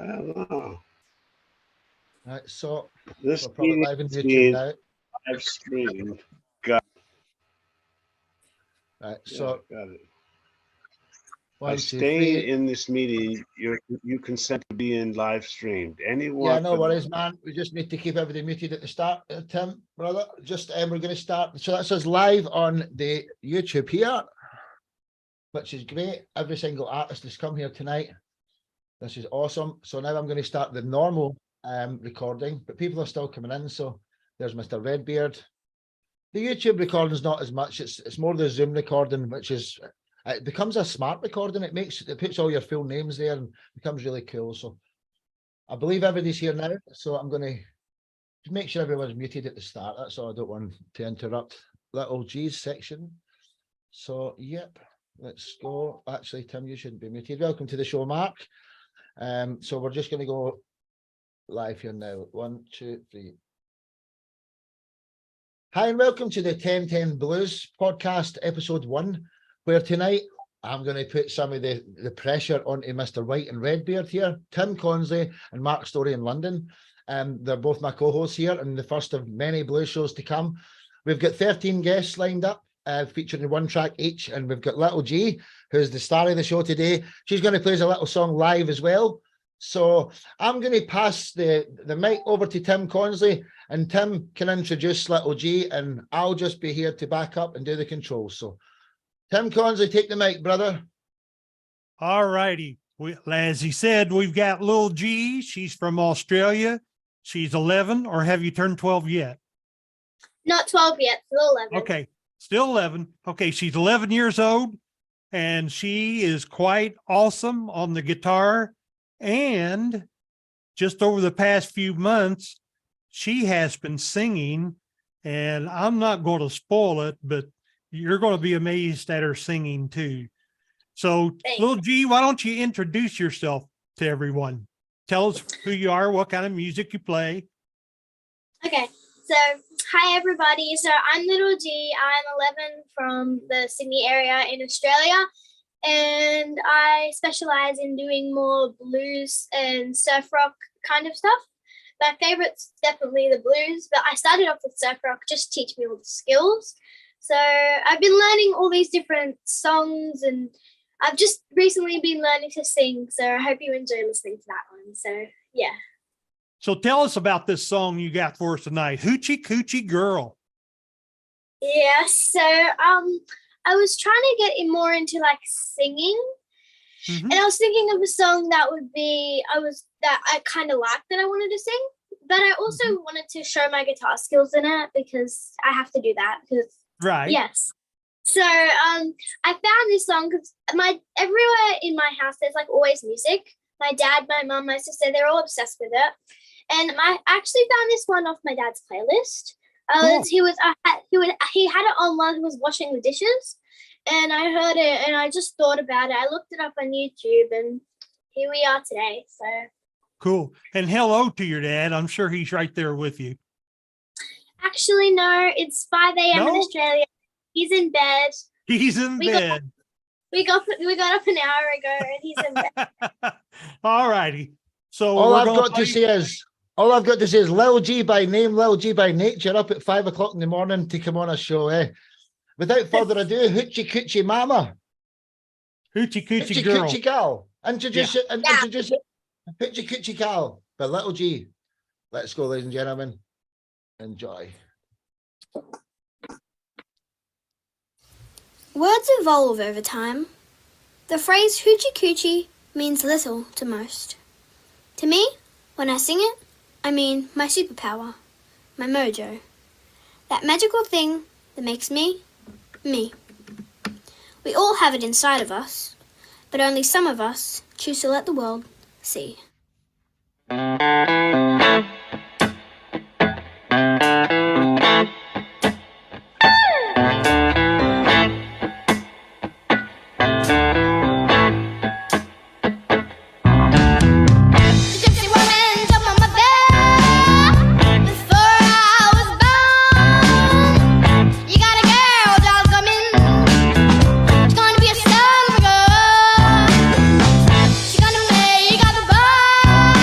I don't know. Right, so This we're probably live on meeting YouTube is now. live streamed. Got Right, yeah, so got it. By 1, 2, staying 3. In this meeting, you consent to be in live streamed. Anyone? Yeah, no worries, man. We just need to keep everybody muted at the start, Tim, brother. Just we're going to start. So that's us live on the YouTube here, which is great. Every single artist has come here tonight. This is awesome. So now I'm going to start the normal recording, but people are still coming in. So there's Mr. Redbeard. The YouTube recording is not as much. It's more the Zoom recording, which is it becomes a smart recording. It puts all your full names there and becomes really cool. So I believe everybody's here now. So I'm going to make sure everyone's muted at the start. That's all. I don't want to interrupt Little G's section. So yep, let's go. Actually, Tim, you shouldn't be muted. Welcome to the show, Mark. So we're just going to go live here now. 1, 2, 3. Hi and welcome to the 1010 Blues podcast, episode 1, where tonight I'm going to put some of the pressure onto Mr. White and Redbeard here, Tim Consley and Mark Story in London. They're both my co-hosts here and the first of many blues shows to come. We've got 13 guests lined up, featuring 1 track each, and we've got Little G, who's the star of the show today. She's going to play us a little song live as well. So I'm going to pass the mic over to Tim Consley, and Tim can introduce Little G, and I'll just be here to back up and do the controls. So Tim Consley, take the mic, brother. All righty. As he said, we've got Little G. She's from Australia. She's 11, or have you turned 12 yet? Not 12 yet, still 11. Okay, still 11. Okay, she's 11 years old, and she is quite awesome on the guitar. And just over the past few months, she has been singing, and I'm not going to spoil it, but you're going to be amazed at her singing too. So, Thanks. Little G, why don't you introduce yourself to everyone? Tell us who you are, what kind of music you play. Okay, so hi everybody. So I'm Little G. I'm 11 from the Sydney area in Australia, and I specialize in doing more blues and surf rock kind of stuff. My favorite's definitely the blues, but I started off with surf rock just to teach me all the skills. So I've been learning all these different songs, and I've just recently been learning to sing. So I hope you enjoy listening to that one. So yeah. So tell us about this song you got for us tonight, Hoochie Coochie Girl. Yeah, so I was trying to get more into like singing, and I was thinking of a song that I kind of liked that I wanted to sing, but I also wanted to show my guitar skills in it because I have to do that because right. Yes. So I found this song because everywhere in my house there's like always music. My dad, my mom, my sister, they're all obsessed with it, and I actually found this one off my dad's playlist. Cool. He had it on while he was washing the dishes, and I heard it and I just thought about it. I looked it up on YouTube, and here we are today. So cool. And hello to your dad. I'm sure he's right there with you. actually, no, it's 5 a.m. in No? Australia. He's in bed. He's in bed. We got up an hour ago, and he's in bed. All righty. So All I've got to say is Lil G by name, Lil G by nature, up at 5 o'clock in the morning to come on a show, eh? Without further ado, Hoochie Coochie Mama. Hoochie Coochie Hoochie Girl. Coochie Gal. Introduce it. Hoochie Coochie Gal by Little G. Let's go, ladies and gentlemen. Enjoy. Words evolve over time. The phrase hoochie coochie means little to most. To me, when I sing it, I mean my superpower, my mojo. That magical thing that makes me, me. We all have it inside of us, but only some of us choose to let the world see. She gonna play, you got the ball.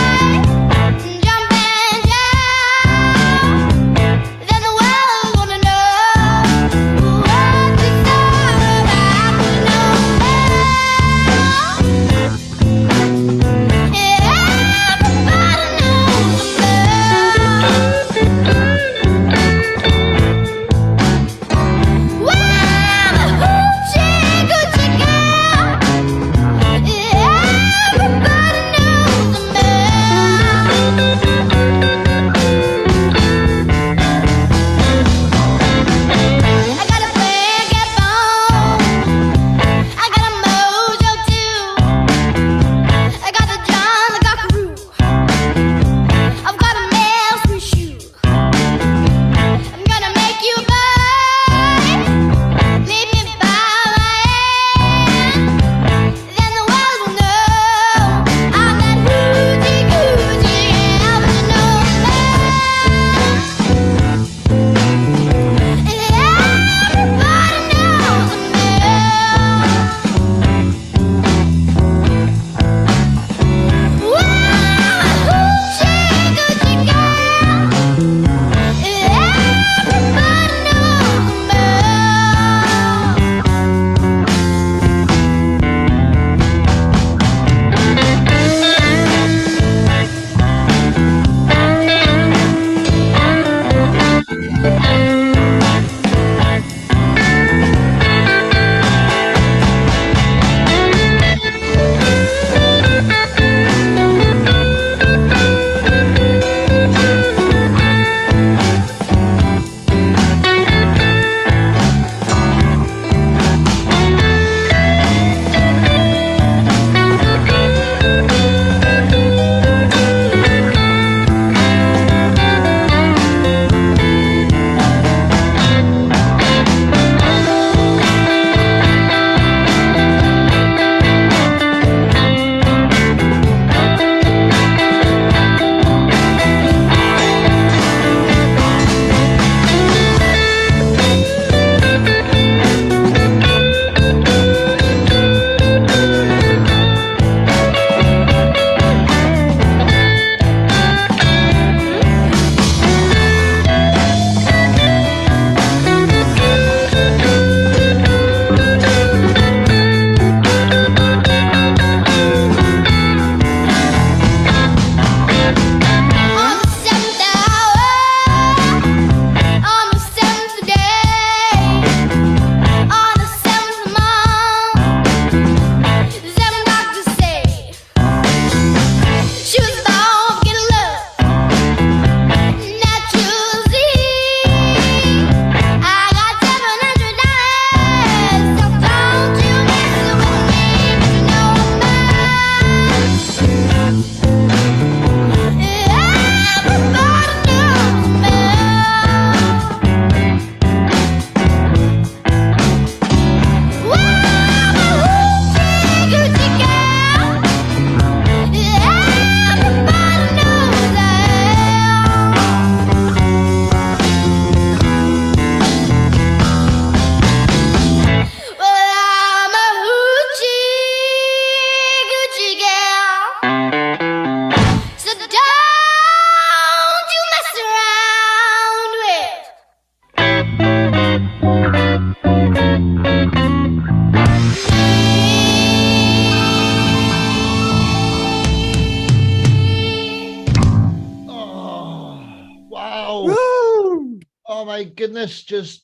Oh my goodness, just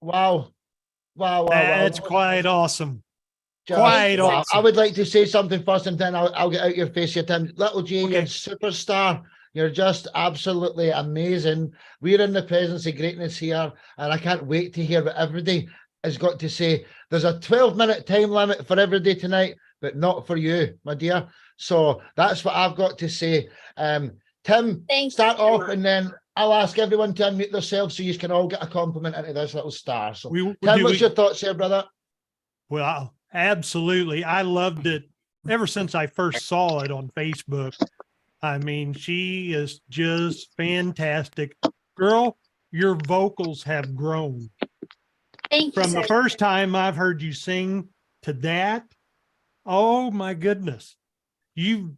wow. Wow, wow, wow. That's quite awesome. Just, Quite wow. awesome. I would like to say something first, and then I'll get out your face here, Tim. Little G, you're a Okay. superstar. You're just absolutely amazing. We're in the presence of greatness here, and I can't wait to hear what everybody has got to say. There's a 12-minute time limit for everybody tonight, but not for you, my dear. So that's what I've got to say. Tim, start off, and then I'll ask everyone to unmute themselves so you can all get a compliment into this little star. So, Tim, what's your thoughts here, brother? Well, absolutely. I loved it ever since I first saw it on Facebook. I mean, she is just fantastic. Girl, your vocals have grown. Thank you. From the first time I've heard you sing to that, oh my goodness. You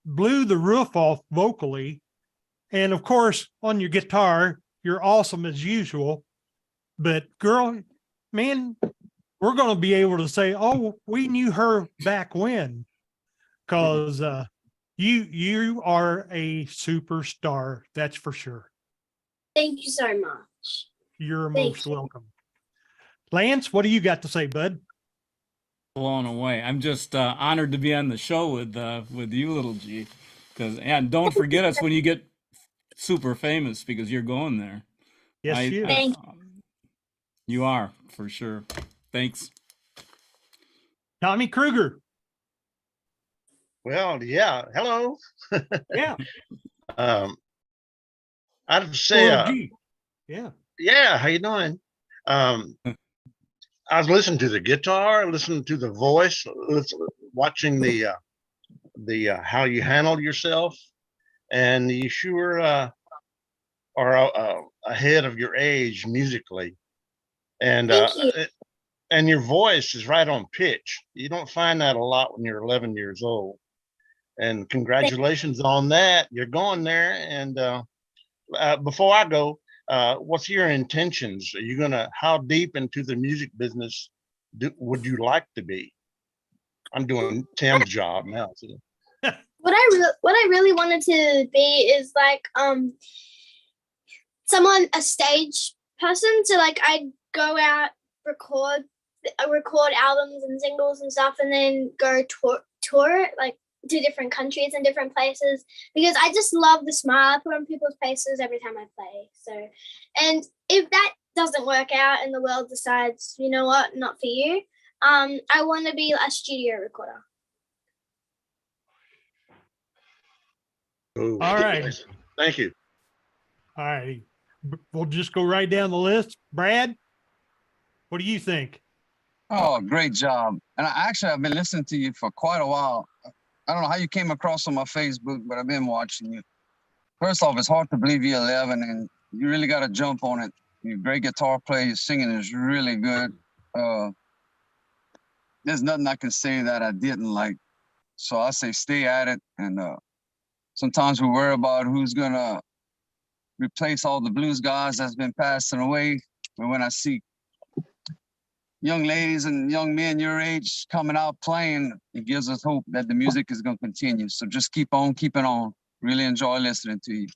blew the roof off vocally. And of course, on your guitar, you're awesome as usual. But girl, man, we're going to be able to say, oh, we knew her back when, because you are a superstar. That's for sure. Thank you so much. You're most welcome. Lance, what do you got to say, bud? Blown away. I'm just honored to be on the show with you, little G. And don't forget us when you get super famous, because you're going there. Yes, you are, for sure. Thanks. Tommy Kruger. Well, yeah. Hello. Yeah. I'd say, yeah. How you doing? I was listening to the guitar, listening to the voice, watching the how you handle yourself, and you sure are ahead of your age musically, and your voice is right on pitch. You don't find that a lot when you're 11 years old. And congratulations on that. You're going there. And before I go, what's your intentions? Are you how deep into the music business would you like to be? I'm doing Tim's job now. So. What I really wanted to be is like a stage person. So like I'd go out, record albums and singles and stuff, and then go tour it, like to different countries and different places, because I just love the smile I put on people's faces every time I play. So, and if that doesn't work out and the world decides, you know what, not for you, I want to be a studio recorder. Ooh, all right. Thank you. All right. We'll just go right down the list. Brad, what do you think? Oh, great job. And I've been listening to you for quite a while. I don't know how you came across on my Facebook, but I've been watching you. First off, it's hard to believe you're 11, and you really got to jump on it. You're a great guitar player. Your singing is really good. There's nothing I can say that I didn't like. So I say stay at it. And sometimes we worry about who's going to replace all the blues guys that's been passing away. But when I see young ladies and young men your age coming out playing, it gives us hope that the music is going to continue. So just keep on keeping on. Really enjoy listening to you.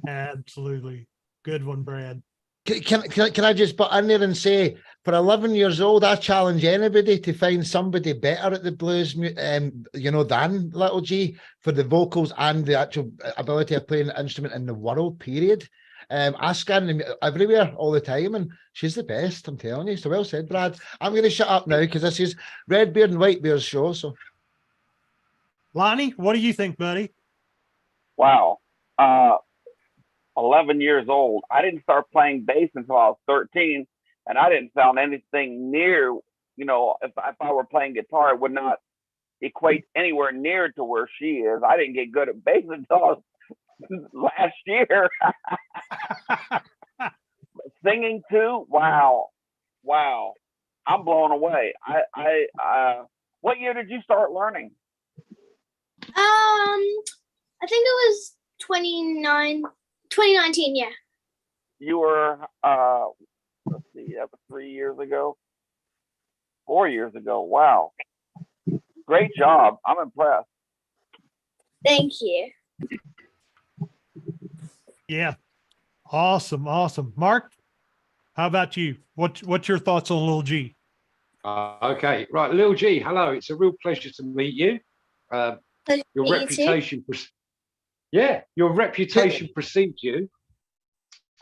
Absolutely. Good one, Brad. Can I just butt in there and say, for 11 years old, I challenge anybody to find somebody better at the blues, than Little G, for the vocals and the actual ability of playing the instrument in the world, period. I scan them everywhere all the time, and she's the best, I'm telling you. So well said, Brad. I'm going to shut up now because this is Red Beard and White Beard's show. So, Lonnie, what do you think, buddy? Wow. 11 years old. I didn't start playing bass until I was 13, and I didn't sound anything near, if I were playing guitar, it would not equate anywhere near to where she is. I didn't get good at bass until last year. Singing too, wow. I'm blown away. What year did you start learning? I think it was 2019, yeah. You were let's see, that was 3 years ago, 4 years ago. Wow, great job. I'm impressed. Thank you. Yeah, Awesome. Awesome. Mark, how about you? What's your thoughts on Little G? Okay, right, Lil G, hello. It's a real pleasure to meet you. Pleasure Your to meet you too. reputation, your reputation precedes you.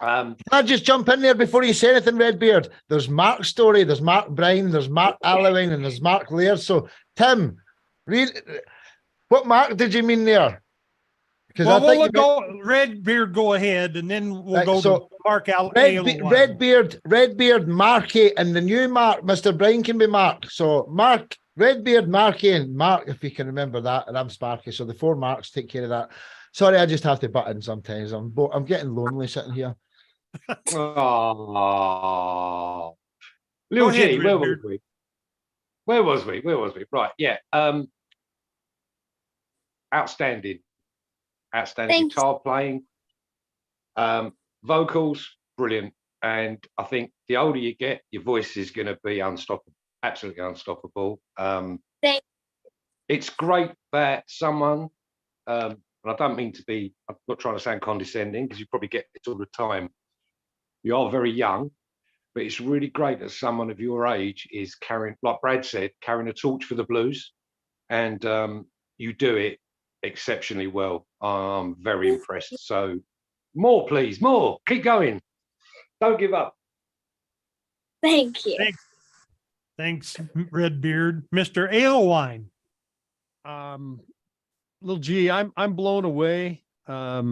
Can I just jump in there before you say anything, Redbeard? There's Mark's story, there's Mark Bryan, there's Mark Allowing, and there's Mark Laird. So, Tim, what Mark did you mean there? Because Well, we'll go Redbeard, go ahead, and then we'll go to Mark Redbeard, Marky, and the new Mark, Mr. Bryan can be Mark. So Mark, Redbeard, Marky, and Mark, if you can remember that, and I'm Sparky. So the 4 Marks take care of that. Sorry, I just have to butt in sometimes. I'm getting lonely sitting here. Oh, Lil G, where was we? Where was we? Right, yeah. Outstanding guitar playing, vocals, brilliant. And I think the older you get, your voice is going to be unstoppable, absolutely unstoppable. It's great that someone, and I don't mean to be, I'm not trying to sound condescending, because you probably get this all the time. You are very young, but it's really great that someone of your age is carrying, like Brad said, carrying a torch for the blues, and you do it exceptionally well. I'm very impressed. So more, please, more. Keep going. Don't give up. Thank you. Thanks, Redbeard. Mr. Alewine. Little G, I'm blown away. I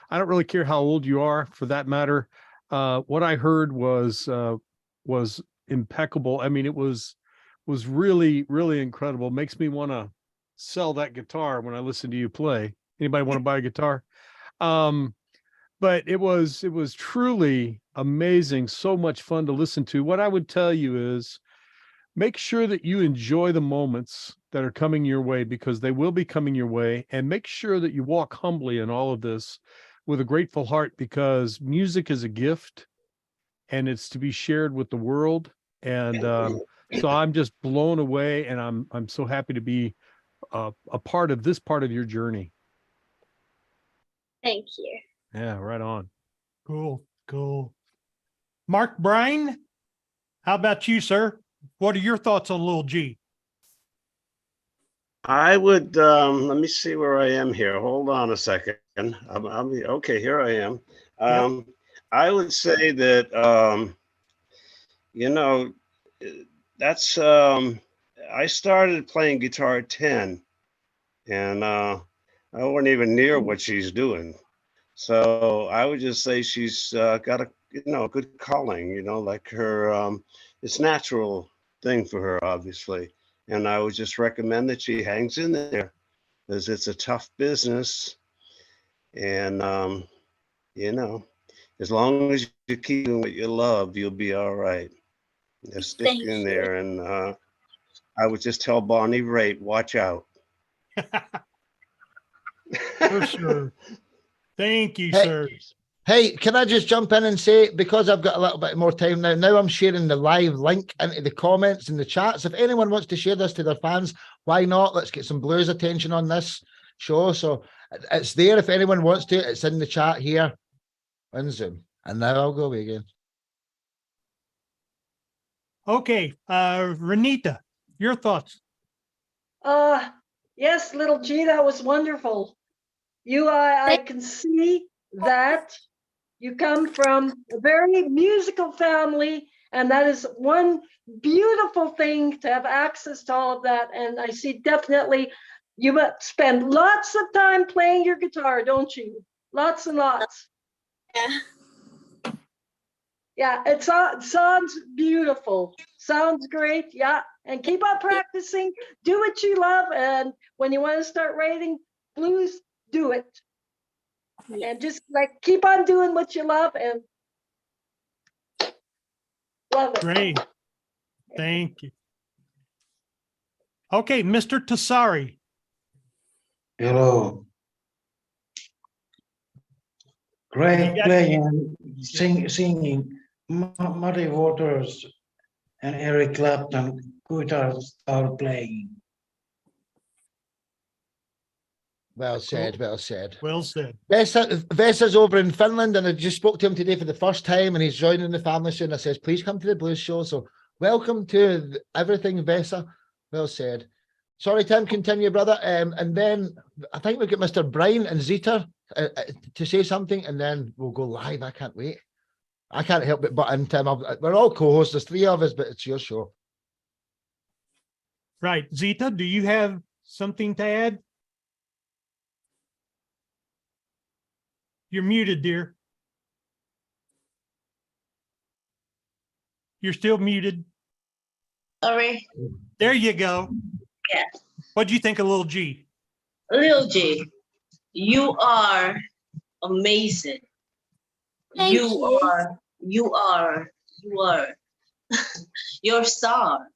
don't really care how old you are, for that matter. What I heard was impeccable. I mean, it was really, really incredible. Makes me want to sell that guitar when I listen to you play. Anybody want to buy a guitar? But it was truly amazing. So much fun to listen to. What I would tell you is make sure that you enjoy the moments that are coming your way, because they will be coming your way, and make sure that you walk humbly in all of this with a grateful heart, because music is a gift and it's to be shared with the world. And so I'm just blown away, and I'm so happy to be a part of this part of your journey. Thank you. Yeah, right on. Cool. Mark Bryan, how about you, sir? What are your thoughts on Little G? I would let me see where I am here. Hold on a second. I'm okay, here I am. Yep. I would say that that's I started playing guitar at 10, and I wasn't even near what she's doing. So I would just say she's got a good calling, like her, it's natural thing for her, obviously. And I would just recommend that she hangs in there, because it's a tough business. And, as long as you keep doing what you love, you'll be all right. Just stick in there. And I would just tell Bonnie Raitt, watch out. For sure. Thank you, sir. Hey, can I just jump in and say, because I've got a little bit more time now I'm sharing the live link into the comments and the chats. If anyone wants to share this to their fans, why not? Let's get some blues attention on this show. So it's there if anyone wants to. It's in the chat here on Zoom. And now I'll go away again. Okay, Renita, your thoughts? Yes, Little G, that was wonderful. I can see that you come from a very musical family, and that is one beautiful thing, to have access to all of that. And I see definitely you must spend lots of time playing your guitar, don't you? Lots and lots. Yeah, it sounds beautiful. Sounds great. Yeah, and keep on practicing. Do what you love, and when you want to start writing blues, do it. And just keep on doing what you love, and love it. Great. Thank you. Okay, Mr. Tassari. Hello. Great playing, singing. Muddy Waters and Eric Clapton, guitar style playing. Well said, well said. Well said. Vessa's over in Finland, and I just spoke to him today for the first time, and he's joining the family soon. I says, please come to the blues show. So welcome to everything, Vessa. Well said. Sorry, Tim, continue, brother. And then I think we've got Mr. Bryan and Zita to say something, and then we'll go live. I can't wait. I can't help but butt in, Tim. We're all co-hosts. There's 3 of us, but it's your show. Right. Zita, do you have something to add? You're muted, dear. You're still muted. Sorry. There you go. Yeah. What do you think of Little G? Lil G, you are amazing. Thank you. You're a star.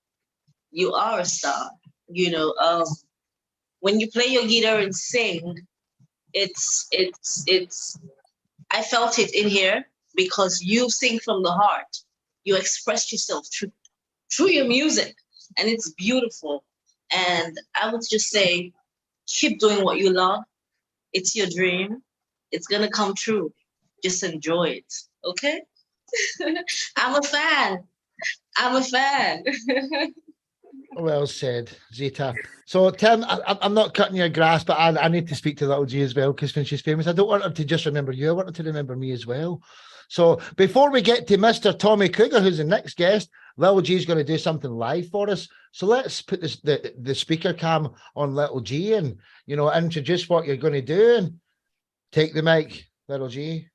You are a star. You know, when you play your guitar and sing, it's I felt it in here because you sing from the heart. You express yourself through your music, and it's beautiful. And I would just say, keep doing what you love. It's your dream. It's gonna come true. Just enjoy it, okay? I'm a fan. Well said, Zita. So, Tim, I'm not cutting your grass, but I need to speak to Little G as well, because when she's famous, I don't want her to just remember you. I want her to remember me as well. So before we get to Mr. Tommy Kruger, who's the next guest, Little G is going to do something live for us. So let's put the speaker cam on Little G and, you know, introduce what you're going to do and take the mic, Little G.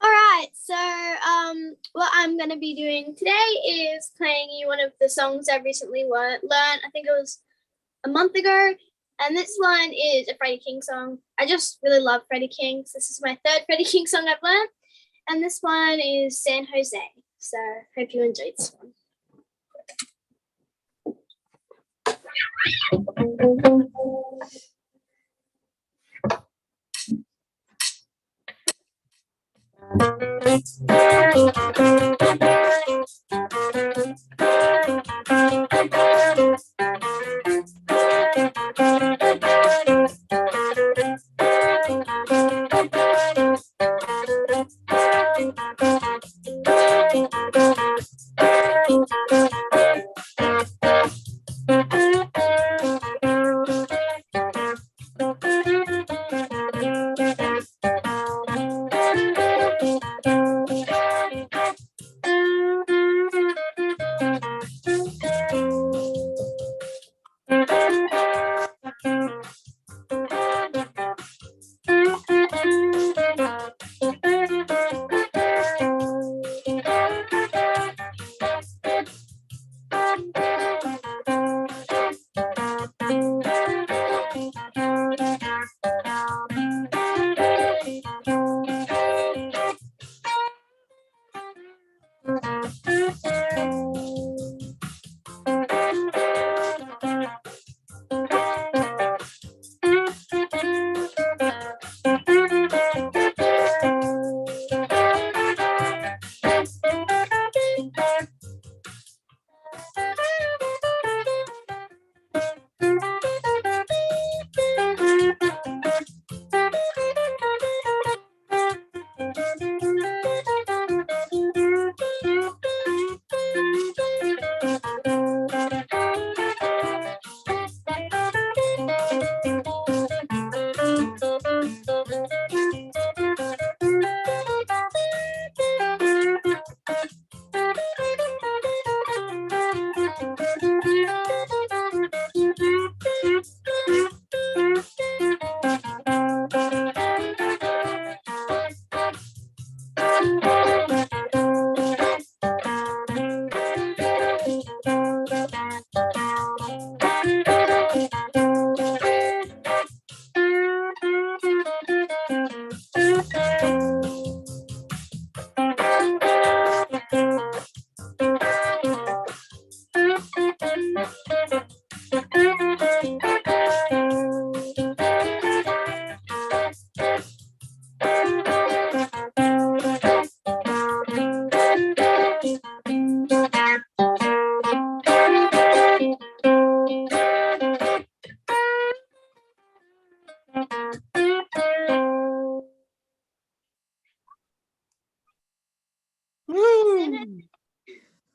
All right, so what I'm going to be doing today is playing you one of the songs I recently learned. I think it was a month ago. And this one is a Freddie King song. I just really love Freddie King. So this is my 3rd Freddie King song I've learned. And this one is San Jose. So hope you enjoyed this one.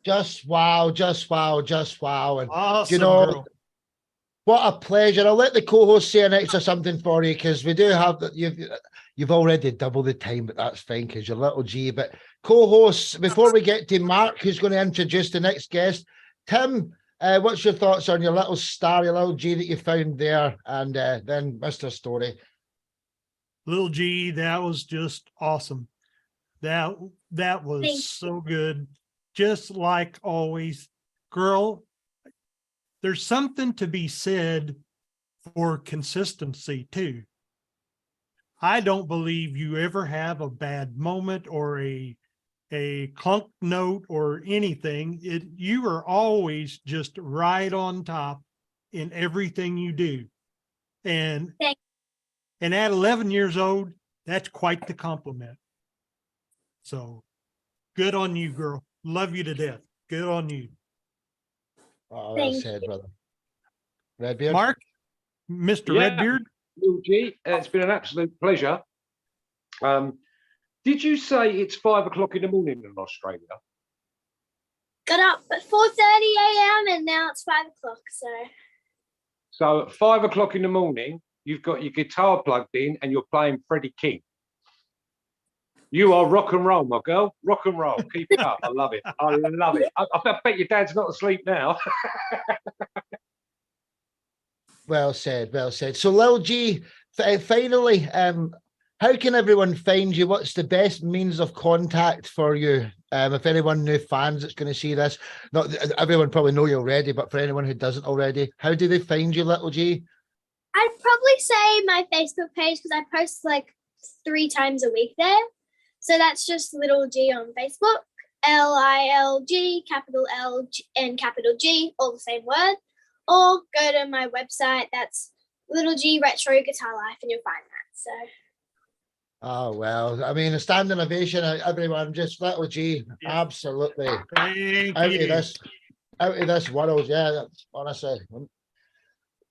Just wow, just wow, just wow. And Awesome, you know, girl. what a pleasure. I'll let the co-host say an extra something for you because we do have that. You've already doubled the time, but that's fine because you're little G. But co-hosts, before we get to Mark, who's going to introduce the next guest, Tim, what's your thoughts on your little star, your little G that you found there, and then Mr. Story. Little G, that was just awesome. That was so good. Just like always, girl, there's something to be said for consistency too. I don't believe you ever have a bad moment or a clunk note or anything. You are always just right on top in everything you do. And at 11 years old, that's quite the compliment. So good on you, girl. Love you to death. Good on you. Oh, well said, brother. Redbeard. Mark, Mr. Yeah. Redbeard. Little G, it's been an absolute pleasure. Did you say it's 5 o'clock in the morning in Australia? Got up at 4:30 a.m. and now it's 5 o'clock. So at 5 o'clock in the morning, you've got your guitar plugged in and you're playing Freddie King. You are rock and roll, my girl. Rock and roll. Keep it up. I love it. I love it. I bet your dad's not asleep now. Well said, well said. So, Lil G, finally, how can everyone find you? What's the best means of contact for you? If anyone new fans that's going to see this, not everyone probably know you already, but for anyone who doesn't already, how do they find you, Little G? I'd probably say my Facebook page because I post like 3 times a week there. So that's just Little G on Facebook, LILG, capital L and capital G, all the same word. Or go to my website, that's Little G Retro Guitar Life, and you'll find that. So. Oh, well, I mean, a standing ovation, everyone, just Little G, absolutely. Thank out you. Of this world, yeah, honestly.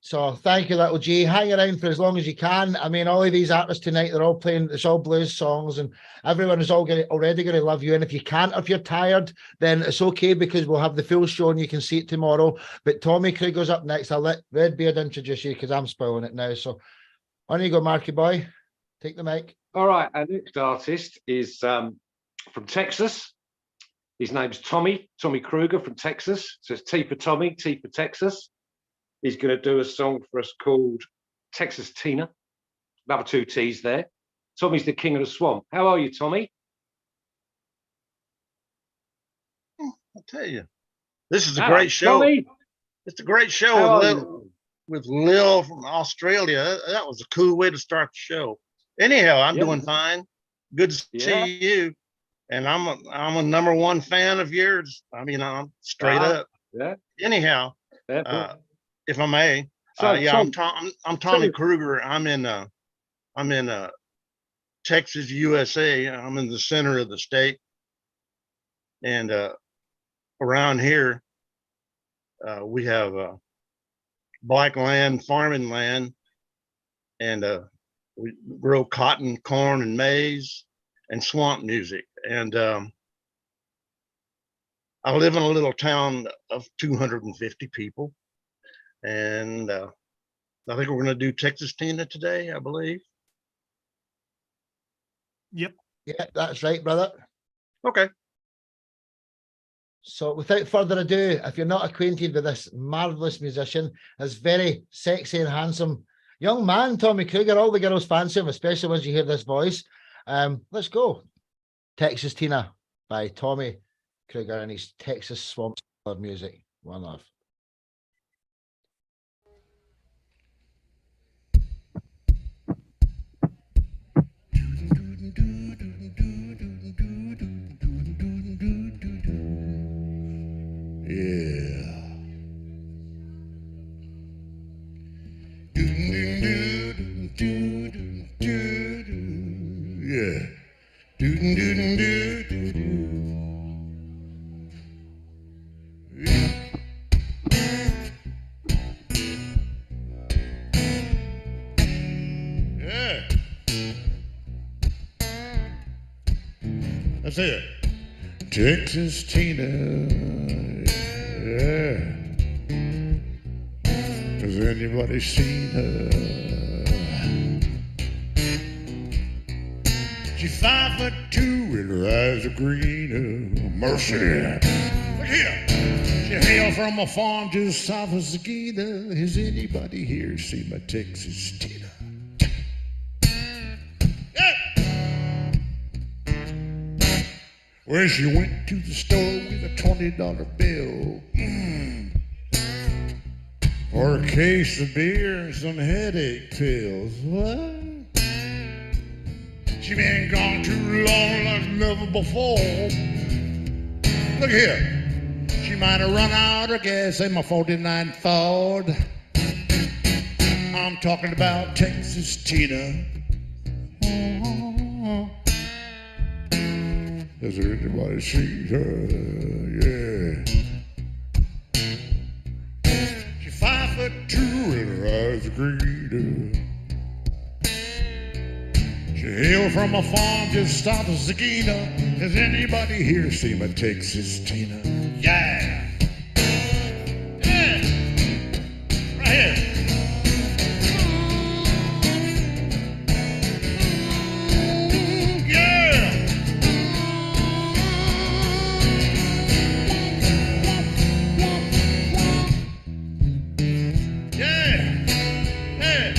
So thank you, Little G. Hang around for as long as you can. I mean, all of these artists tonight, they're all playing, it's all blues songs, and everyone is already going to love you. And if you can't, if you're tired, then it's okay because we'll have the full show and you can see it tomorrow. But Tommy Kruger's up next. I'll let Redbeard introduce you because I'm spoiling it now. So on you go, Marky boy. Take the mic. All right. Our next artist is from Texas. His name's Tommy Kruger from Texas. So it's T for Tommy, T for Texas. He's going to do a song for us called Texas Tina. Another 2 T's there. Tommy's the king of the swamp. How are you, Tommy? I'll tell you, this is a great show. Tommy. It's a great show with Lil from Australia. That was a cool way to start the show. Anyhow, I'm doing fine. Good to see you. And I'm a #1 fan of yours. I mean, I'm straight up. Yeah. Anyhow, if I may, I'm Tommy Kruger. I'm in Texas, USA. I'm in the center of the state, and around here we have black land, farming land, and we grow cotton, corn, and maize, and swamp music. And I live in a little town of 250 people. And I think we're going to do Texas Tina today, I believe. Yep. Yeah, that's right, brother. Okay. So without further ado, if you're not acquainted with this marvelous musician, this very sexy and handsome young man, Tommy Kruger, all the girls fancy him, especially once you hear this voice. Let's go. Texas Tina by Tommy Kruger and his Texas Swamp music. One love. That's it. Texas Tina. Has anybody seen her? She's 5'2" and her eyes are green. Mercy. Look here. She hails from a farm just south of Sakina. Has anybody here seen my Texas Tina? Yeah. Well, she went to the store with a $20 bill for a case of beer and some headache pills. What? She been gone too long like never before. Look here. She might have run out of gas in my 49 Ford. I'm talking about Texas Tina. Has anybody seen her? Yeah. She's 5'2" and her eyes are green. She hailed from a farm just south of Sakina. Has anybody here seen my Texas Tina? Yeah! Yeah! Right here! Yeah! Yeah! Yeah!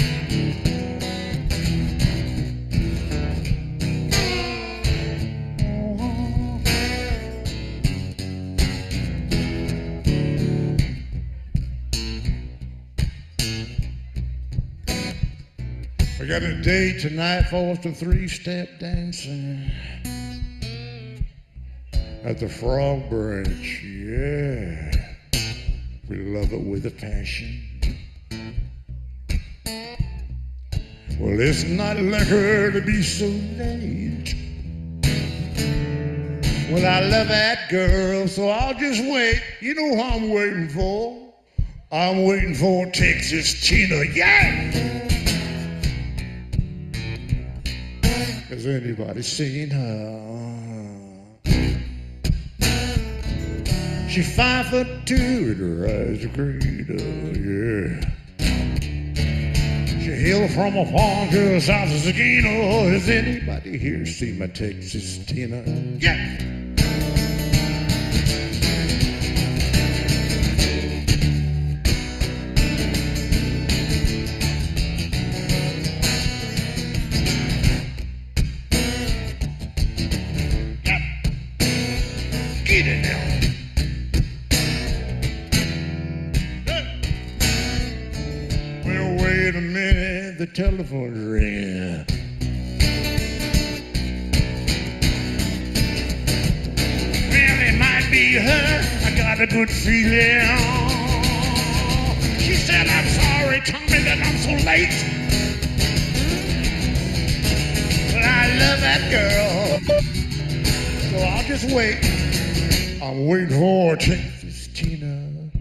We got a date tonight for us to 3-step dancing at the Frog Branch. Yeah, we love it with a passion. Well, it's not liquor to be so late. Well, I love that girl, so I'll just wait. You know who I'm waiting for? I'm waiting for Texas Tina. Yeah! Has anybody seen her? She's 5'2" and her eyes are green. Yeah. She hailed from a farm to south of Sakina. Has anybody here seen my Texas Tina? Yeah. Get it now. Well, wait a minute, the telephone's ringing. Well, it might be her, I got a good feeling. She said, I'm sorry, Tommy, that I'm so late. But I love that girl, so I'll just wait. I'm waiting for Texas Tina.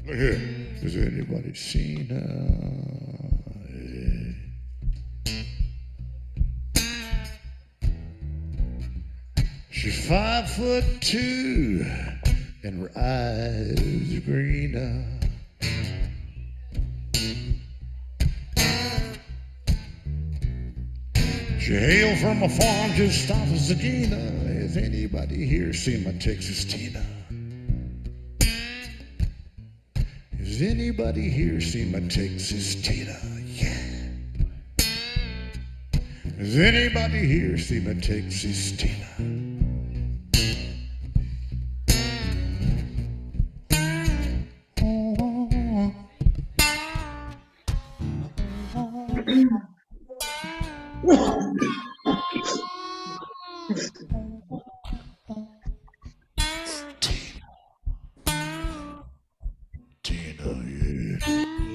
Look here. Has anybody seen her? She's 5'2" and her eyes are greener. She hailed from a farm just south of Sakina. Has anybody here seen my Texas Tina? Has anybody here seen my Texas Tina? Yeah. Has anybody here seen my Texas Tina?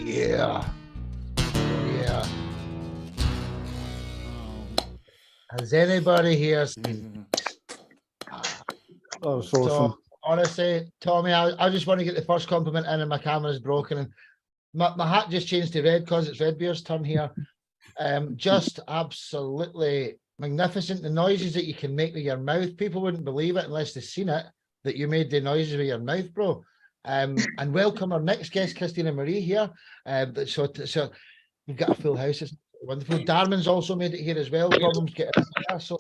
Yeah. Yeah. Has anybody here seen? Oh, so awesome. Honestly, Tommy, I just want to get the first compliment in and my camera's broken. And my hat just changed to red because it's Red Beer's turn here. Just absolutely magnificent. The noises that you can make with your mouth, people wouldn't believe it unless they've seen it, that you made the noises with your mouth, bro. And welcome our next guest, Christina Marie here. So we've got a full house. It's wonderful. Darman's also made it here as well. Problems getting here. So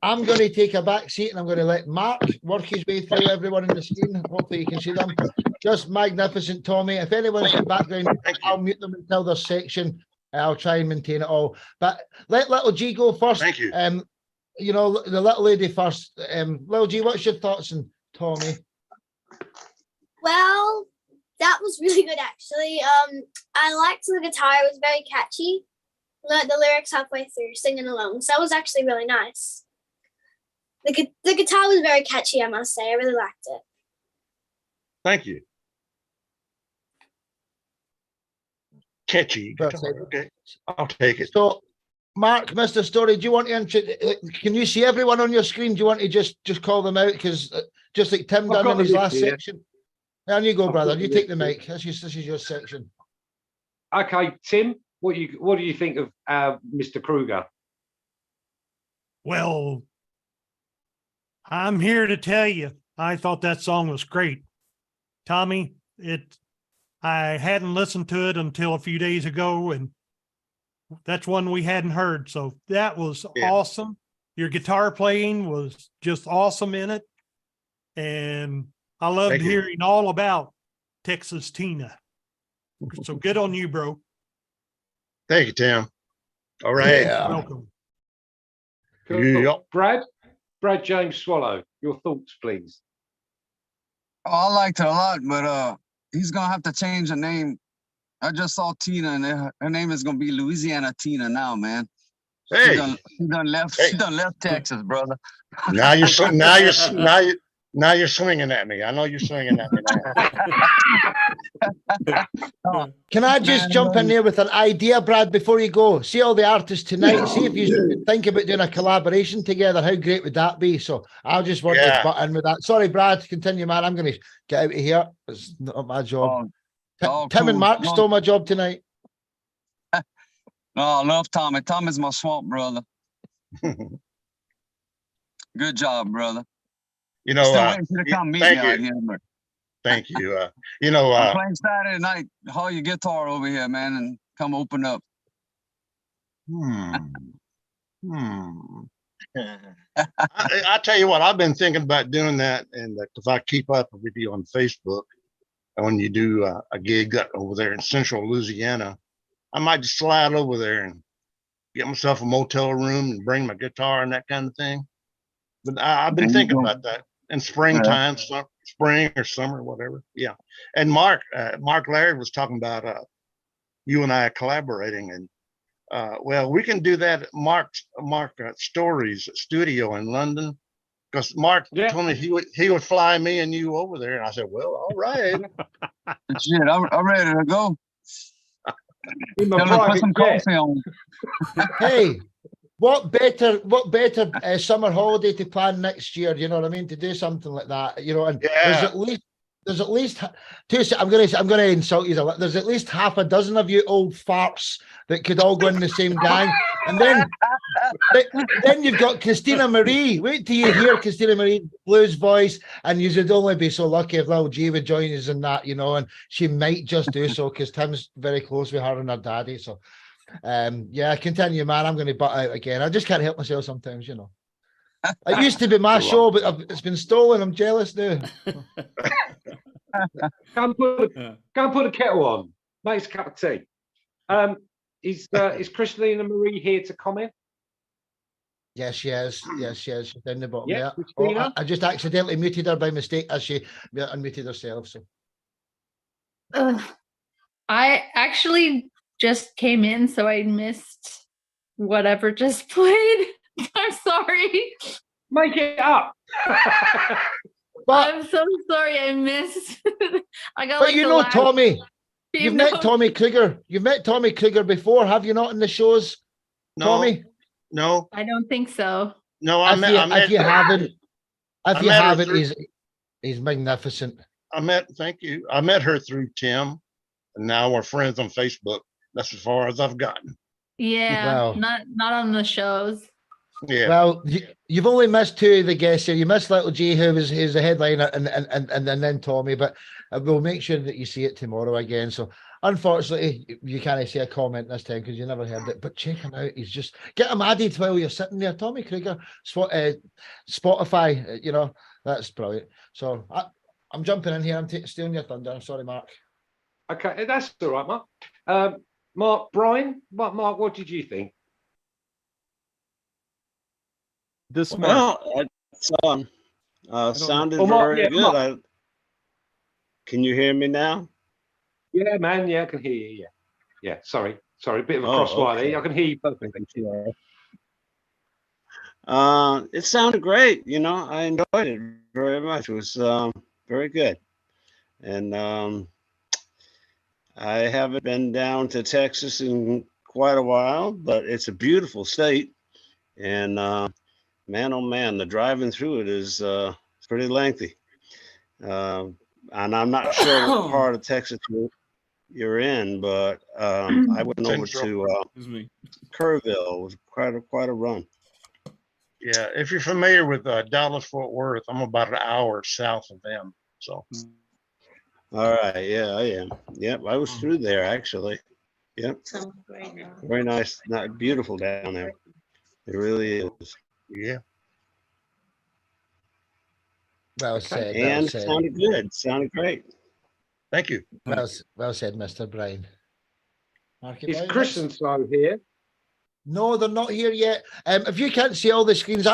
I'm going to take a back seat and I'm going to let Mark work his way through everyone on the screen. Hopefully you can see them. Just magnificent, Tommy. If anyone's got background, I'll mute them until their section. I'll try and maintain it all. But let little G go first. Thank you. You know, the little lady first. Little G, what's your thoughts on Tommy? Well, that was really good, actually. I liked the guitar. It was very catchy. Learned the lyrics halfway through, singing along. So that was actually really nice. The guitar was very catchy, I must say. I really liked it. Thank you. Catchy. Okay, I'll take it. So, Mark, Mr. Story, do you want to can you see everyone on your screen? Do you want to just call them out? Because just like Tim done in his last section. Down you go, brother. You take the mic. This is your section. Okay, Tim, what do you think of Mr. Kruger? Well, I'm here to tell you, I thought that song was great. Tommy, I hadn't listened to it until a few days ago, and that's one we hadn't heard. So that was awesome. Your guitar playing was just awesome in it. And I loved hearing all about Texas Tina. So good on you, bro. Thank you, Tim. All right. Yeah. Welcome. Cool. Brad James Swallow, your thoughts, please. Oh, I liked it a lot, but he's gonna have to change the name. I just saw Tina, and her name is gonna be Louisiana Tina now, man. Hey, she done left Texas, brother. Now you're swinging at me. I know you're swinging at me now. Can I just jump in there with an idea, Brad, before you go? See all the artists tonight. See if you think about doing a collaboration together. How great would that be? So I'll just want to butt in with that. Sorry, Brad. Continue, man. I'm going to get out of here. It's not my job. Tim and Mark stole my job tonight. No, I love Tommy. Tommy's my swamp brother. Good job, brother. You know, thank you. You know, I'm playing Saturday night. Haul your guitar over here, man, and come open up. I tell you what, I've been thinking about doing that, and if I keep up with you on Facebook, and when you do a gig over there in Central Louisiana, I might just slide over there and get myself a motel room and bring my guitar and that kind of thing. But I've been thinking about that. In springtime, spring or summer, whatever. Yeah. And Mark Larry was talking about you and I collaborating, and well, we can do that at Mark Story's studio in London, because Mark told me he would fly me and you over there, and I said, well, all right. Shit, I'm ready to go. Put some coffee on. Hey. What better summer holiday to plan next year? You know what I mean? To do something like that, you know, and there's at least two. I'm going to insult you. There's at least half a dozen of you old farts that could all go in the same gang, and then you've got Christina Marie. Wait till you hear Christina Marie blues voice, and you would only be so lucky if little G would join us in that, you know, and she might just do so because Tim's very close with her and her daddy, so. Yeah, continue, man. I'm going to butt out again. I just can't help myself sometimes, you know. It used to be my show, but it's been stolen. I'm jealous now. Go and put a kettle on. Make us a cup of tea. Is Christina Marie here to comment? Yes, she is. Yes, she is. She's down the bottom Yeah, there. Oh, I just accidentally muted her by mistake as she unmuted herself. So I actually just came in, so I missed whatever just played. I'm sorry. Make it up. I'm so sorry I missed. I got. But you know, Tommy, you've met Tommy Kruger. You've met Tommy Kruger before, have you not? In the shows, no, Tommy? No, I don't think so. No, if you haven't, he's magnificent. Thank you. I met her through Tim, and now we're friends on Facebook. That's as far as I've gotten. Yeah, Wow. not on the shows. Yeah. Well, you've only missed two of the guests here. You missed Little G, who's the headliner, and then Tommy. But we'll make sure that you see it tomorrow again. So unfortunately, you can't see a comment this time because you never heard it. But check him out. He's just get him added while you're sitting there. Tommy Kruger, Spotify. That's brilliant. So I'm jumping in here. I'm stealing your thunder. I'm sorry, Mark. Okay, that's all right, Mark. Mark Bryan, Mark, what did you think? This Well, it sounded very good. Can you hear me now? Yeah, man. Yeah, I can hear you. Yeah. Sorry. A bit of a crosswire there. I can hear you perfectly. It sounded great. I enjoyed it very much. It was very good. And I haven't been down to Texas in quite a while, but it's a beautiful state. And man, oh man, the driving through it is pretty lengthy. And I'm not sure what part of Texas you're in, but I went over to Kerrville. It was quite a run. Yeah, if you're familiar with Dallas Fort Worth, I'm about an hour south of them. So. All right. Yeah, I am. Yep, I was through there actually. Yep. Very nice. Not beautiful down there. It really is. Yeah. Well said. And sounded good. Sounded great. Thank you. Well said, Mr. Bryan. Is Chris and Flo here? No, they're not here yet. If you can't see all the screens,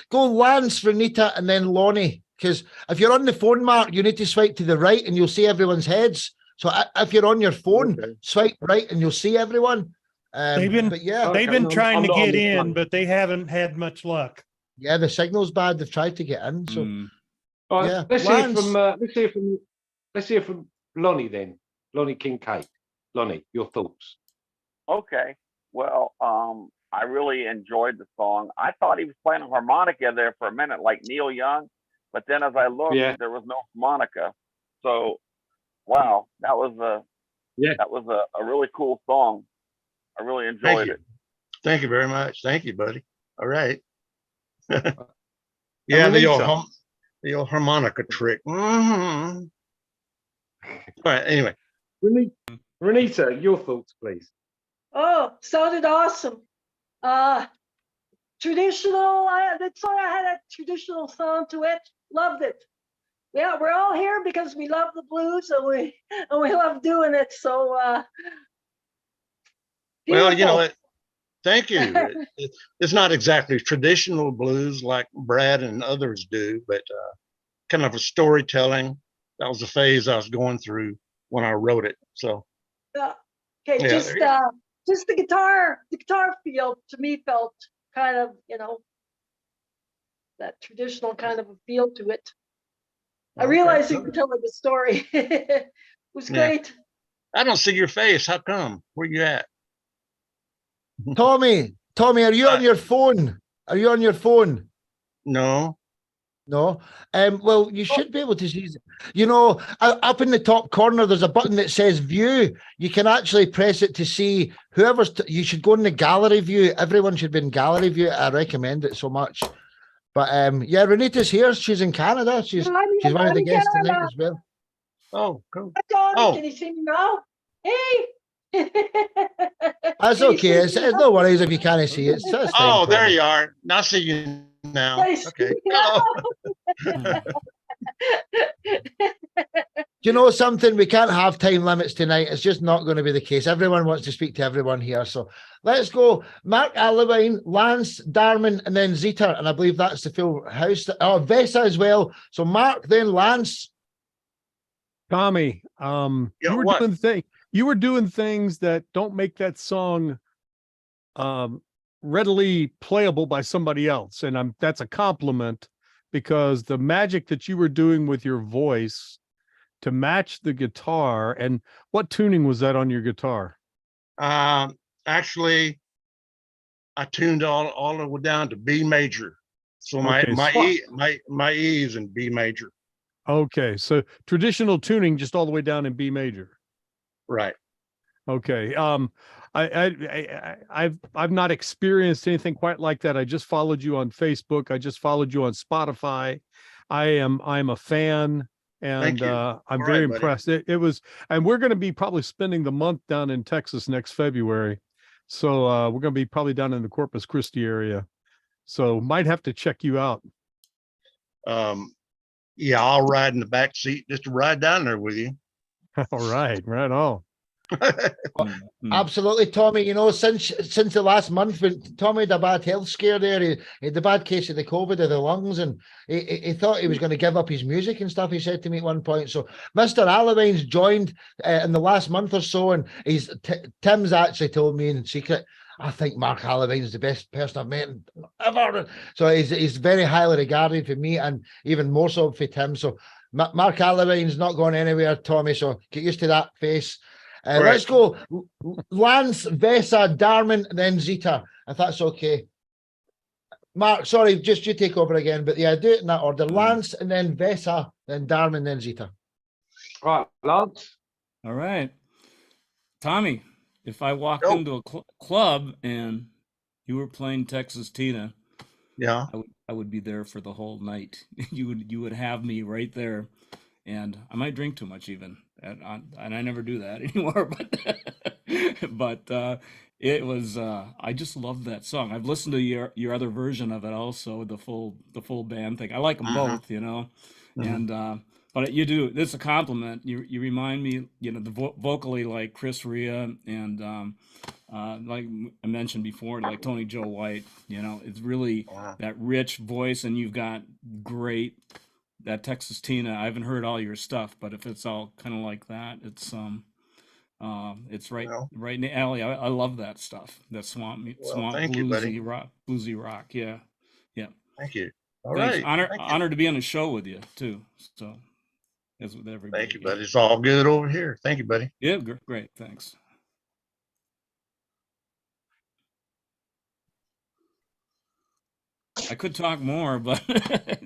go Lance, Renita, and then Lonnie. Because if you're on the phone, Mark, you need to swipe to the right and you'll see everyone's heads. So if you're on your phone, swipe right and you'll see everyone. They've been trying to get in, but they haven't had much luck. Yeah, the signal's bad. They've tried to get in. So All right, yeah, let's hear from Lonnie then. Lonnie Kincaid. Lonnie, your thoughts. Okay. Well, I really enjoyed the song. I thought he was playing a harmonica there for a minute, like Neil Young. But then as I looked, there was no harmonica. So, wow, that was a really cool song. I really enjoyed it. Thank you very much. Thank you, buddy. All right. Yeah, the old harmonica trick. All right. Anyway, Renita, your thoughts, please. Oh, sounded awesome. Traditional. That song had a traditional sound to it. Loved it. Yeah, we're all here because we love the blues and we love doing it. So, well, thank you. It's not exactly traditional blues like Brad and others do, but kind of a storytelling. That was the phase I was going through when I wrote it. So, okay, yeah, just the guitar feel to me felt kind of, that traditional kind of a feel to it. I realized you were telling the story. It was great. I don't see your face. How come? Where you at? Tommy, are you on your phone? Are you on your phone? No. Well, you should be able to see. Up in the top corner, there's a button that says View. You can actually press it to see whoever's. You should go in the gallery view. Everyone should be in gallery view. I recommend it so much. But yeah, Renita's here. She's in Canada. She's one of the guests tonight as well. Oh, cool. Tommy, can you see me now? Hey. That's okay. No worries if you can't see it. Oh, there you are. Now see you now. Nice. Okay. Do you know something? We can't have time limits tonight. It's just not going to be the case. Everyone wants to speak to everyone here. So let's go. Mark Allewine, Lance, Darman, and then Zeta. And I believe that's the full house. Oh, Vesa as well. So Mark, then Lance. Tommy, you were doing things that don't make that song readily playable by somebody else. And that's a compliment, because the magic that you were doing with your voice to match the guitar. And what tuning was that on your guitar? Actually, I tuned all the way down to B major. So my E is in B major. Okay, so traditional tuning just all the way down in B major. Right. Okay. I've not experienced anything quite like that. I just followed you on Facebook. I just followed you on Spotify. I'm a fan, and you. I'm All very right, buddy. impressed. It was, and we're going to be probably spending the month down in Texas next February. So we're going to be probably down in the Corpus Christi area. So might have to check you out. Yeah, I'll ride in the back seat just to ride down there with you. All right, right on. Absolutely, Tommy. You know, since the last month, when Tommy had a bad health scare there, he had the bad case of the COVID of the lungs, and he thought he was going to give up his music and stuff. He said to me at one point. So Mr. Allardyne's joined in the last month or so, and Tim's actually told me in secret, I think Mark Allardyne's the best person I've met ever. So he's very highly regarded for me, and even more so for Tim. So Mark Allardyne's not going anywhere, Tommy. So get used to that face. Right. Let's go Lance, Vesa, Darman, then Zita, if that's okay. Mark, sorry, just you take over again, but yeah, do it in that order. Lance, and then Vesa, then Darman, then Zita. Right, Lance. All right. Tommy, if I walked into a club and you were playing Texas Tina, yeah, I would be there for the whole night. You would have me right there, and I might drink too much even, and I never do that anymore. But it was I just loved that song. I've listened to your other version of it also, the full band thing. I like them both, you know, and but you do. It's a compliment. You remind me, you know, vocally like Chris Rea and like I mentioned before, like Tony Joe White. You know, it's really that rich voice, and you've got great. That Texas Tina, I haven't heard all your stuff, but if it's all kind of like that, it's right in the alley. I love that stuff. That swamp bluesy rock. Yeah. Thank you. All Thanks. right. Honor to be on the show with you too. So as with everybody. Thank you, buddy. It's all good over here. Thank you, buddy. Yeah, great. Thanks. I could talk more, but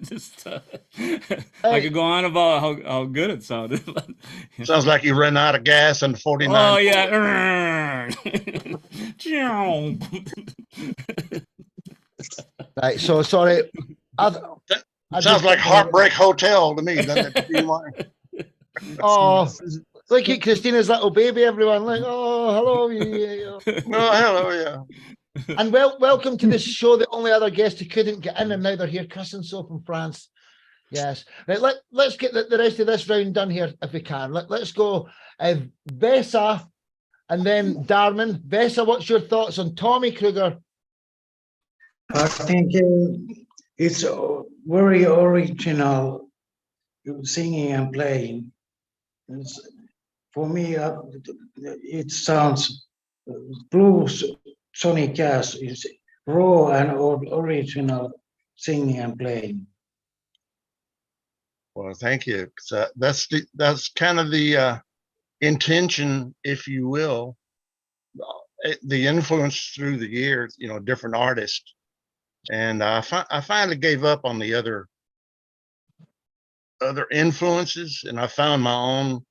just I could go on about how good it sounded. Sounds like you ran out of gas in 49. Oh yeah. Right. So sorry. Sounds like Heartbreak Hotel to me, doesn't it? Oh, look at Christina's little baby, everyone. Like, oh, hello. Oh, hello, yeah. And welcome to the show. The only other guest who couldn't get in, and now they're here, Chris and So from France. Yes. Right, let's get the rest of this round done here if we can. Let's go Vesa and then Darman. Vesa, what's your thoughts on Tommy Kruger? I think it's very original singing and playing. For me, it sounds blues. Sonic Jazz is raw and original singing and playing. Well, thank you. That's kind of the intention, if you will, the influence through the years. You know, different artists, and I finally gave up on the other influences, and I found my own,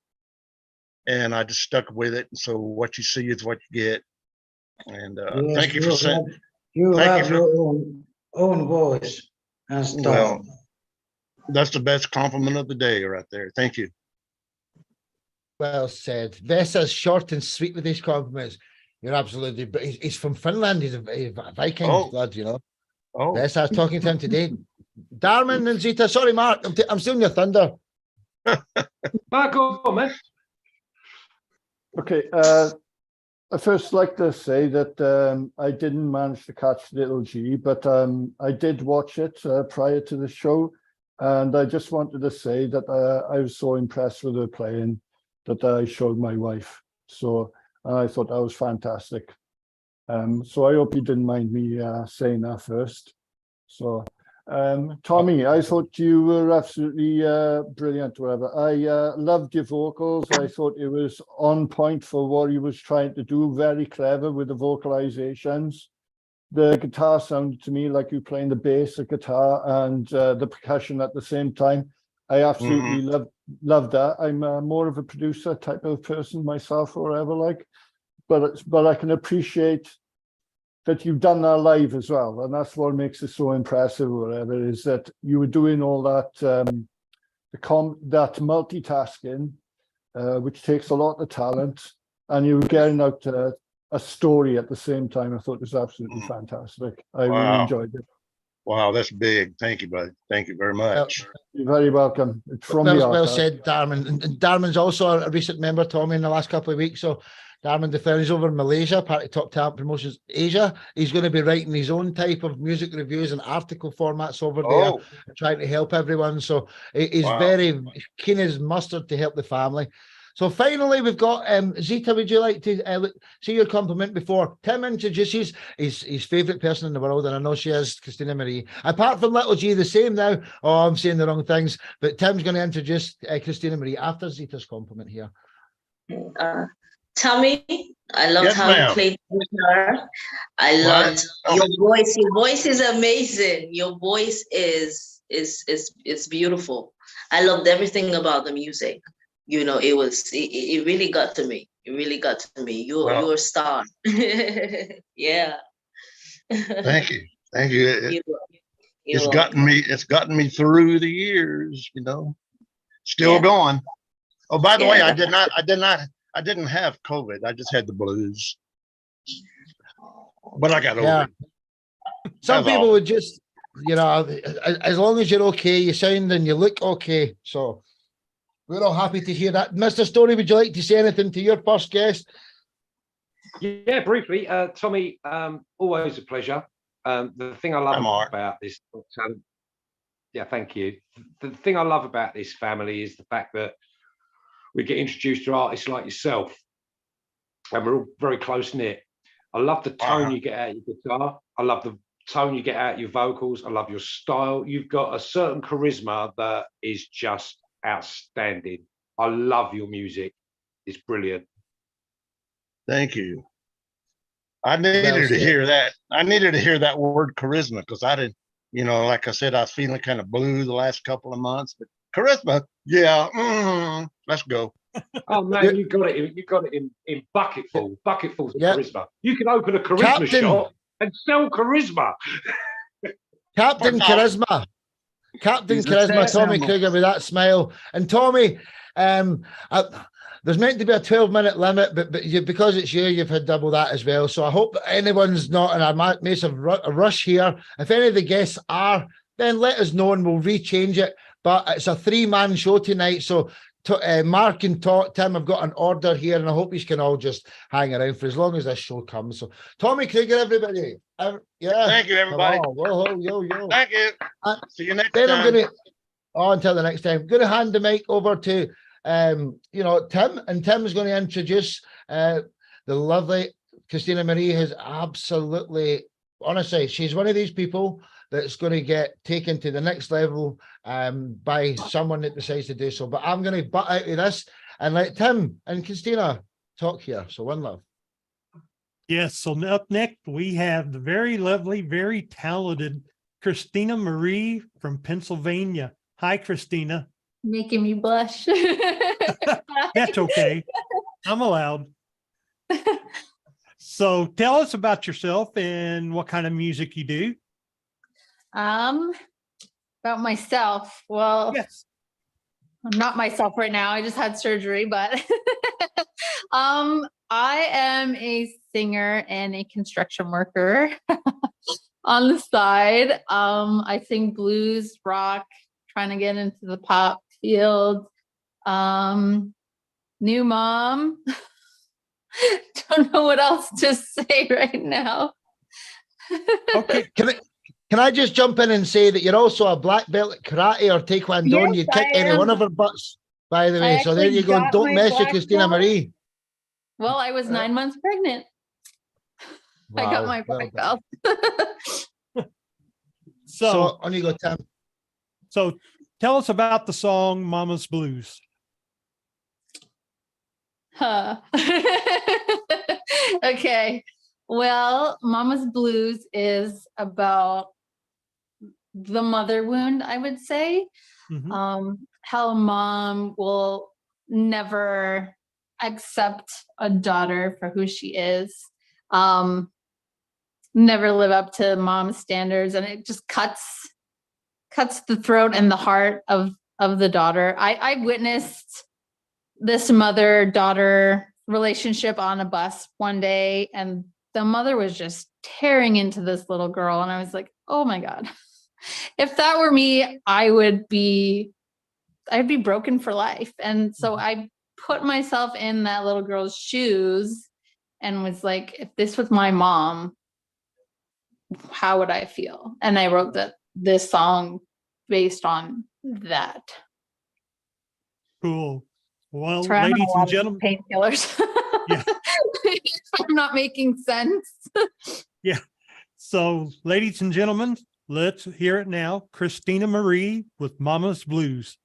and I just stuck with it. And so what you see is what you get. And yes, thank you for saying. You have your own voice and stuff. Well, that's the best compliment of the day right there. Thank you. Well said. Vesa's short and sweet with his compliments. You're absolutely, but he's from Finland. He's a Viking blood, you know. Oh, Vesa, I was talking to him today. Darman and Zita. Sorry, Mark, I'm stealing your thunder. Mark, go on, man. Okay. I first like to say that I didn't manage to catch Little G, but I did watch it prior to the show, and I just wanted to say that I was so impressed with her playing that I showed my wife. So I thought that was fantastic. So I hope you didn't mind me saying that first. So Tommy, I thought you were absolutely brilliant, whatever. I loved your vocals. I thought it was on point for what he was trying to do, very clever with the vocalizations. The guitar sounded to me like you playing the bass, the guitar, and the percussion at the same time. I absolutely loved that. I'm more of a producer type of person myself, or whatever, like. but I can appreciate that you've done that live as well, and that's what makes it so impressive. Or whatever is that you were doing all that that multitasking, which takes a lot of talent, and you were getting out a story at the same time. I thought it was absolutely fantastic. I really enjoyed it. Wow, that's big. Thank you, buddy. Thank you very much. You're very welcome. It's from the Well heart. said, Darman. And Darman's also a recent member, Tommy, in the last couple of weeks. So Darman Deflem is over in Malaysia, part of Top Talent Promotions Asia. He's going to be writing his own type of music reviews and article formats over there, trying to help everyone. So he's very keen as mustard to help the family. So finally, we've got Zita. Would you like to see your compliment before Tim introduces his favourite person in the world? And I know she is, Christina Marie. Apart from Little G, the same now. Oh, I'm saying the wrong things. But Tim's going to introduce Christina Marie after Zita's compliment here. Tommy, I loved how you played guitar. I loved your voice. Your voice is amazing. Your voice is beautiful. I loved everything about the music. You know, it really got to me. It really got to me. You're a star. Yeah. Thank you. Thank you. It's gotten me through the years, you know. Still going. Oh, by the way, I didn't have COVID. I just had the blues. But I got over it. Some people would just, you know, as long as you're okay, you sound and you look okay. So we're all happy to hear that. Mr. Stoney, would you like to say anything to your first guest? Yeah, briefly. Tommy, always a pleasure. The thing I love about this, thank you. The thing I love about this family is the fact that we get introduced to artists like yourself, and we're all very close-knit. I love the tone you get out of your guitar. I love the tone you get out of your vocals. I love your style. You've got a certain charisma that is just outstanding. I love your music. It's brilliant. Thank you. I needed to hear that. I needed to hear that word charisma, because I didn't, you know, like I said, I was feeling kind of blue the last couple of months, but charisma, let's go. Oh man, you got it. You got it in bucketfuls of charisma. You can open a charisma shop and sell charisma. Captain Charisma. Captain Charisma, Tommy Kruger with that smile. And Tommy, there's meant to be a 12-minute limit, but because it's you've had double that as well. So I hope anyone's not in a massive rush here. If any of the guests are, then let us know and we'll rechange it. But it's a 3-man show tonight. So Mark and Tim have got an order here, and I hope you can all just hang around for as long as this show comes. So Tommy Kruger, everybody. Thank you, everybody. Yo. Thank you. See you next then time. I'm going to, until the next time, I'm going to hand the mic over to, Tim, and Tim is going to introduce the lovely Christina Marie. Has absolutely, honestly, she's one of these people that's going to get taken to the next level by someone that decides to do so. But I'm going to butt out of this and let Tim and Christina talk here. So one love. Yes. So up next, we have the very lovely, very talented Christina Marie from Pennsylvania. Hi, Christina. Making me blush. That's okay. I'm allowed. So tell us about yourself and what kind of music you do. About myself. Well, yes. I'm not myself right now. I just had surgery, but I am a singer and a construction worker on the side. I sing blues, rock, trying to get into the pop field. New mom. Don't know what else to say right now. Okay. Can I just jump in and say that you're also a black belt at karate or taekwondo? Yes, and you kick any one of her butts, by the way. So there you go. Don't mess with Christina Marie. Well, I was 9 months pregnant. Wow, I got my black belt. So on you go, Tim. So tell us about the song Mama's Blues. Okay. Well, Mama's Blues is about the mother wound, I would say. Mm-hmm. How a mom will never accept a daughter for who she is. Never live up to mom's standards, and it just cuts the throat and the heart of the daughter. I witnessed this mother-daughter relationship on a bus one day, and the mother was just tearing into this little girl, and I was like, oh my God. If that were me, I'd be broken for life. And so I put myself in that little girl's shoes and was like, if this was my mom, how would I feel? And I wrote this song based on that. Cool. Well, Sorry, I'm on ladies a lot and of gentlemen. painkillers. Yeah. I'm not making sense. Yeah. So, ladies and gentlemen, let's hear it now. Christina Marie with Mama's Blues.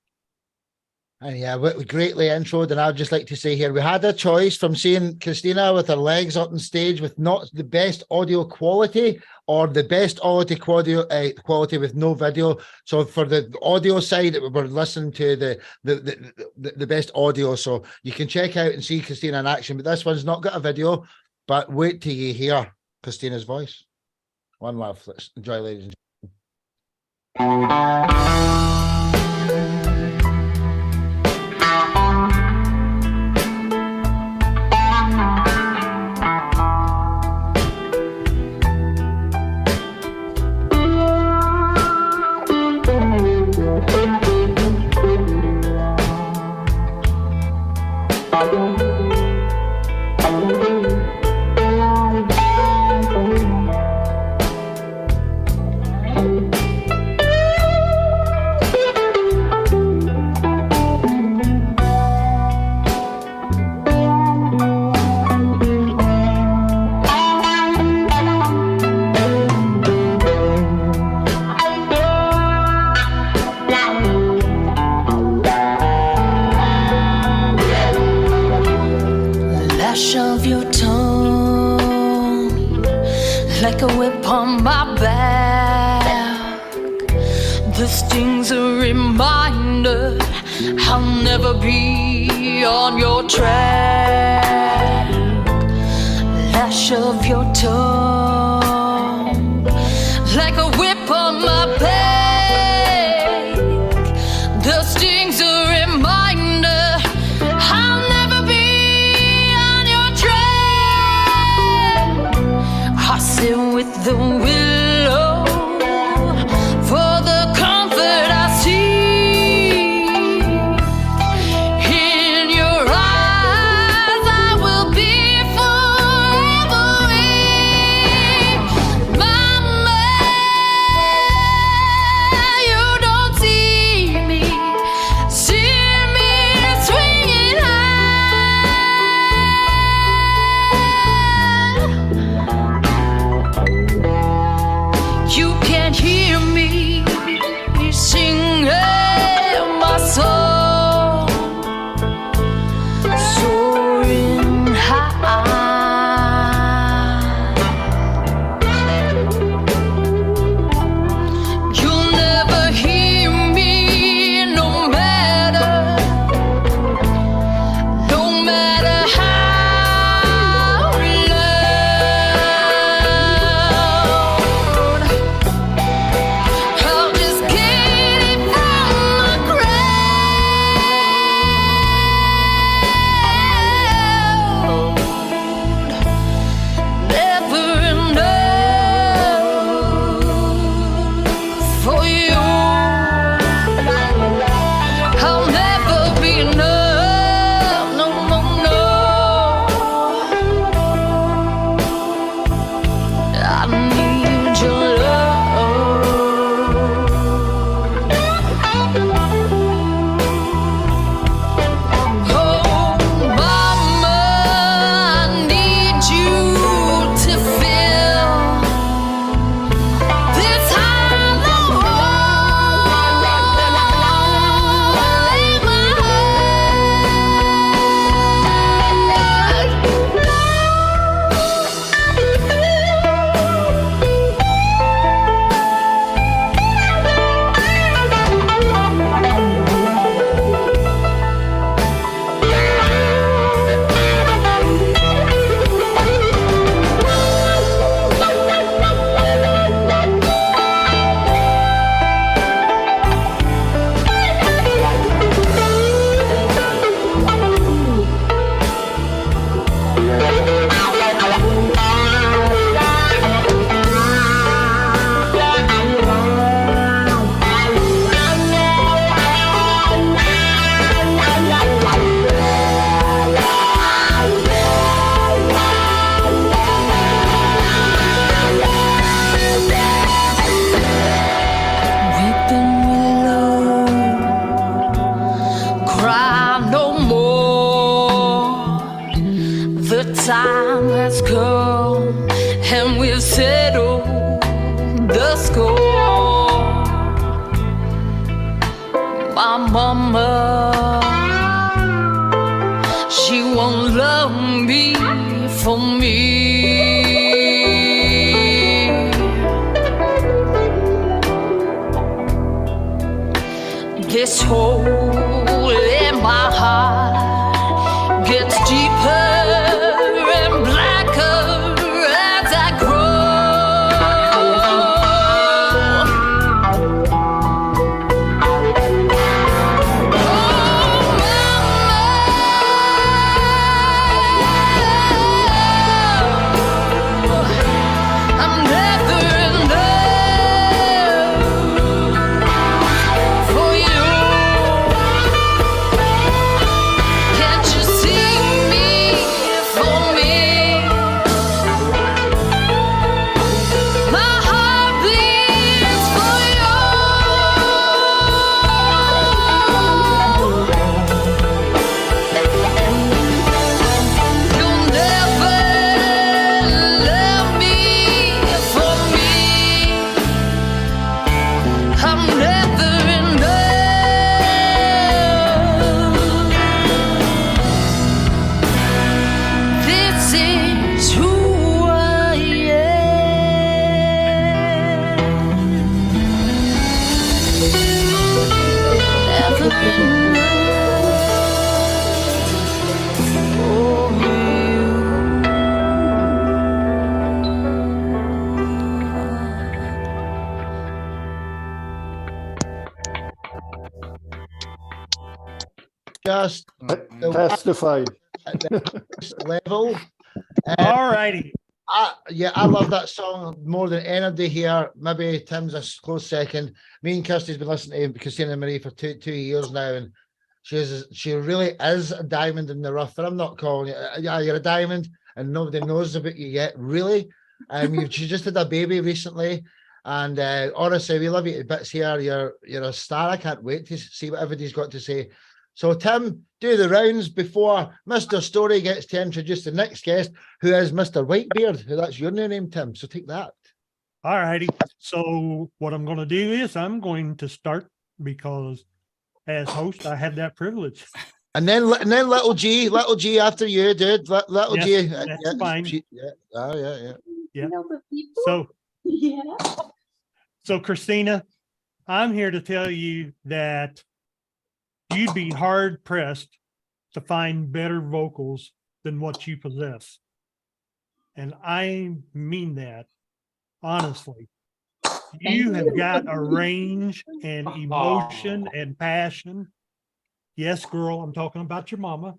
And yeah, we greatly introed, and I'd just like to say here, we had a choice from seeing Christina with her legs up on stage with not the best audio quality or the best audio quality with no video. So for the audio side, we're listening to the best audio. So you can check out and see Christina in action, but this one's not got a video. But wait till you hear Christina's voice. One love. Let's enjoy, ladies and gentlemen. Like a whip on my back, the sting's a reminder I'll never be on your track. Lash of your tongue, like a whip on my back, the sting's a reminder I'll never be on your track. I sit with the willow for the comfort I see. In your eyes I will be forever time has come and we've settled the score. My mama, she won't love me for me. This hole in my heart gets deeper and blacker as I I'm never in love for you. Can't you see me for me? My heart bleeds for you. You'll never love me for me. I'm never in love. This is who I am. Never in love for Just Testified. at the next level. All righty. I love that song more than anybody here. Maybe Tim's a close second. Me and Kirsty's been listening to Christina Marie for two years now, and she really is a diamond in the rough. And I'm not calling you. Yeah, you're a diamond, and nobody knows about you yet. Really, she just had a baby recently, and honestly, we love you to bits here. You're a star. I can't wait to see what everybody's got to say. So, Tim, do the rounds before Mr. Story gets to introduce the next guest, who is Mr. Whitebeard. That's your new name, Tim. So take that. All righty. So what I'm going to do is I'm going to start because as host, I have that privilege. And then little G after you, dude. Little Yes, G. that's fine. Yeah. So, Yeah. so Christina, I'm here to tell you that you'd be hard pressed to find better vocals than what you possess. And I mean that honestly. You have got a range and emotion and passion. Yes, girl, I'm talking about your mama.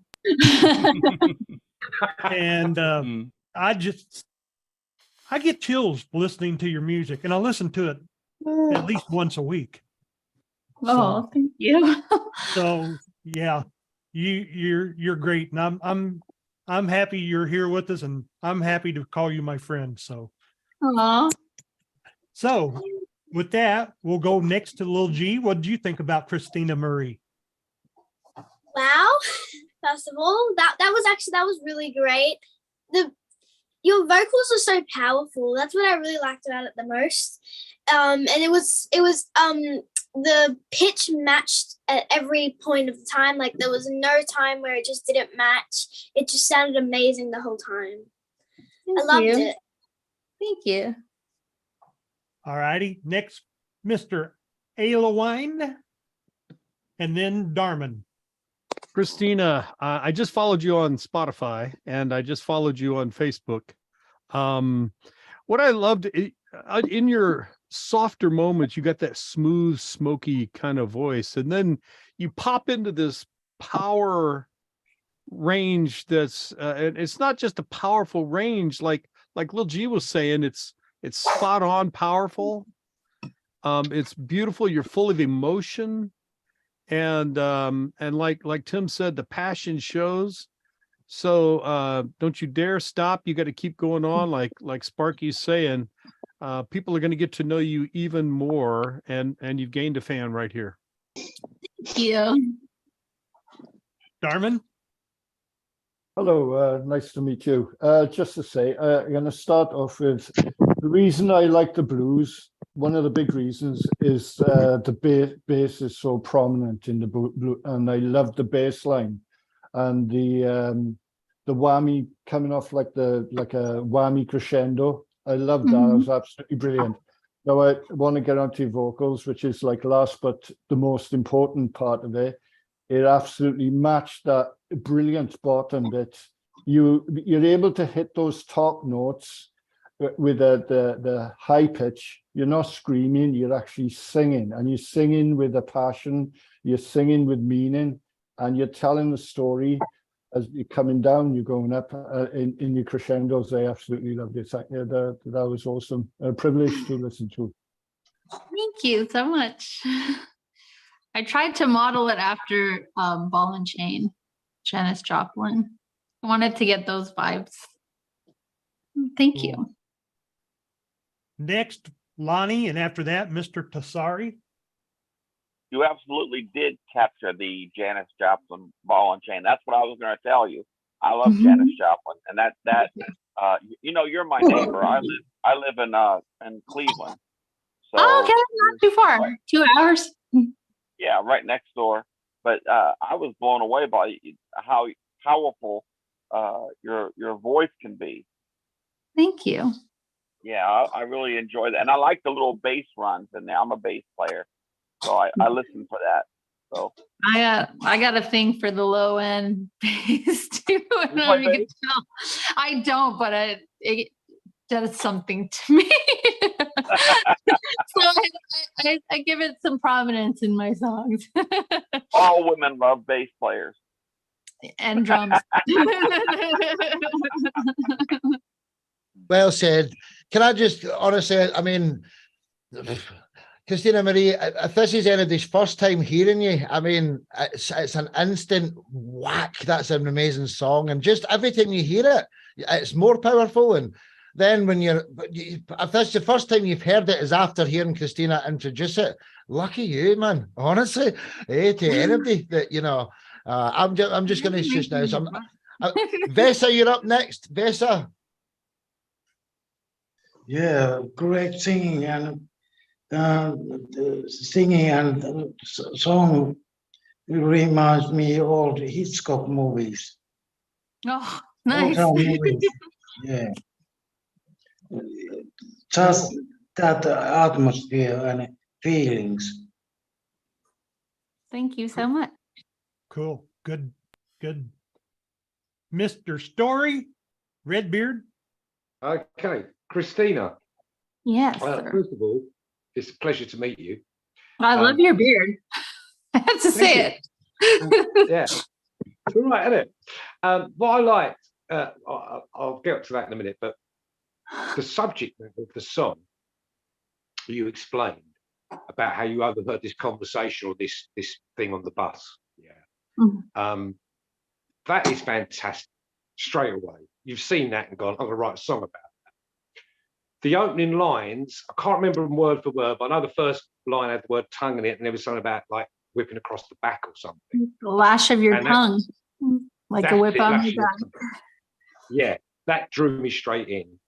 And I get chills listening to your music, and I listen to it at least once a week. Oh, thank you. So yeah, you're great, and I'm happy you're here with us, and I'm happy to call you my friend. So, so with that, we'll go next to Lil G. What did you think about Christina Marie? Wow. First of all, that was really great. Your vocals are so powerful. That's what I really liked about it the most. And it was the pitch matched at every point of the time. Like there was no time where it just didn't match. It just sounded amazing the whole time. I loved it. Thank you. All righty. Next, Mr. Alewine, and then Darman. Christina, I just followed you on Spotify and I just followed you on Facebook. What I loved in your softer moments, you got that smooth, smoky kind of voice, and then you pop into this power range that's it's not just a powerful range like Lil G was saying. It's spot on powerful. It's beautiful. You're full of emotion. And like Tim said, the passion shows. So don't you dare stop. You got to keep going on. Like Sparky's saying, people are going to get to know you even more, and you've gained a fan right here. Thank you. Darman? Hello, nice to meet you. Just to say, I'm going to start off with the reason I like the blues. One of the big reasons is the bass is so prominent in the blue, and I love the bass line and the whammy coming off like a whammy crescendo. I love that. It was absolutely brilliant. Now I want to get onto vocals, which is like last but the most important part of it. It absolutely matched that brilliant bottom bit. You're able to hit those top notes with the high pitch. You're not screaming, you're actually singing, and you're singing with a passion, you're singing with meaning, and you're telling the story as you're coming down, you're going up in your crescendos. I absolutely loved it. That was awesome. A privilege to listen to. Thank you so much. I tried to model it after Ball and Chain, Janis Joplin. I wanted to get those vibes. Thank you. Next, Lonnie, and after that, Mr. Tassari. You absolutely did capture the Janis Joplin Ball and Chain. That's what I was going to tell you. I love Janis Joplin, and that you know, you're my neighbor. I live in Cleveland. So oh, okay, not too far. Right. 2 hours. Yeah, right next door. But I was blown away by how powerful your voice can be. Thank you. Yeah, I really enjoy that, and I like the little bass runs in there. I'm a bass player, so I listen for that. So I got a thing for the low end bass too. I don't know if you can tell. I don't, but it does something to me. So I give it some prominence in my songs. All women love bass players. And drums. Well said. Can I just honestly, I mean, Christina Marie, if this is anybody's first time hearing you, I mean, it's an instant whack. That's an amazing song. And just every time you hear it, it's more powerful. And then when if that's the first time you've heard it is after hearing Christina introduce it, lucky you, man. Honestly, to anybody that, you know, I'm just going to shush now. So Vesa, you're up next. Vesa. Yeah, great singing and the singing and the song reminds me of all the Hitchcock movies. Oh, nice. Movies. Yeah. Just that atmosphere and feelings. Thank you so much. Cool. Good. Mr. Story, Redbeard. Okay, Christina. Yes, sir. First of all, it's a pleasure to meet you. I love your beard. I have to say it. Yeah, it's all right, isn't it? What I liked, I'll get to that in a minute, but the subject of the song you explained about how you overheard this conversation or this thing on the bus. Yeah. That is fantastic. Straight away. You've seen that and gone, I'm gonna write a song about that. The opening lines, I can't remember them word for word, but I know the first line had the word tongue in it, and there was something about like whipping across the back or something. The lash of your And tongue. Like a whip on the back. Yeah, that drew me straight in.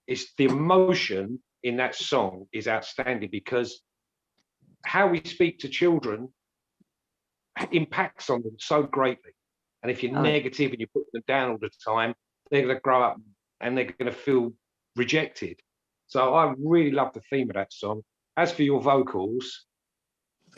It's the emotion in that song is outstanding because how we speak to children impacts on them so greatly. And if you're negative and you put them down all the time, they're going to grow up and they're going to feel rejected. So I really love the theme of that song. As for your vocals,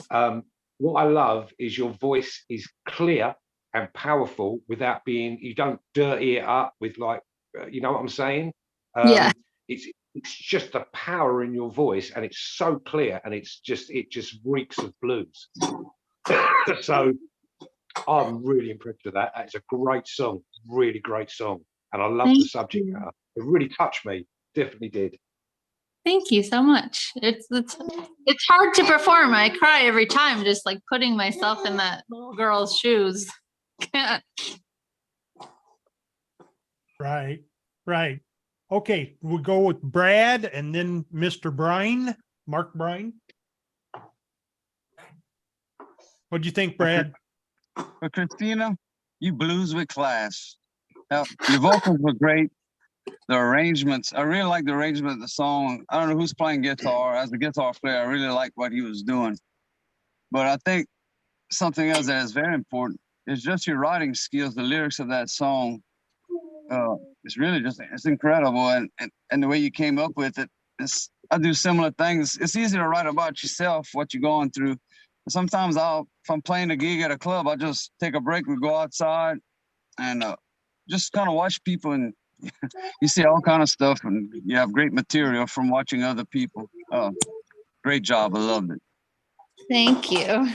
what I love is your voice is clear and powerful without being, you don't dirty it up with like, you know what I'm saying? Yeah. It's just the power in your voice, and it's so clear, and it just reeks of blues. So I'm really impressed with that. It's a great song, really great song, and I love the subject matter. It really touched me, definitely did. Thank you so much. It's hard to perform. I cry every time, just like putting myself in that little girl's shoes. Right. Okay, we'll go with Brad and then Mr. Bryan, Mark Bryan. What'd you think, Brad? But Christina, you blues with class. Your vocals were great. The arrangements, I really like the arrangement of the song. I don't know who's playing guitar. As a guitar player, I really like what he was doing. But I think something else that is very important is just your writing skills. The lyrics of that song, it's really just, it's incredible. And the way you came up with it, I do similar things. It's easy to write about yourself, what you're going through. Sometimes if I'm playing a gig at a club, I'll just take a break. We go outside and just kind of watch people, and you see all kind of stuff, and you have great material from watching other people. Great job. I loved it. Thank you.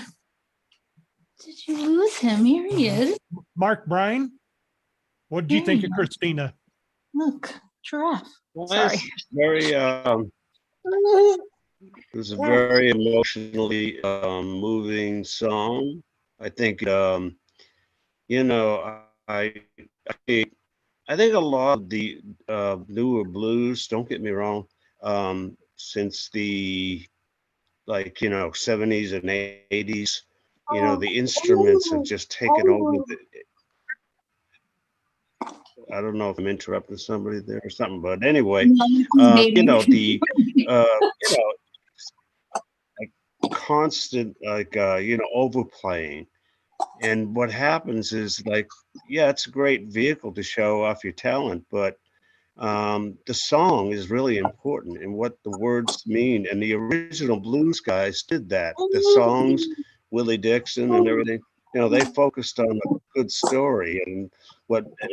Did you lose him? Here he is. Mark Bryan, what did you think of Christina? Look, giraffe. Well, Sorry. it's very it was a very emotionally moving song. I think you know, I think a lot of the newer blues, don't get me wrong, since the 70s and 80s, the instruments have just taken over. I don't know if I'm interrupting somebody there or something, but anyway, like constant, overplaying. And what happens is it's a great vehicle to show off your talent, but the song is really important and what the words mean. And the original blues guys did that. The songs, Willie Dixon and everything, they focused on a good story and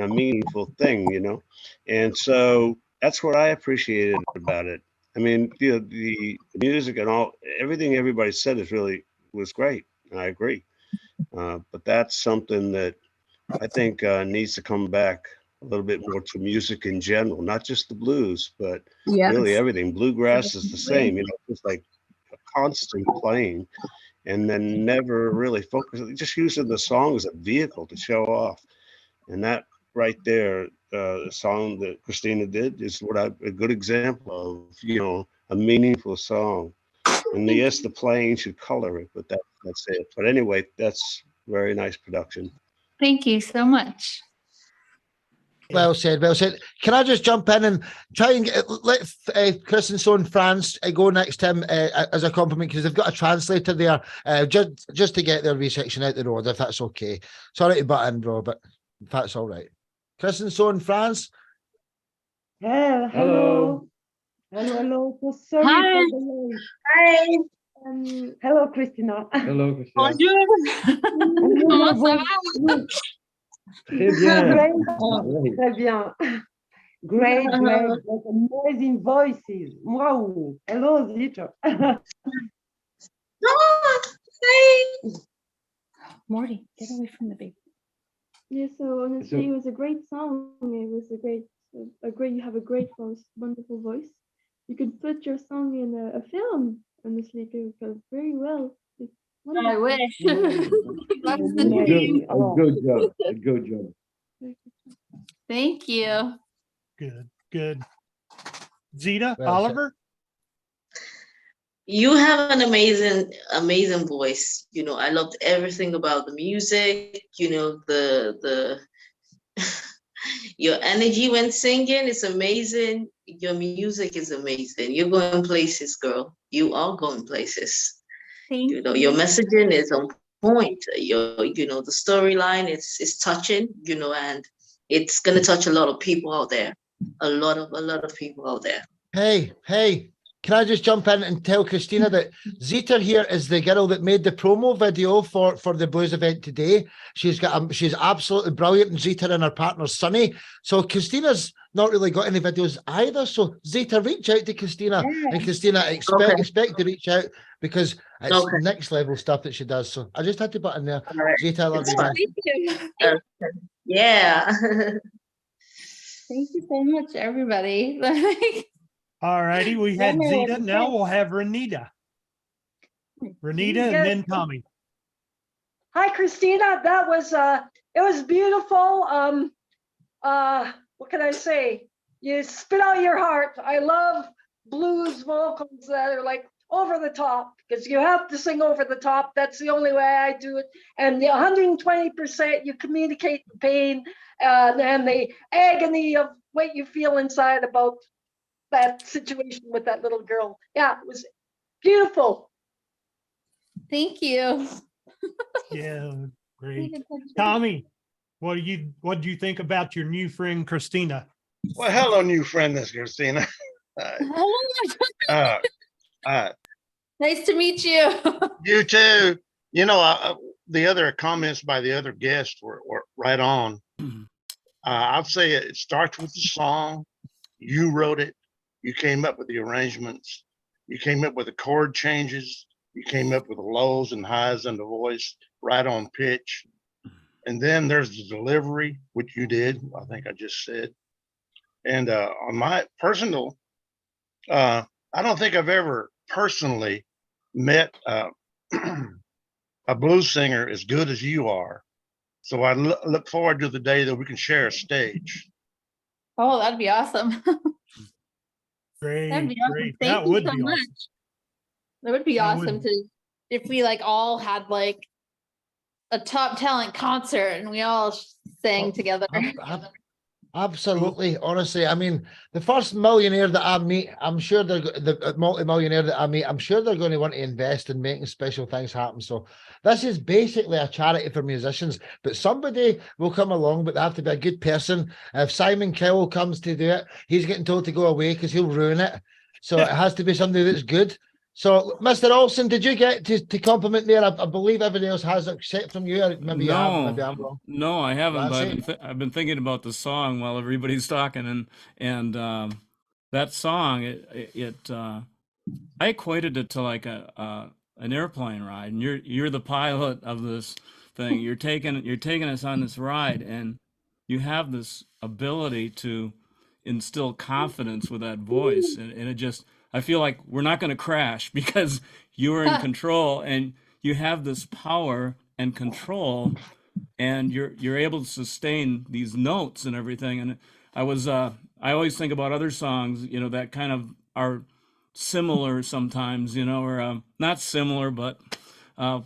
a meaningful thing, And so that's what I appreciated about it. I mean, the music and everything everybody said was great. And I agree. But that's something that I think needs to come back a little bit more to music in general, not just the blues, but really everything. Bluegrass is the same, just like a constant playing and then never really focus, just using the song as a vehicle to show off. And that right there, the song that Christina did is a good example of, a meaningful song. And yes, the playing should color it, but that's it. But anyway, that's very nice production. Thank you so much. Well said, well said. Can I just jump in and try and let Chris and so in France go next to him as a compliment, because they've got a translator there just to get their resection out the road, if that's okay. Sorry to butt in, bro, but if that's all right. Chris and so in France. Hello. Hello. So sorry for the name. Hi. Hello, Christina. Hello, Christina. Comment ça va? Très bien. Great. Très bien. Great. Amazing voices. Wow. Hello, Zita. Morty, get away from the baby. Yeah, so honestly, it was a great song. It was you have a great voice, wonderful voice. You could put your song in a film, honestly, it goes very well. I wish. Good job. Thank you. Good. Zita, Oliver? You have an amazing voice. I loved everything about the music, the your energy when singing is amazing. Your music is amazing. You're going places, girl. You are going places. Thank you. Your messaging is on point. The storyline is touching, and it's gonna touch a lot of people out there. A lot of people out there. Hey, can I just jump in and tell Christina that Zita here is the girl that made the promo video for the blues event today. She's absolutely brilliant, and Zita and her partner Sunny. So Christina's not really got any videos either. So Zita, reach out to Christina, and Christina expect to reach out, because it's next level stuff that she does. So I just had to butt in there. Right. Zita, I love you, man. Thank you. Yeah. Thank you so much, everybody. All righty, we had Zita. Now we'll have Renita. Renita and then Tommy. Hi, Christina. That was it was beautiful. What can I say? You spit out your heart. I love blues vocals that are like over the top. because you have to sing over the top. That's the only way I do it. And the 120%, you communicate the pain and the agony of what you feel inside about that situation with that little girl. Yeah, it was beautiful. Thank you. Yeah, great. Tommy, what do you think about your new friend Christina? Well, hello, new friend, Miss Christina. Nice to meet you. You too. You know, the other comments by the other guests were right on. I'd say it starts with the song. You wrote it. You came up with the arrangements. You came up with the chord changes. You came up with the lows and highs and the voice right on pitch. And then there's the delivery, which you did, I think I just said. And on my personal, I don't think I've ever personally met a blues singer as good as you are. So I look forward to the day that we can share a stage. Oh, that'd be awesome. Great, That'd be awesome. great. Thank That you would so be much. awesome. That would be That awesome would- to if we like all had like a top talent concert and we all sang together. Absolutely, honestly, I mean, the first millionaire that I meet, I'm sure the multi-millionaire that I meet, I'm sure they're going to want to invest in making special things happen. So this is basically a charity for musicians, but somebody will come along, but they have to be a good person. If Simon Cowell comes to do it, he's getting told to go away because he'll ruin it. So it has to be somebody that's good. So, Mr. Olsen, did you get to compliment there? I believe everybody else has except from you. Or maybe you have, maybe I'm wrong. No, I haven't. That's But I've been thinking about the song while everybody's talking, and that song, I equated it to like an airplane ride, and you're the pilot of this thing. You're taking us on this ride, and you have this ability to instill confidence with that voice, and it just, I feel like we're not going to crash because you're in control and you have this power and control, and you're able to sustain these notes and everything. And I always think about other songs, you know, that kind of are similar sometimes, you know, or not similar, but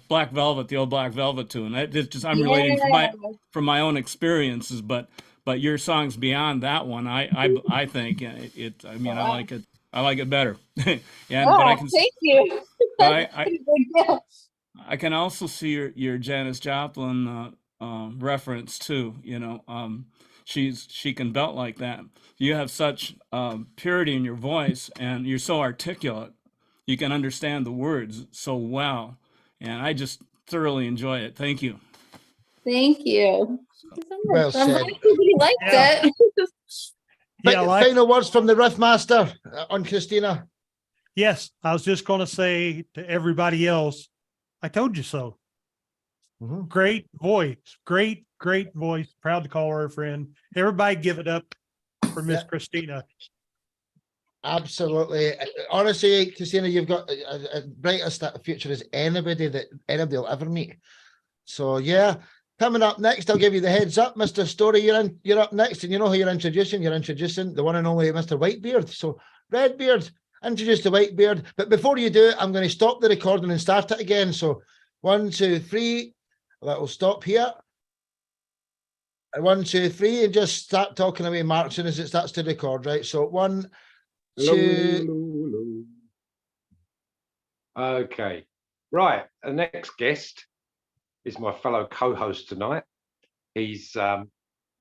Black Velvet, the old Black Velvet tune. It's just, I'm relating from my own experiences, but your song's beyond that one. I think it. I mean, I like it. I like it better. But I can. Thank you. But I can also see your Janis Joplin reference too. You know, she can belt like that. You have such purity in your voice, and you're so articulate. You can understand the words so well, and I just thoroughly enjoy it. Thank you. Thank you. Well I'm said. happy you liked it. Final words from the riff master on Christina. Yes, I was just going to say to everybody else, I told you so. Great voice, great voice. Proud to call her a friend. Everybody give it up for Miss Christina. Absolutely. Honestly, Christina, you've got as bright a future as anybody will ever meet. So yeah, coming up next, I'll give you the heads up, Mr. Story. You're up next, and you know who you're introducing. You're introducing the one and only Mr. Whitebeard. So Redbeard, introduce the Whitebeard. But before you do it, I'm going to stop the recording and start it again. So 1, 2, 3. That will stop here. 1, 2, 3, and just start talking away, Mark, as soon as it starts to record, right? So 1, 2. Okay. Right. The next guest is my fellow co-host tonight. He's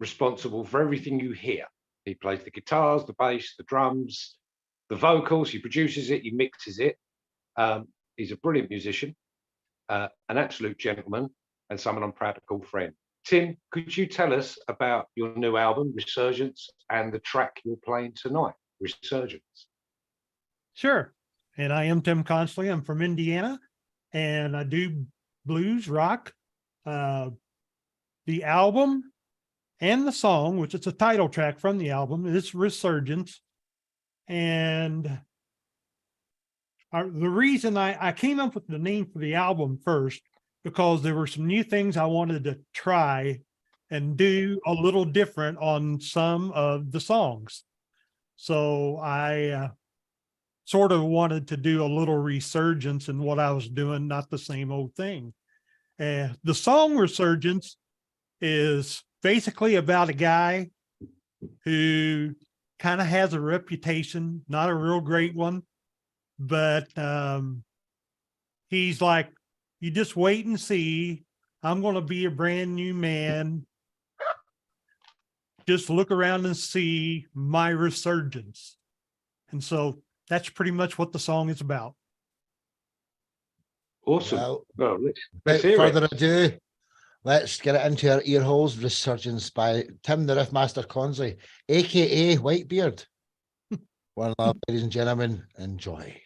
responsible for everything you hear. He plays the guitars, the bass, the drums, the vocals. He produces it, he mixes it. He's a brilliant musician, an absolute gentleman, and someone I'm proud to call friend. Tim, could you tell us about your new album, Resurgence, and the track you're playing tonight, Resurgence? Sure. And I am Tim Consley. I'm from Indiana, and I do blues, rock. The album and the song, which is a title track from the album, is Resurgence. And the reason I came up with the name for the album first, because there were some new things I wanted to try and do a little different on some of the songs. So I sort of wanted to do a little resurgence in what I was doing, not the same old thing. The song Resurgence is basically about a guy who kind of has a reputation, not a real great one, but he's like, you just wait and see. I'm going to be a brand new man. Just look around and see my resurgence. And so that's pretty much what the song is about. Awesome. Well, let's without hear further it. ado, let's get it into our ear holes. Resurgence by Tim the Riffmaster Consley, aka Whitebeard. One love, ladies and gentlemen. Enjoy.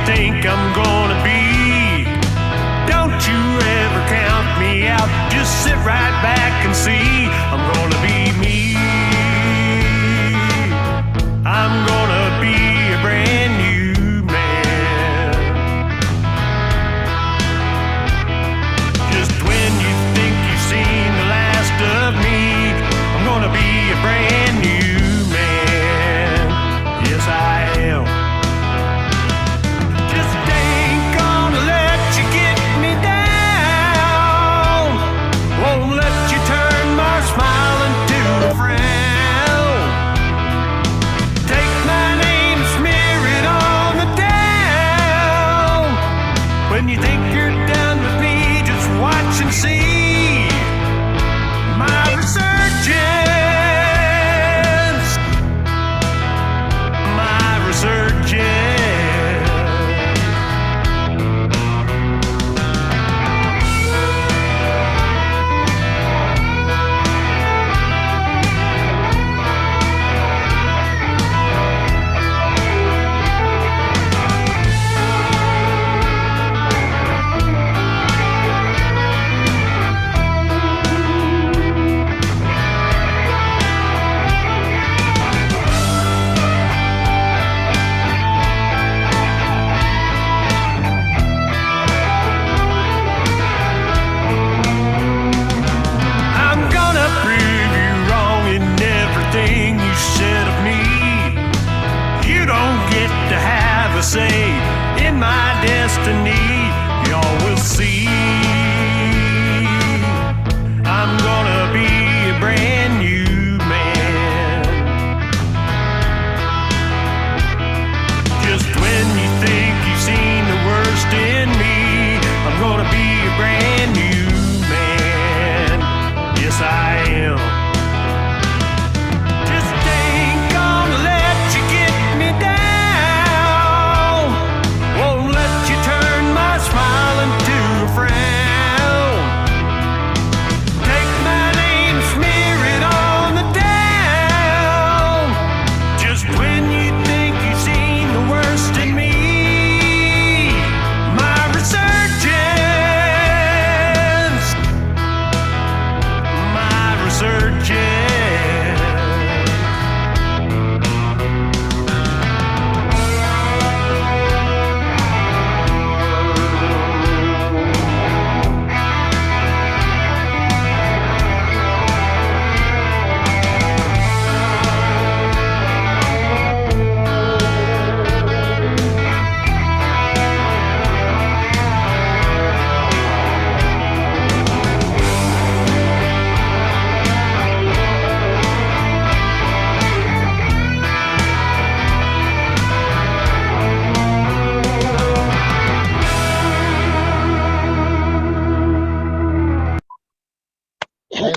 Think I'm gonna be. Don't you ever count me out. Just sit right back and see. I'm gonna be me. I'm gonna be a brand new man. Just when you think you've seen the last of me, I'm gonna be a brand new man. Yes, I am. When you think you're done with me, just watch and see my resurgence. My resurgence. Say in my destiny, y'all will see. I'm gonna be a brand new man. Just when you think you've seen the worst in me, I'm gonna be a brand new man. Yes, I am.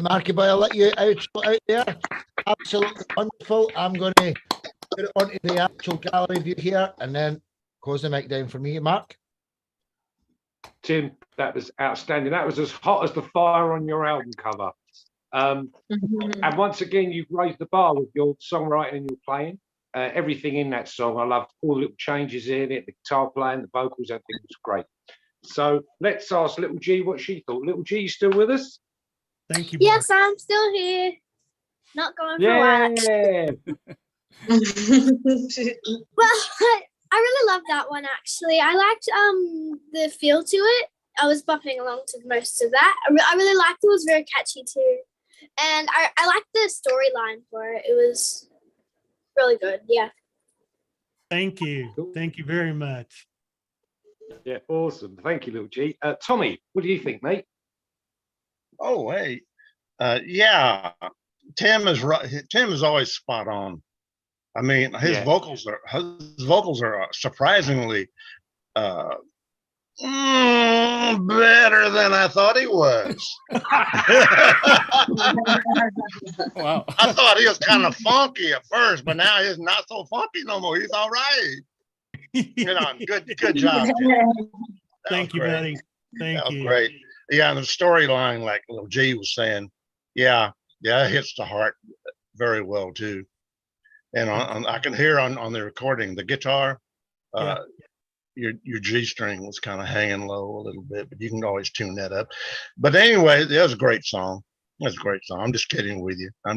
Marky boy, I'll let you out there. Absolutely wonderful. I'm going to put it onto the actual gallery view here and then close the mic down for me, Mark. Tim, that was outstanding. That was as hot as the fire on your album cover. And once again, you've raised the bar with your songwriting and your playing. Everything in that song, I loved all the little changes in it, the guitar playing, the vocals, everything was great. So let's ask Little G what she thought. Little G, you still with us? Thank you. Yes, I'm still here. Not going for work. Yeah. Well, I really loved that one actually. I liked the feel to it. I was bopping along to most of that. I really liked it. It was very catchy too. And I liked the storyline for it. It was really good. Yeah. Thank you. Thank you very much. Yeah, awesome. Thank you, Little G. Tommy, what do you think, mate? Oh, hey. Yeah, Tim is right. Tim is always spot on. I mean, his Yeah. vocals are surprisingly better than I thought he was. Wow. I thought he was kind of funky at first, but now he's not so funky no more. He's all right. Good job, Tim. Thank you, buddy. Thank That was you. great. Yeah, and the storyline, like Little G was saying, yeah, it hits the heart very well too. And I can hear on the recording, the guitar, your G string was kind of hanging low a little bit, but you can always tune that up. But anyway, that was a great song. That's a great song. I'm just kidding with you. I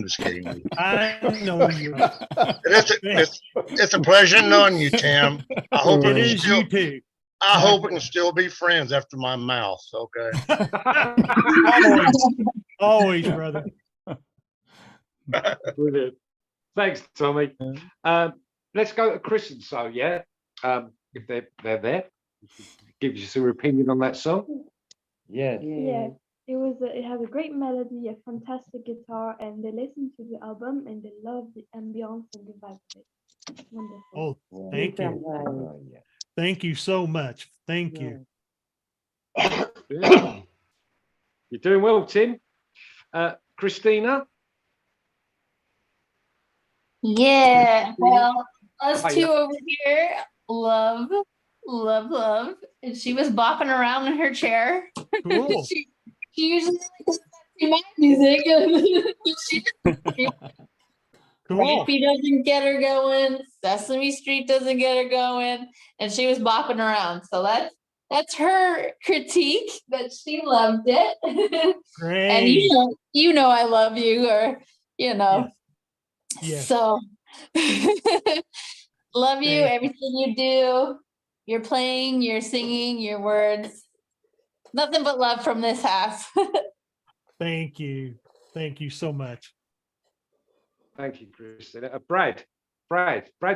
know you. It's a pleasure knowing you, Tim. I hope It is you too. I hope we can still be friends after my mouth. Okay. Always, brother. Brilliant. Thanks, Tommy. Let's go to Chris and so, yeah. If they're there, give you some opinion on that song. Yeah, it has a great melody, a fantastic guitar, and they listened to the album and they love the ambience and the vibe of it. Wonderful. Oh, thank you. Thank you so much. Thank you. You're doing well, Tim. Christina? Yeah, well, us Hiya. two over here love. And she was bopping around in her chair. Cool. she usually does my music. Cool. Rapey doesn't get her going. Sesame Street doesn't get her going. And she was bopping around. So that's her critique, that she loved it. Great. And you know I love you, or Yes. So love you, everything you do, your playing, your singing, your words. Nothing but love from this house. Thank you. Thank you so much. Thank you, Christina. Brad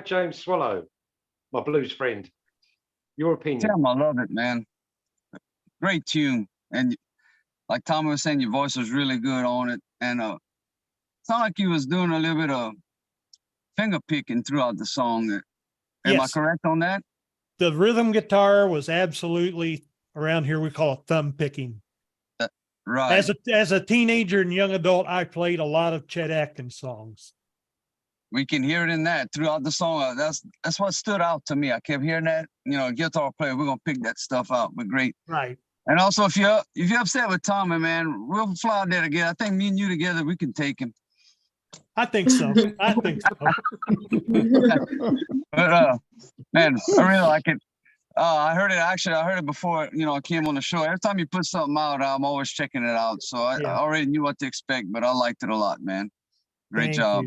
James Swallow, my blues friend. Your opinion? Tim, I love it, man. Great tune. And like Tommy was saying, your voice was really good on it. And sound like you was doing a little bit of finger picking throughout the song. Am I correct on that? The rhythm guitar was absolutely, around here we call it thumb picking. Right. As a teenager and young adult, I played a lot of Chet Atkins songs. We can hear it in that throughout the song. That's what stood out to me. I kept hearing that. Guitar player, we're gonna pick that stuff out. But great. Right. And also, if you're upset with Tommy, man, we'll fly out there together. I think me and you together, we can take him. I think so. But man, I really like it. I heard it before, I came on the show. Every time you put something out, I'm always checking it out. So I already knew what to expect, but I liked it a lot, man. Great job.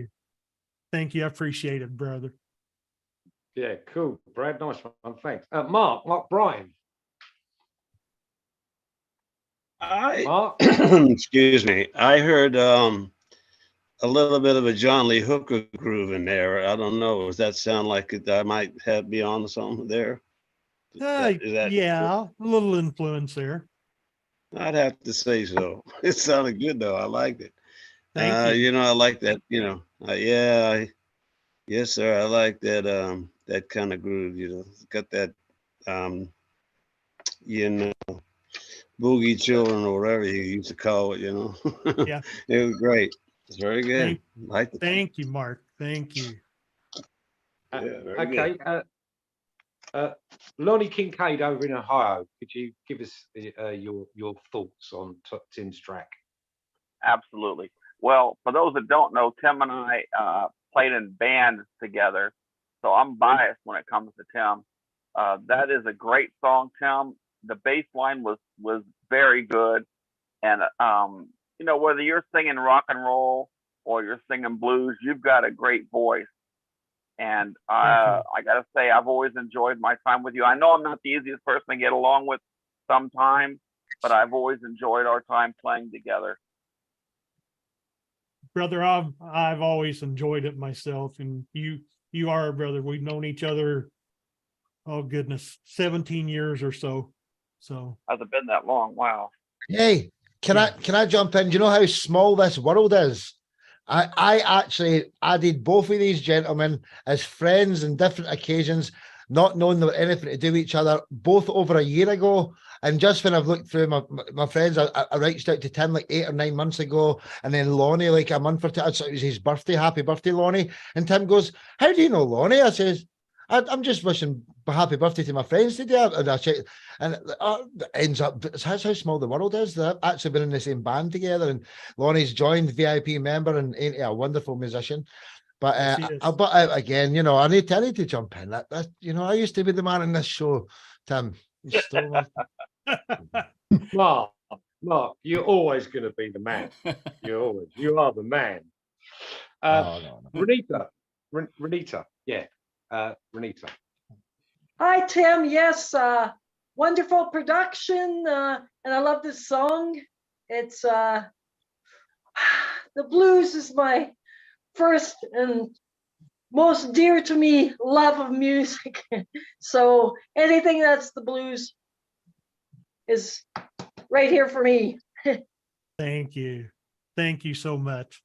Thank you. I appreciate it, brother. Yeah, cool. Brad, nice one. Thanks. Mark Bryan. Mark? Excuse me. I heard a little bit of a John Lee Hooker groove in there. I don't know. Does that sound like I might be on something there? Yeah, a little influence there. I'd have to say so. It sounded good though. I liked it. Thank you. I like that. Yes, sir. I like that. That kind of groove. It's got that. Boogie children or whatever you used to call it. Yeah. It was great. It's very good. Thank you, Mark. Thank you. Okay. Lonnie Kincaid over in Ohio. Could you give us your thoughts on Tim's track? Absolutely. Well, for those that don't know, Tim and I played in bands together, so I'm biased when it comes to Tim. That is a great song, Tim. The bass line was very good, and you know, whether you're singing rock and roll or you're singing blues, you've got a great voice. And I gotta say, I've always enjoyed my time with you. I know I'm not the easiest person to get along with sometimes, but I've always enjoyed our time playing together. Brother, I've always enjoyed it myself, and you are a brother. We've known each other, oh goodness, 17 years or so. So has it been that long? Wow. Hey, can I jump in? Do you know how small this world is? I actually added both of these gentlemen as friends on different occasions, not knowing they were anything to do with each other, both over a year ago. And just when I've looked through my friends, I reached out to Tim like 8 or 9 months ago, and then Lonnie like a month or two. So it was his birthday. Happy birthday, Lonnie. And Tim goes, "How do you know Lonnie?" I says, I'm just wishing happy birthday to my friends today. And I check, and it ends up, that's how small the world is. They've actually been in the same band together, and Lonnie's joined VIP member, and ain't he a wonderful musician? But again, you know, I need to jump in. That you know, I used to be the man in this show, Tim. You stole Mark, you're always going to be the man. You are the man. No. Renita, yeah. Renita. Hi, Tim. Yes, wonderful production, and I love this song. It's the blues is my first and most dear to me love of music. So anything that's the blues is right here for me. thank you so much.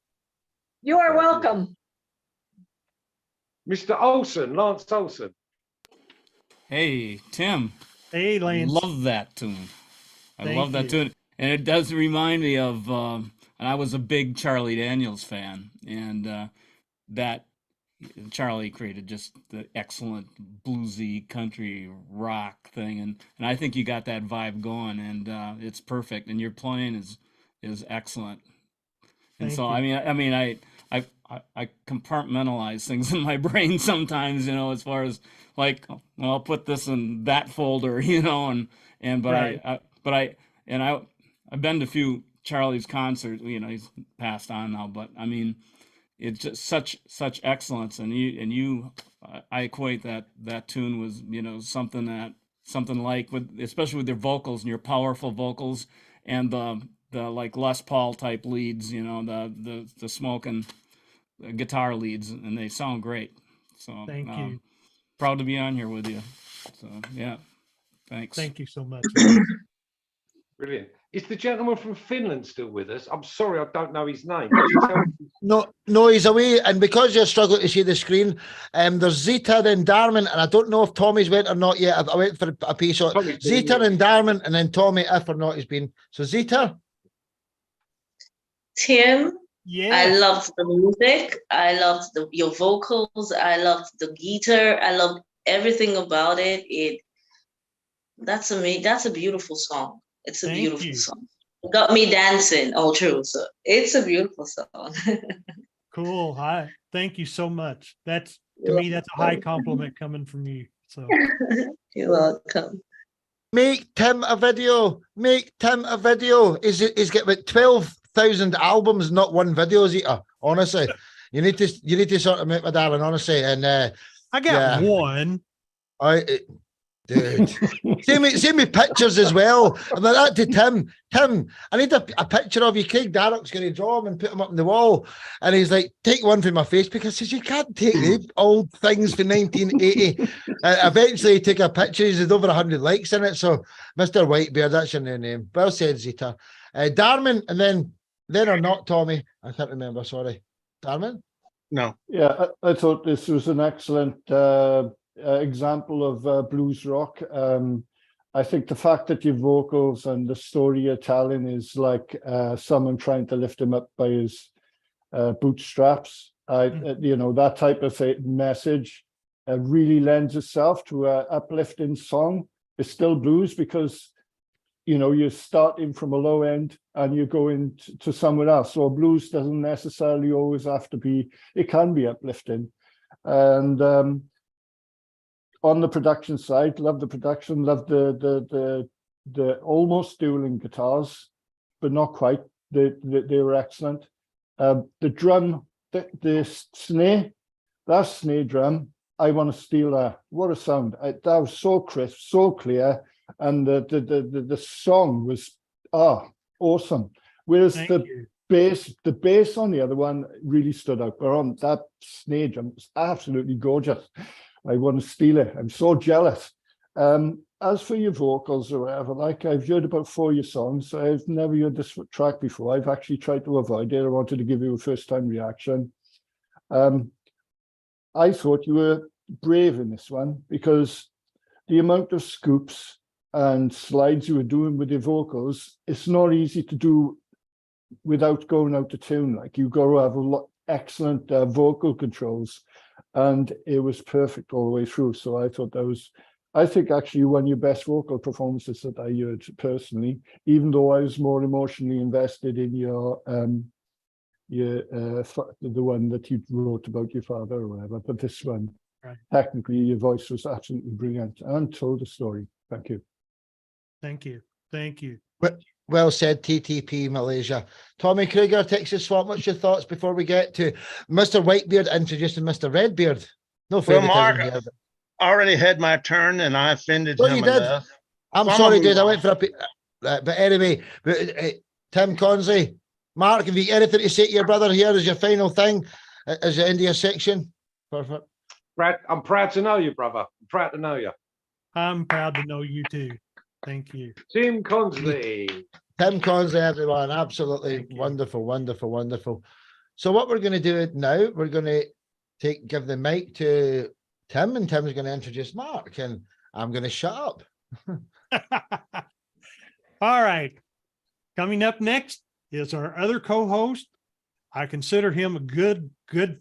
You are welcome. Mr. Olsen, Lance Olsen. Hey, Tim. Hey, Lance. Love that tune. I Thank love that you. tune. And it does remind me of, and I was a big Charlie Daniels fan, and that Charlie created just the excellent bluesy country rock thing. And I think you got that vibe going, and it's perfect. And your playing is excellent. And Thank so, you. I mean, I compartmentalize things in my brain sometimes, you know, as far as like, well, I'll put this in that folder, you know, but I've been to a few Charlie's concerts, you know, he's passed on now, but I mean, it's just such excellence, and I equate that tune was, you know, something like with, especially with your vocals and your powerful vocals and the like Les Paul type leads, you know, the smoking guitar leads, and they sound great. So Thank you. Proud to be on here with you. So yeah, thanks. Thank you so much. Brilliant. Is the gentleman from Finland still with us? I'm sorry, I don't know his name. Could you tell me? No, he's away. And because you're struggling to see the screen, there's Zita, then Darman, and I don't know if Tommy's went or not yet. I went for a piece of Zita and Darman, and then Tommy, if or not he's been. So Zita. Tim, yeah, I loved the music. I loved your vocals. I loved the guitar. I loved everything about it. That's amazing. That's a beautiful song. It's a beautiful song. It got me dancing all through. So it's a beautiful song. Cool. Hi. Thank you so much. That's to me, that's a high compliment coming from you. So you're welcome. Make Tim a video. Make Tim a video. He's got about 12,000 albums, not one video, Zita. Honestly. You need to sort of make my darling, honestly. And I got one. Dude, send me pictures as well. I'm like that to Tim. Tim, I need a picture of you. Craig Darroch's going to draw him and put him up on the wall. And he's like, take one from my face, because he says, you can't take the old things from 1980. Eventually he took a picture. He's had over 100 likes in it. So Mr. Whitebeard, that's your new name. Well said, Zita. Darman, and then or not Tommy. I can't remember, sorry. Darman? No. Yeah, I thought this was an excellent example of blues rock. I think the fact that your vocals and the story you're telling is like someone trying to lift him up by his bootstraps. You know, that type of message really lends itself to an uplifting song. It's still blues because you know, you're starting from a low end and you're going to somewhere else. So blues doesn't necessarily always have to be, it can be uplifting. And on the production side, love the production, love the almost dueling guitars, but not quite. They were excellent. The drum, the snare, that snare drum, I want to steal that. What a sound. That was so crisp, so clear. And the song was awesome. Whereas the bass on the other one really stood out. But on that snare drum, was absolutely gorgeous. I want to steal it. I'm so jealous. As for your vocals or whatever, like I've heard about 4 of your songs. I've never heard this track before. I've actually tried to avoid it. I wanted to give you a first-time reaction. I thought you were brave in this one because the amount of scoops and slides you were doing with your vocals, it's not easy to do without going out of tune. Like you got to have excellent vocal controls, and it was perfect all the way through. So I thought that was, I think actually one of your best vocal performances that I heard personally, even though I was more emotionally invested in the one that you wrote about your father or whatever. But this one, technically, your voice was absolutely brilliant and told a story. Thank you. Thank you. Thank you. Well said, TTP Malaysia. Tommy Kruger, Texas Swamp, what's your thoughts before we get to Mr. Whitebeard introducing Mr. Redbeard? No Well, favoritism Mark, here. I already had my turn and I offended Oh, him you did? enough. I'm So sorry, gonna dude. move I went for but anyway, Tim Consley, Mark, have you got anything to say to your brother here as your final thing, as your India section? Perfect. I'm proud to know you, brother. I'm proud to know you. I'm proud to know you too. Thank you. Tim Consley. Tim Consley, everyone. Absolutely wonderful, wonderful, wonderful. So what we're going to do now, we're going to give the mic to Tim, and Tim's going to introduce Mark, and I'm going to shut up. All right. Coming up next is our other co-host. I consider him a good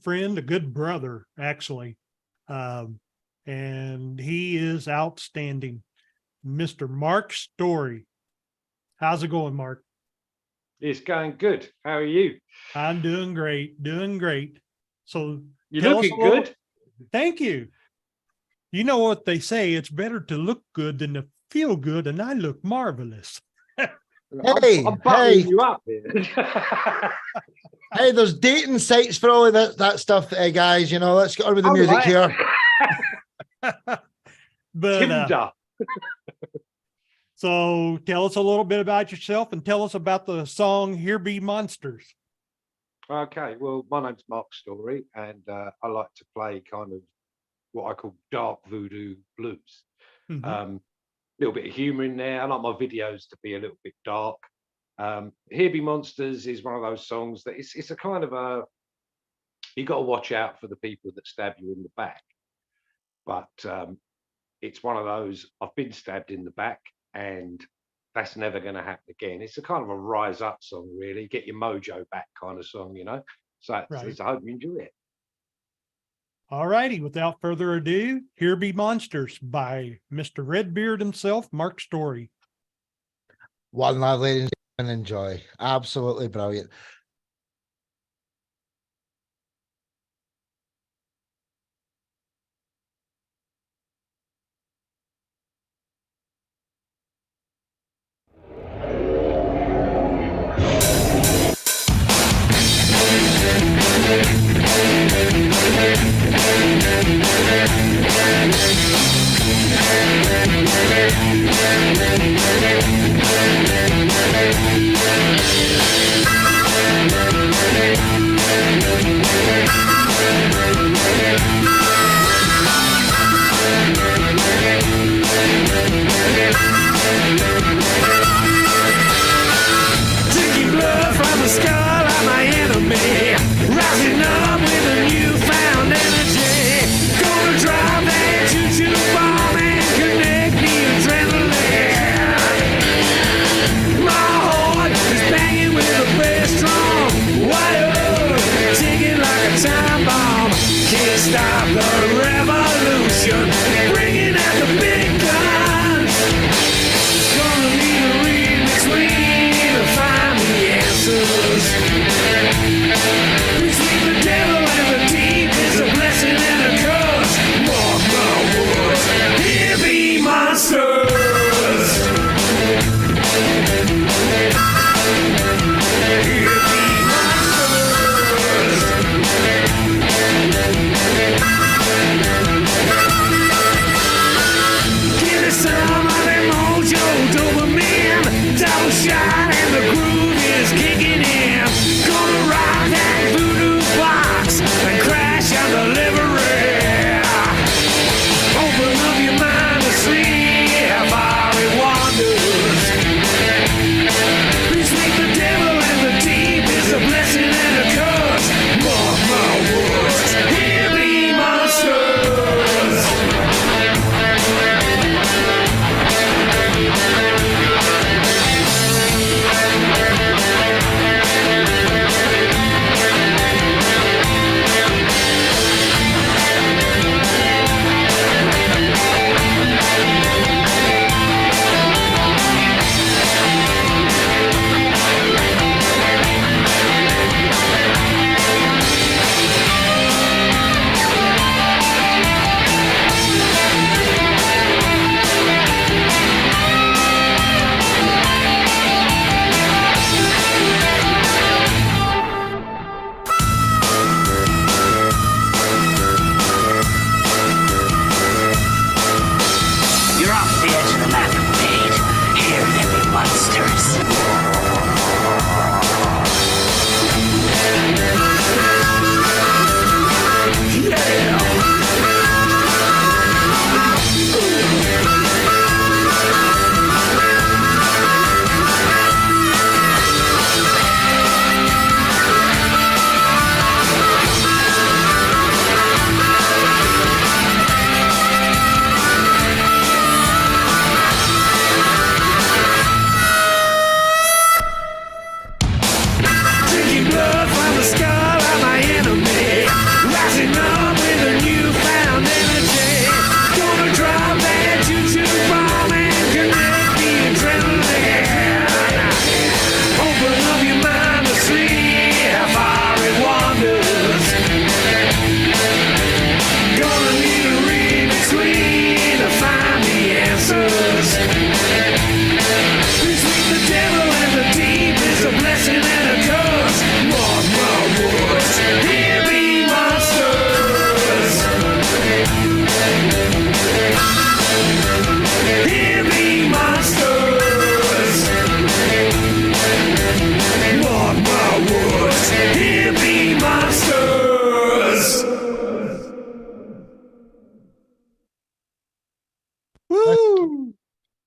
friend, a good brother, actually. And he is outstanding. Mr. Mark Story. How's it going, Mark? It's going good. How are you? I'm doing great, doing great. So you're tell us looking a little- good. Thank you. You know what they say, it's better to look good than to feel good, and I look marvelous. Hey, I'm buttering you up here. Hey, there's dating sites for all of that stuff, guys. You know, let's get on with the music here. But Tinder. so tell us a little bit about yourself and tell us about the song Here Be Monsters. Okay, well, my name's Mark Story, and I like to play kind of what I call dark voodoo blues. Little bit of humor in there. I like my videos to be a little bit dark. Here Be Monsters is one of those songs that it's a kind of a, you got to watch out for the people that stab you in the back. But it's one of those, I've been stabbed in the back and that's never going to happen again. It's a kind of a rise up song, really, get your mojo back kind of song, you know. So I hope you enjoy it. All righty, without further ado, Here Be Monsters by Mr. Redbeard himself, Mark Story. One love, ladies and gentlemen, enjoy. Absolutely brilliant.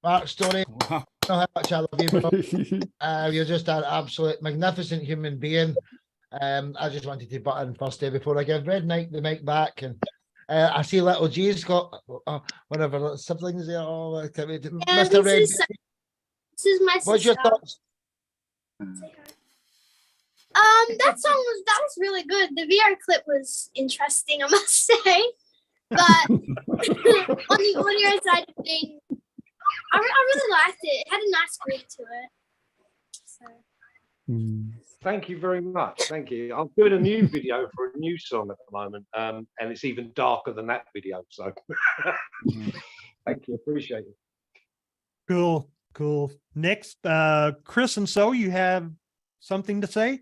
Mark Story. You know how much I love you, bro. You're just an absolute magnificent human being. I just wanted to butt in first day before I give Red Knight the mic back. And I see little G's got whatever siblings there. Oh, Mr. Red. This is my sister. What's your thoughts? That was really good. The VR clip was interesting, I must say. But on the audio side of things, I really liked it. It had a nice groove to it. So. Thank you very much. Thank you. I'm doing a new video for a new song at the moment, and it's even darker than that video. So, thank you. Appreciate it. Cool. Next, Chris and So, you have something to say?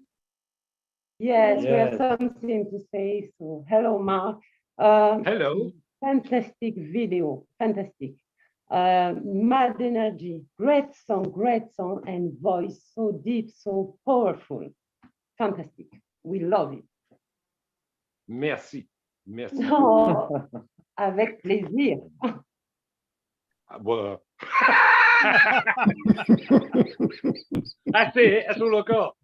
Yes, we have something to say. So, hello, Mark. Hello. Fantastic video. Fantastic. Mad energy. Great song, and voice so deep, so powerful. Fantastic. We love it. Merci. Oh, avec plaisir. Well, that's it. That's all I got.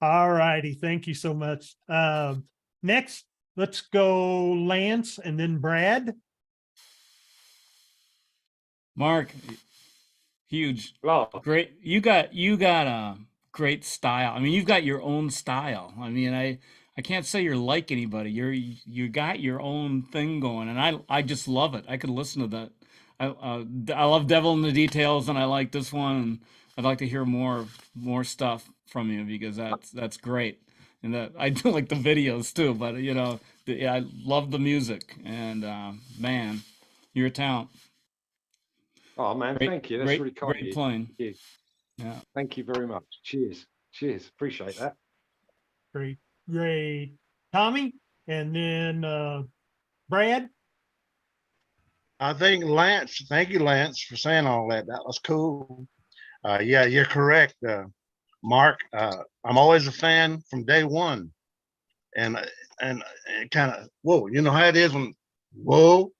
All righty. Thank you so much. Next, let's go Lance and then Brad. Mark, huge. Oh. Great. You got a great style. I mean, you've got your own style. I mean, I can't say you're like anybody. You got your own thing going, and I just love it. I could listen to that. I love Devil in the Details, and I like this one, and I'd like to hear more stuff from you because that's great. And that I do like the videos too, but I love the music, and man, you're a talent. Oh man, thank you. That's really kind of you. Great playing. Thank you. Yeah. Thank you very much. Cheers. Appreciate that. Great. Tommy, and then Brad. I think Lance, thank you, Lance, for saying all that. That was cool. Yeah, you're correct, Mark. I'm always a fan from day one, and kind of whoa. You know how it is when whoa,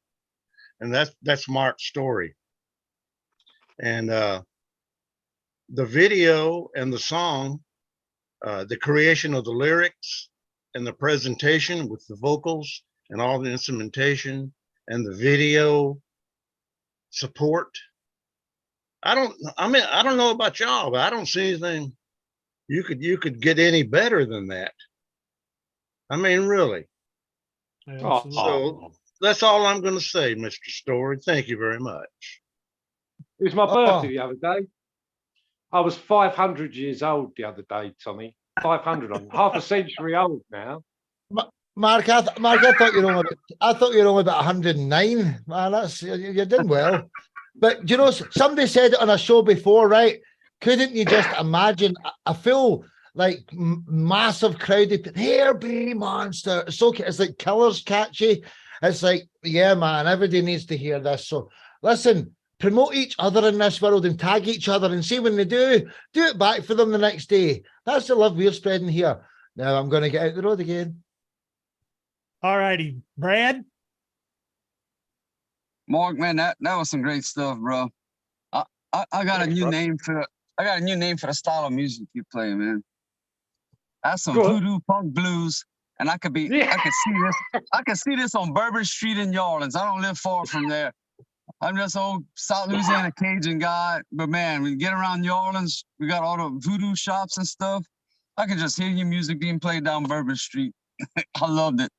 and that's Mark's story. And the video and the song, the creation of the lyrics and the presentation with the vocals and all the instrumentation and the video support. I don't know about y'all, but I don't see anything you could get any better than that. I mean, really. So that's all I'm going to say, Mr. Story. Thank you very much. It was my birthday the other day. I was 500 years old the other day, Tommy. 500. I'm half a century old now. Mark, I thought you were only about 109. Man, you're doing well. But you know, somebody said it on a show before, right? Couldn't you just imagine a full, like, massive crowd of people? Here be monster. It's like Killer's catchy. It's like, yeah, man, everybody needs to hear this. So listen, promote each other in this world and tag each other and see when they do it back for them the next day. That's the love we're spreading here. Now I'm going to get out the road again. All righty, Brad. Mark, man, that was some great stuff, bro. I got a new name for the style of music you play, man. That's some voodoo punk blues, and I can see this on Bourbon Street in New Orleans. I don't live far from there. I'm just old South Louisiana Cajun guy, but man, when you get around New Orleans, we got all the voodoo shops and stuff. I can just hear your music being played down Bourbon Street. I loved it.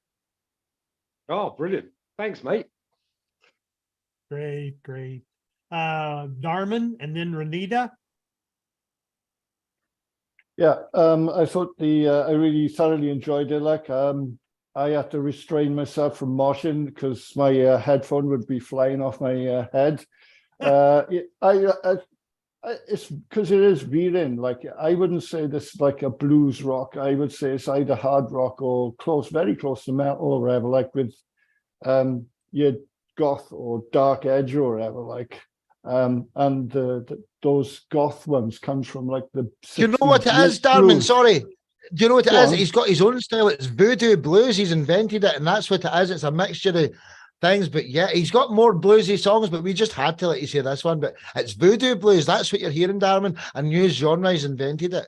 Oh, brilliant. Thanks, mate. Great. Darman and then Renita. Yeah, I thought I really thoroughly enjoyed it. Like, I had to restrain myself from moshing because my headphone would be flying off my head. It's because it is veering. Like, I wouldn't say this like a blues rock. I would say it's either hard rock or very close to metal or whatever. Like with your goth or dark edge or whatever. Like, and those goth ones comes from like the. Do you know what it is, Darman? Sorry. Do you know what it is? He's got his own style. It's voodoo blues. He's invented it, and that's what it is. It's a mixture of things. But yeah, he's got more bluesy songs, but we just had to let you say this one. But it's voodoo blues. That's what you're hearing, Darwin. A new genre has invented it.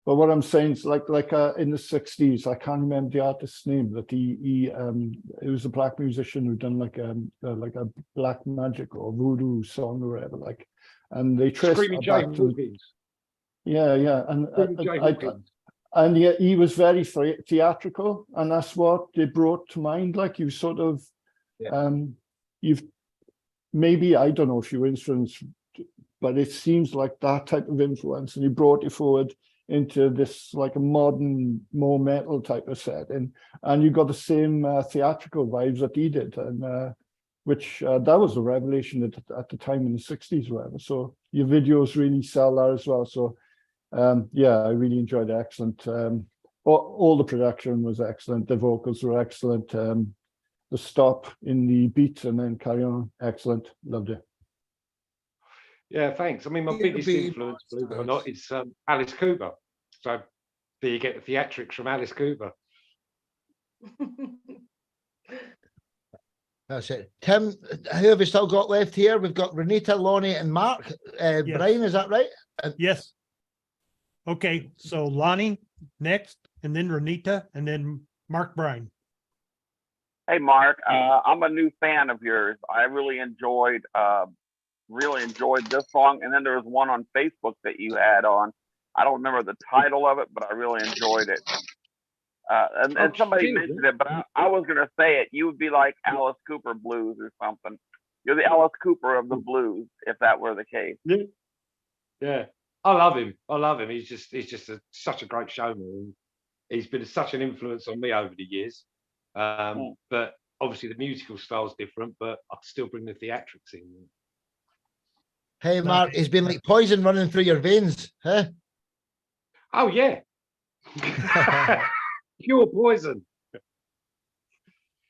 But what I'm saying is like in the 60s, I can't remember the artist's name, that he was a black musician who done like a black magic or voodoo song or whatever, like, and they traced Screaming it Jay back to, Hawkins. yeah, Screaming Jay Hawkins. and yeah, he was very theatrical, and that's what they brought to mind. Like you sort of, you've maybe, I don't know if you influenced, but it seems like that type of influence, and he brought it forward into this like a modern, more metal type of set, and you got the same theatrical vibes that he did, and which that was a revelation at the time in the 60s, whatever. So your videos really sell that as well. So yeah, I really enjoyed it. Excellent. All the production was excellent. The vocals were excellent. The stop in the beat and then carry on, excellent. Loved it. Yeah, thanks. I mean, my biggest influence, believe it or not, is Alice Cooper. So there you get the theatrics from Alice Cooper. That's it. Tim, who have we still got left here? We've got Renita, Lonnie, and Mark. Bryan, is that right? Yes. Okay, so Lonnie next, and then Renita, and then Mark Bryan. Hey, Mark, I'm a new fan of yours. I really enjoyed this song, and then there was one on Facebook that you had on. I don't remember the title of it, but I really enjoyed it. And somebody mentioned it, but I was going to say it. You would be like Alice Cooper Blues or something. You're the Alice Cooper of the blues, if that were the case. Yeah, I love him. I love him. He's just such a great showman. He's been such an influence on me over the years. But obviously the musical style's different, but I still bring the theatrics in. Hey, Mark, it's been like poison running through your veins, huh? Oh, yeah. Pure poison.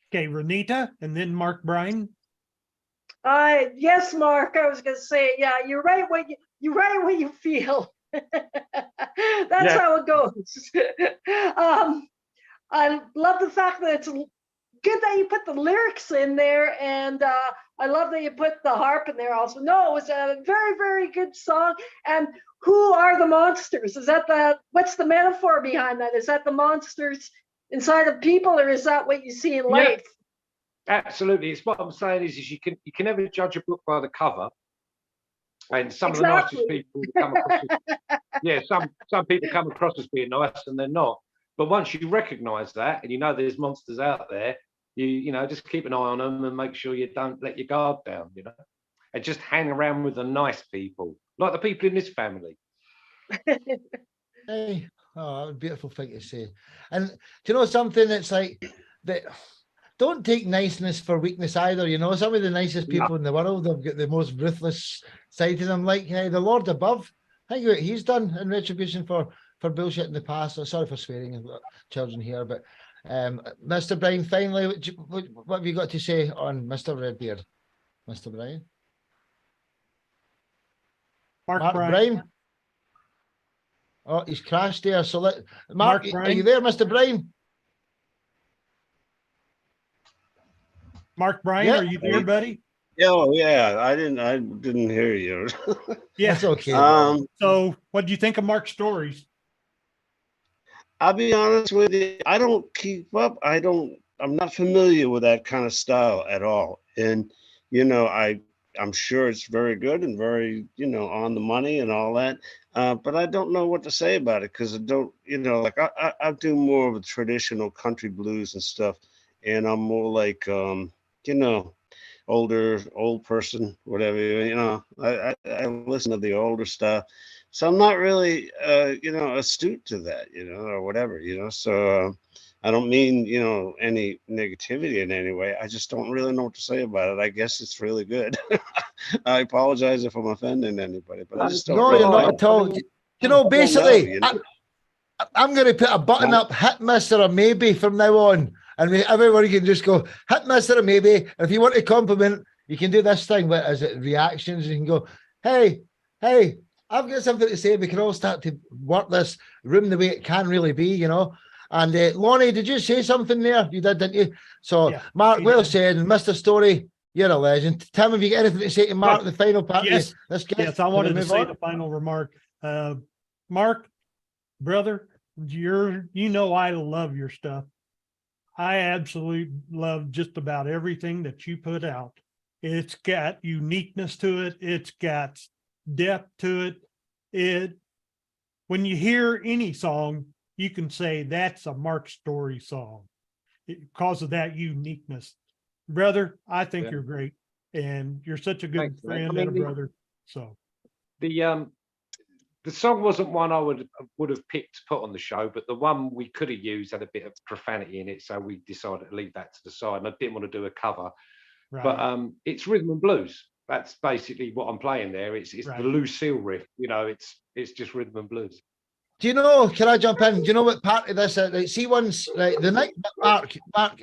Okay, Renita, and then Mark Bryan. Yes, Mark. I was going to say, yeah, you're right. You write what you feel. That's how it goes. I love the fact that it's good that you put the lyrics in there, and I love that you put the harp in there also. No, it was a very, very good song. And who are the monsters? Is that what's the metaphor behind that? Is that the monsters inside of people, or is that what you see in life? Absolutely. It's what I'm saying is you can never judge a book by the cover. And some of the nicest people come across some people come across as being nice and they're not. But once you recognize that and you know there's monsters out there, you know, just keep an eye on them and make sure you don't let your guard down, you know, and just hang around with the nice people, like the people in this family. Hey, oh, a beautiful thing to say. And do you know something? It's like that. Don't take niceness for weakness either. You know, some of the nicest people in the world have got the most ruthless side to them. Like the Lord above, think what he's done in retribution for bullshit in the past. I'm sorry for swearing. I've got children here, but Mr. Bryan, finally, what have you got to say on Mr. Redbeard, Mr. Bryan? Mark Bryan. Oh, he's crashed there. So Mark, are you there, Mr. Bryan? Mark Bryan, are you there, buddy? Oh yeah, I didn't hear you. Yeah, that's okay. So, what do you think of Mark's stories? I'll be honest with you, I don't keep up. I'm not familiar with that kind of style at all. And you know, I'm sure it's very good and very, you know, on the money and all that. But I don't know what to say about it because I don't, you know, like I do more of a traditional country blues and stuff, and I'm more like you know, old person, whatever, you know, I listen to the older stuff. So I'm not really, you know, astute to that, you know, or whatever, you know, so I don't mean, you know, any negativity in any way. I just don't really know what to say about it. I guess it's really good. I apologize if I'm offending anybody, but I just don't. No, really you're not know. at all. You know, basically, I'm going to put a button up, hit miss or a maybe from now on. And everybody can just go, hit miss or a maybe. And if you want to compliment, you can do this thing, but as it reactions, you can go, hey, I've got something to say. We can all start to work this room the way it can really be, you know. And Lonnie, did you say something there? You did, didn't you? So, Yeah, Mark, he well did. said. And Mr. Story, you're a legend. Tim, have you got anything to say to Mark, the final part? Yes, Let's get yes, I wanted to say the final remark. Mark, brother, you know I love your stuff. I absolutely love just about everything that you put out. It's got uniqueness to it. It's got depth to it. When you hear any song, you can say that's a Mark Story song because of that uniqueness. Brother, I think you're great, and you're such a good Thanks, man. friend I mean, and a brother. So the song wasn't one I would have picked to put on the show, but the one we could have used had a bit of profanity in it, so we decided to leave that to the side. And I didn't want to do a cover, right. But it's rhythm and blues. That's basically what I'm playing there. It's Right. the Lucille riff, you know. It's just rhythm and blues. Do you know, can I jump in? Do you know what part of this? Like, see, once like the next Mark,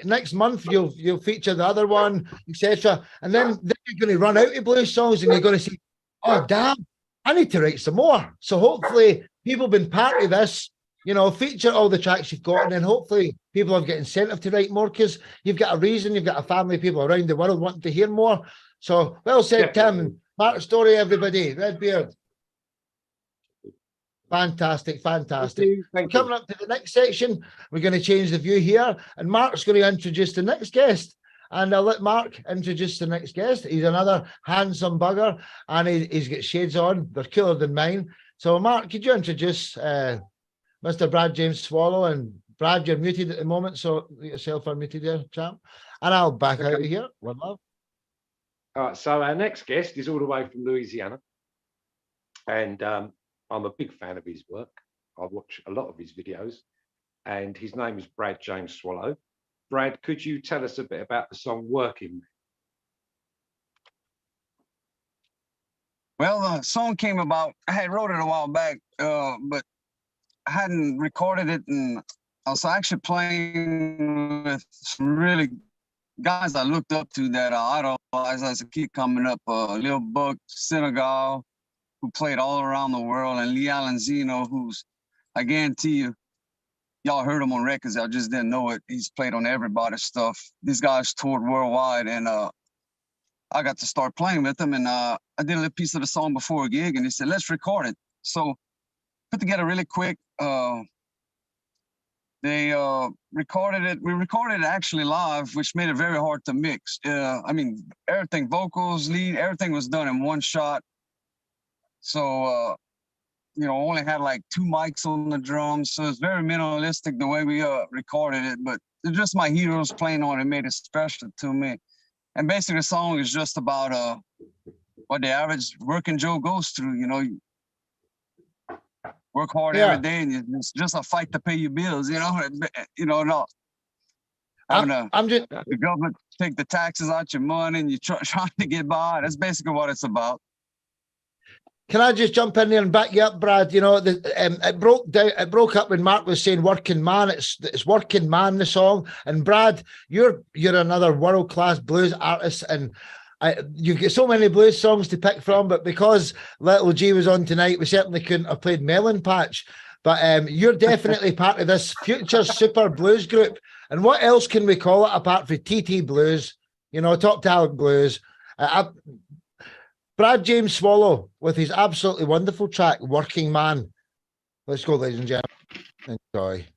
next month you'll feature the other one, etc. And then you're going to run out of blues songs, and you're going to see, oh damn, I need to write some more. So hopefully people have been part of this, you know, feature all the tracks you've got, and then hopefully people have got incentive to write more because you've got a reason, you've got a family of people around the world wanting to hear more. So well said, Tim. Mark Story, everybody. Redbeard. Fantastic, fantastic. Thank Coming up to the next section, we're going to change the view here, and Mark's going to introduce the next guest. And I'll let Mark introduce the next guest. He's another handsome bugger, and he's got shades on. They're cooler than mine. So, Mark, could you introduce Mr. Brad James Swallow? And Brad, you're muted at the moment, so get yourself unmuted there, champ. And I'll back out of here. One love. All right, so our next guest is all the way from Louisiana, and I'm a big fan of his work. I watch a lot of his videos, and his name is Brad James Swallow. Brad, could you tell us a bit about the song Working? Well, the song came about, I had wrote it a while back, but I hadn't recorded it, and I was actually playing with some really guys I looked up to that I idolized as a kid coming up, Lil Buck, Senegal, who played all around the world, and Lee Allen Zeno, who's, I guarantee you, y'all heard him on records, I just didn't know it. He's played on everybody's stuff. These guys toured worldwide, and I got to start playing with them, and I did a little piece of the song before a gig, and they said, let's record it. So put together really quick. They recorded it. We recorded it actually live, which made it very hard to mix. I mean, everything, vocals, lead, everything was done in one shot. So, you know, only had like 2 mics on the drums. So it's very minimalistic the way we recorded it, but it's just my heroes playing on it made it special to me. And basically the song is just about what the average working Joe goes through, you know. You work hard every day, and it's just a fight to pay your bills, you know. No. The government take the taxes out your money, and you're trying to get by. That's basically what it's about. Can I just jump in there and back you up, Brad? You know, it broke up when Mark was saying "Working Man." It's "Working Man" the song. And Brad, you're another world-class blues artist, and you've got so many blues songs to pick from. But because Little G was on tonight, we certainly couldn't have played Melon Patch. But you're definitely part of this future super blues group. And what else can we call it apart from TT Blues? You know, Top Talent Blues. Brad James Swallow with his absolutely wonderful track, Working Man. Let's go, ladies and gentlemen. Enjoy.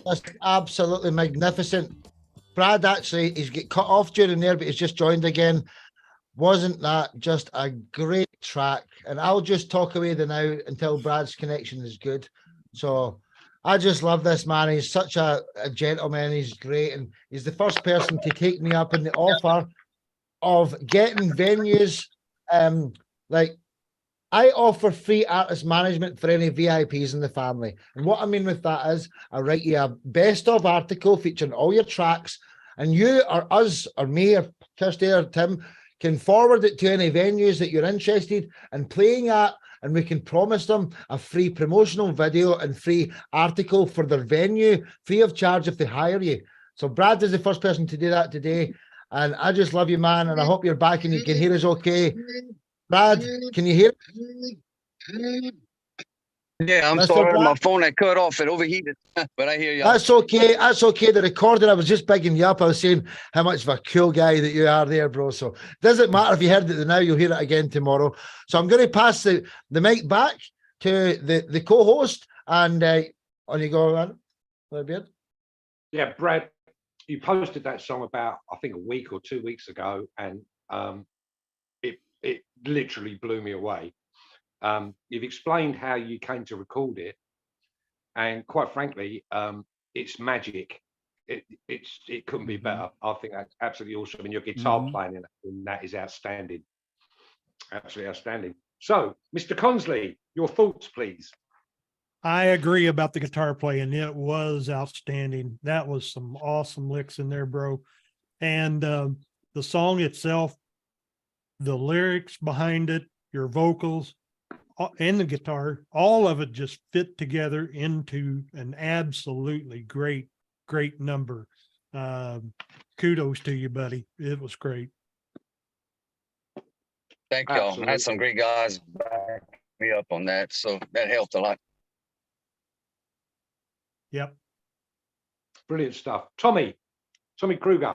That's absolutely magnificent. Brad, actually, he's get cut off during there, but he's just joined again. Wasn't that just a great track? And I'll just talk away the now until Brad's connection is good. So I just love this man. He's such a gentleman. He's great. And he's the first person to take me up on the offer of getting venues. Like, I offer free artist management for any VIPs in the family. And what I mean with that is I write you a best of article featuring all your tracks, and you or us or me or Kirsty or Tim can forward it to any venues that you're interested in playing at, and we can promise them a free promotional video and free article for their venue, free of charge if they hire you. So Brad is the first person to do that today. And I just love you, man. And I hope you're back and you can hear us okay. Brad, can you hear? Yeah, I'm Mr. sorry. Brad? My phone had cut off. It overheated, but I hear you. That's okay. That's okay. The recording, I was just bigging you up. I was saying how much of a cool guy that you are there, bro. So doesn't matter if you heard it now, you'll hear it again tomorrow. So I'm going to pass the mic back to the co-host, and on you go, man. Beard. Yeah, Brad, you posted that song about, I think, a week or 2 weeks ago, and it literally blew me away. You've explained how you came to record it, and quite frankly, it's magic. It couldn't be better. I think that's absolutely awesome, and your guitar playing in that is outstanding. Absolutely outstanding. So, Mr. Consley, your thoughts, please. I agree about the guitar playing. It was outstanding. That was some awesome licks in there, bro. And the song itself, the lyrics behind it, your vocals, and the guitar, all of it just fit together into an absolutely great number. Kudos to you, buddy. It was great. Thank y'all. I had some great guys back me up on that, so that helped a lot. Yep. Brilliant stuff. Tommy Kruger.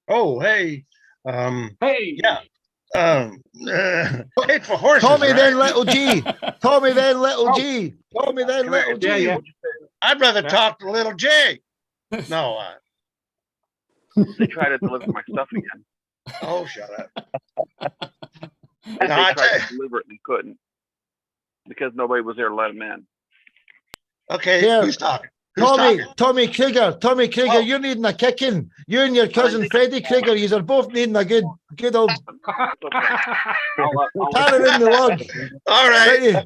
Oh, hey. Hey. Yeah. Paid for horses. Tommy, right? then little G. Tommy, then little G. Tommy, then little G. Yeah. I'd rather talk to little J. No. They tried to deliver my stuff again. Oh, shut up. And they tried to deliver it and couldn't because nobody was there to let them in. Okay, Here. who's talking? Tommy Kruger, you're needing a kicking. You and your cousin Freddie Kruger, you are both needing a good old tanner in the log. All right.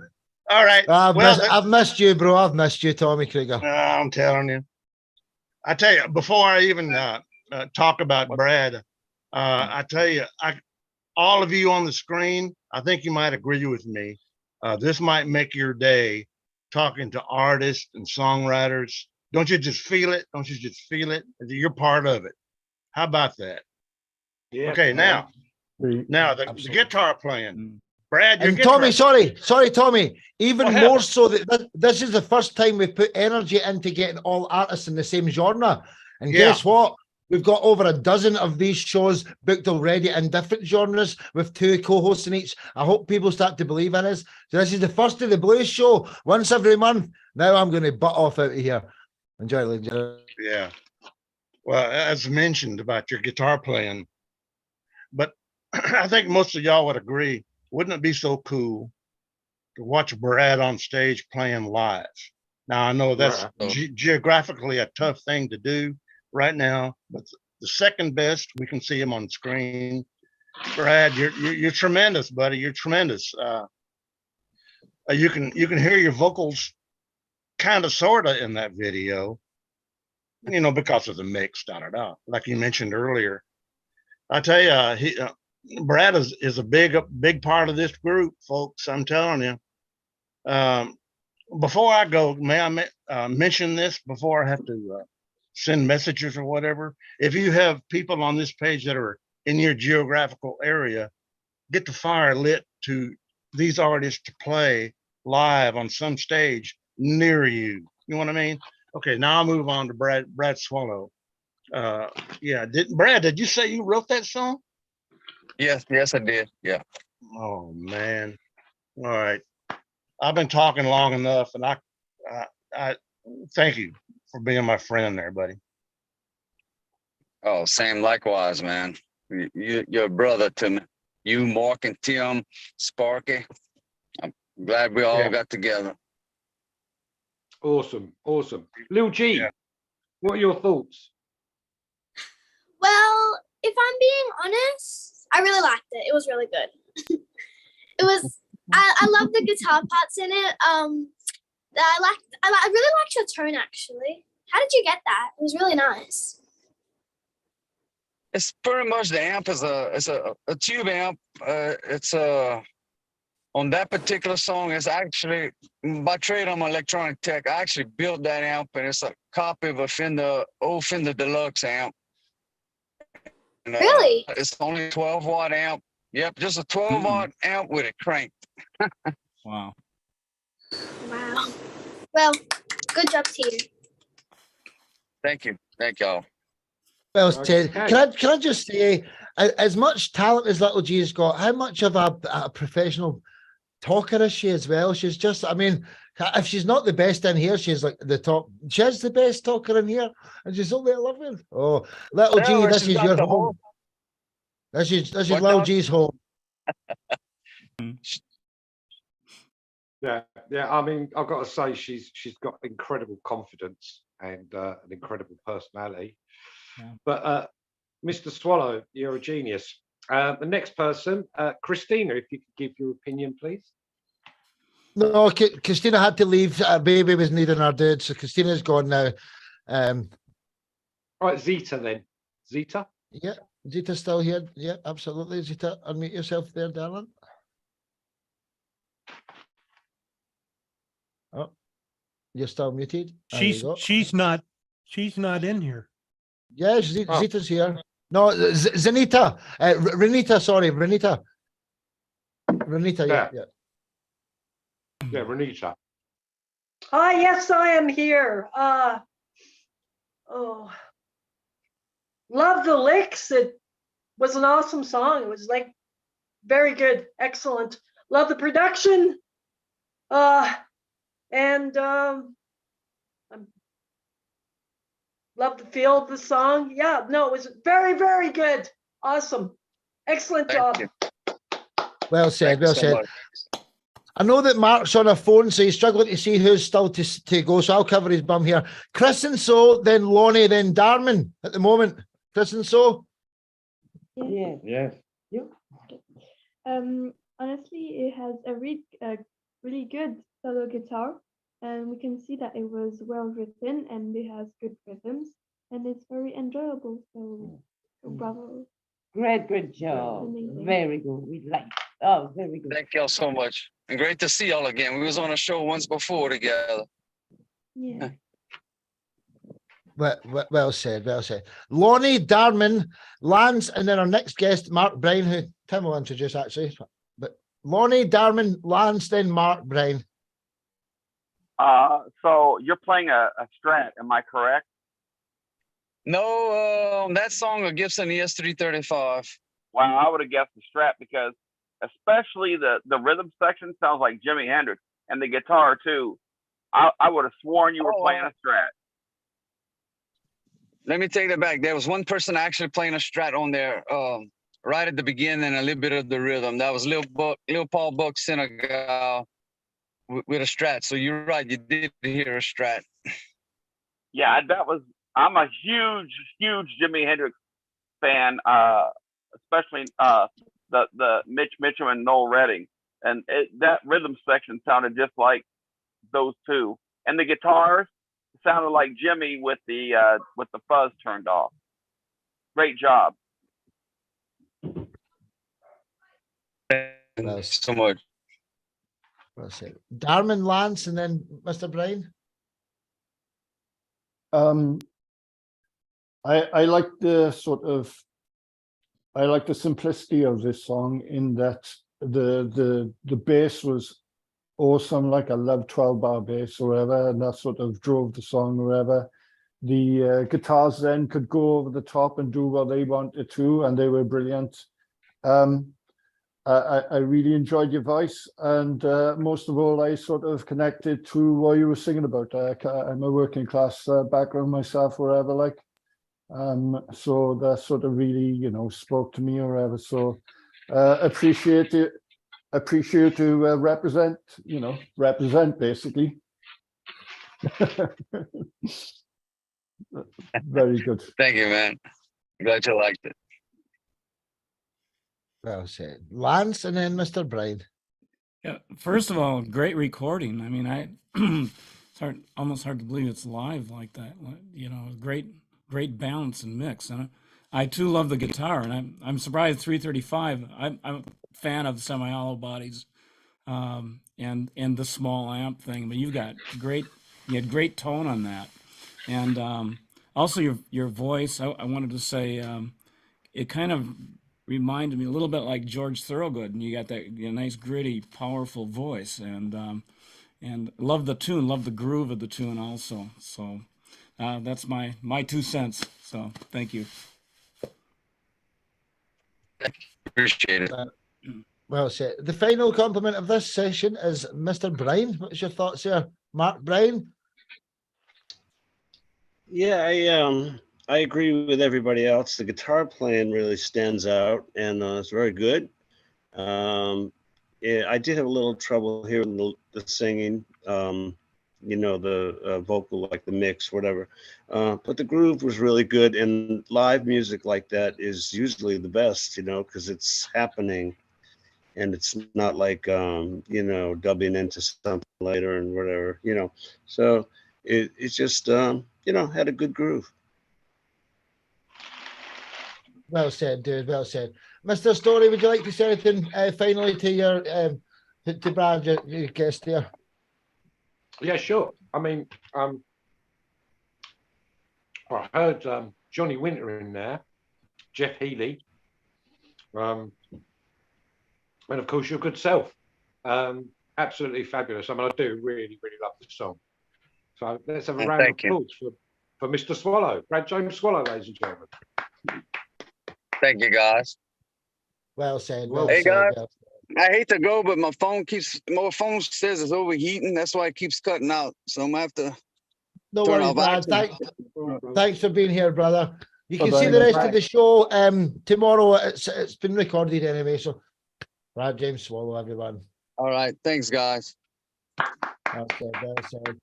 All right. I've missed you, bro. I've missed you, Tommy Kruger. I'm telling you. I tell you, before I even talk about Brad, I tell you, all of you on the screen, I think you might agree with me. This might make your day. Talking to artists and songwriters. Don't you just feel it? Don't you just feel it? You're part of it. How about that? Yeah. Okay, now the guitar playing. Brad, and Tommy, sorry, Tommy. Even more so that this is the first time we've put energy into getting all artists in the same genre. And guess what? We've got over a dozen of these shows booked already in different genres with 2 co-hosts in each. I hope people start to believe in us. So this is the first of the blues show once every month. Now I'm going to butt off out of here. Enjoy, ladies. Yeah. Well, as mentioned about your guitar playing, but I think most of y'all would agree. Wouldn't it be so cool to watch Brad on stage playing live? Now, I know that's geographically a tough thing to do right now, but the second best, we can see him on screen. Brad, you're tremendous, buddy. You're tremendous. You can hear your vocals kind of sorta in that video, because of the mix, like you mentioned earlier. I tell you, Brad is a big part of this group, folks. I'm telling you. Before I go, may I mention this before I have to send messages or whatever? If you have people on this page that are in your geographical area, get the fire lit to these artists to play live on some stage near you. You know what I mean? Okay, now I'll move on to Brad Swallow. Brad, did you say you wrote that song? Yes, I did. Yeah. Oh man. All right. I've been talking long enough, and I thank you. for being my friend there, buddy. Oh, same likewise, man. You're a brother to me. You, Mark, and Tim, Sparky. I'm glad we all got together. Awesome, awesome. Lil G, what are your thoughts? Well, if I'm being honest, I really liked it. It was really good. It was. I love the guitar parts in it. I really liked your tone actually. How did you get that? It was really nice. It's pretty much the amp is a tube amp. It's on that particular song. It's actually by trade. I'm an electronic tech. I actually built that amp, and it's a copy of a old Fender Deluxe amp. And, really? It's only a 12-watt amp. Yep, just a 12-watt amp with a crank. Wow. Wow. Well, good job to you. Thank you. Thank y'all. Well said. Can I just say, as much talent as Little G has got, how much of a professional talker is she as well? She's just, I mean, if she's not the best in here, she's like the top. She's the best talker in here, and she's only 11. Oh, Little G, this is your home. This is Little G's home. Yeah. I mean, I've got to say, she's got incredible confidence and an incredible personality. Yeah. But Mr. Swallow, you're a genius. The next person, Christina, if you could give your opinion, please. No, Christina had to leave. Baby was needing her dude, so Christina's gone now. All right, Zita then. Zita? Yeah, Zita's still here. Yeah, absolutely. Zita, unmute yourself there, darling. Oh, you're still muted. She's not in here. Yes, Zita's here. No, Renita, sorry, Renita. Yeah. Yeah, Renita. Yes, I am here. Love the licks. It was an awesome song. It was like very good, excellent. Love the production. And love the feel of the song. Yeah, no, it was very, very good. Awesome. Excellent job. Well said, well said. I know that Mark's on a phone, so he's struggling to see who's still to go, so I'll cover his bum here. Chris and So, then Lonnie, then Darman at the moment. Chris and So? Yeah. Yes. Honestly, it has a really good solo guitar, and we can see that it was well written and it has good rhythms, and it's very enjoyable. So, bravo. Great job. Amazing. Very good. We like it. Oh, very good. Thank y'all so much. And great to see y'all again. We was on a show once before together. Yeah. Well said, well said. Lonnie, Darman, Lance, and then our next guest, Mark Bryan, who Tim will introduce actually. But Lonnie, Darman, Lance, then Mark Bryan. So you're playing a Strat, am I correct? No, that song a Gibson ES335. Wow, I would have guessed the Strat because especially the rhythm section sounds like Jimi Hendrix, and the guitar too. I would have sworn you were playing a Strat. Let me take that back. There was one person actually playing a Strat on there right at the beginning and a little bit of the rhythm. That was Lil Paul Buck Senegal with a Strat. So you're right, you did hear a Strat. Yeah, I'm a huge Jimi Hendrix fan, especially the Mitch Mitchum and Noel Redding, and that rhythm section sounded just like those two, and the guitars sounded like Jimmy with the fuzz turned off. Great job. Thanks so much. Well said. Darman, Lance, and then Mr. Bryan. I like the simplicity of this song in that the bass was awesome. Like I love 12-bar bass or whatever, and that sort of drove the song or whatever. The guitars then could go over the top and do what they wanted to, and they were brilliant. I really enjoyed your voice, and most of all, I sort of connected to what you were singing about. I'm a working class background myself, wherever, like, so that sort of really, you know, spoke to me or whatever. So appreciate it. Appreciate to represent, you know, represent basically. Very good. Thank you, man. Glad you liked it. Well said. Lance and then Mr. Bryan. Yeah, first of all, great recording. I mean, it's almost hard to believe it's live like that. You know, great balance and mix. And I too love the guitar, and I'm surprised 335. I'm a fan of semi-hollow bodies, and the small amp thing. But you had great tone on that, and also your voice. I wanted to say it kind of reminded me a little bit like George Thorogood, and you got that nice gritty, powerful voice, and love the tune, love the groove of the tune also. So that's my 2 cents. So thank you. Appreciate it. Well said. The final compliment of this session is Mr. Bryan. What's your thoughts here, Mark Bryan? Yeah, I agree with everybody else. The guitar playing really stands out, and it's very good. Yeah, I did have a little trouble hearing the singing, you know, the vocal, like the mix, whatever. But the groove was really good, and live music like that is usually the best, you know, because it's happening, and it's not like, you know, dubbing into something later and whatever, you know. So it's just, you know, had a good groove. Well said, dude. Well said. Mr. Story, would you like to say anything finally to your to Brad, your guest there? Yeah, sure. I mean, I heard Johnny Winter in there, Jeff Healey, and of course your good self. Absolutely fabulous. I mean, I do really, really love this song. So let's have a round of applause for Mr. Swallow, Brad James Swallow, ladies and gentlemen. Thank you, guys. Well said. Hey, guys. I hate to go, but my phone says it's overheating. That's why it keeps cutting out. So I'm gonna have to. No worries, Brad. Thanks for being here, brother. You can see the rest of the show tomorrow. It's been recorded anyway. So, Brad James Swallow, everyone. All right. Thanks, guys. Well said.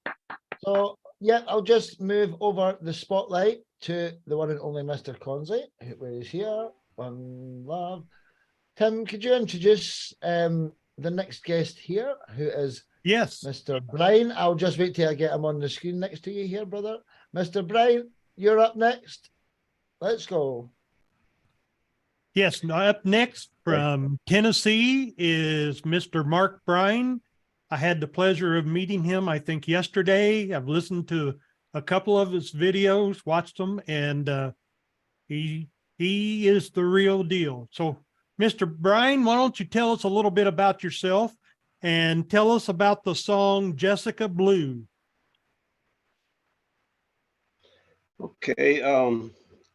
So, yeah, I'll just move over the spotlight to the one and only Mr. Consley, who is here. One love. Tim, could you introduce the next guest here, who is Mr. Bryan? I'll just wait till I get him on the screen next to you here, brother. Mr. Bryan, you're up next. Let's go. Yes, up next from Tennessee is Mr. Mark Bryan. I had the pleasure of meeting him, I think, yesterday. I've listened to a couple of his videos, watched them, and he is the real deal. So, Mr. Bryan, why don't you tell us a little bit about yourself and tell us about the song Jessica Blue? Okay,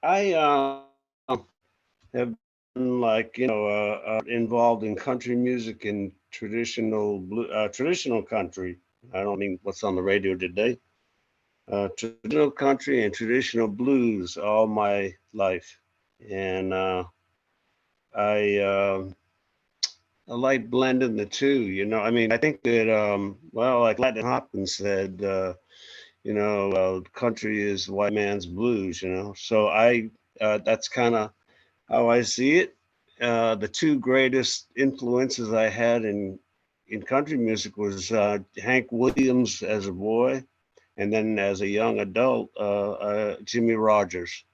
I have been, like, you know, involved in country music and traditional country. I don't mean what's on the radio today. Traditional country and traditional blues all my life, and I like blending the two. You know, I mean, I think that well, like Latin Hopkins said, you know, country is white man's blues. You know, so that's kind of how I see it. The two greatest influences I had in country music was Hank Williams as a boy, and then as a young adult, Jimmy Rogers.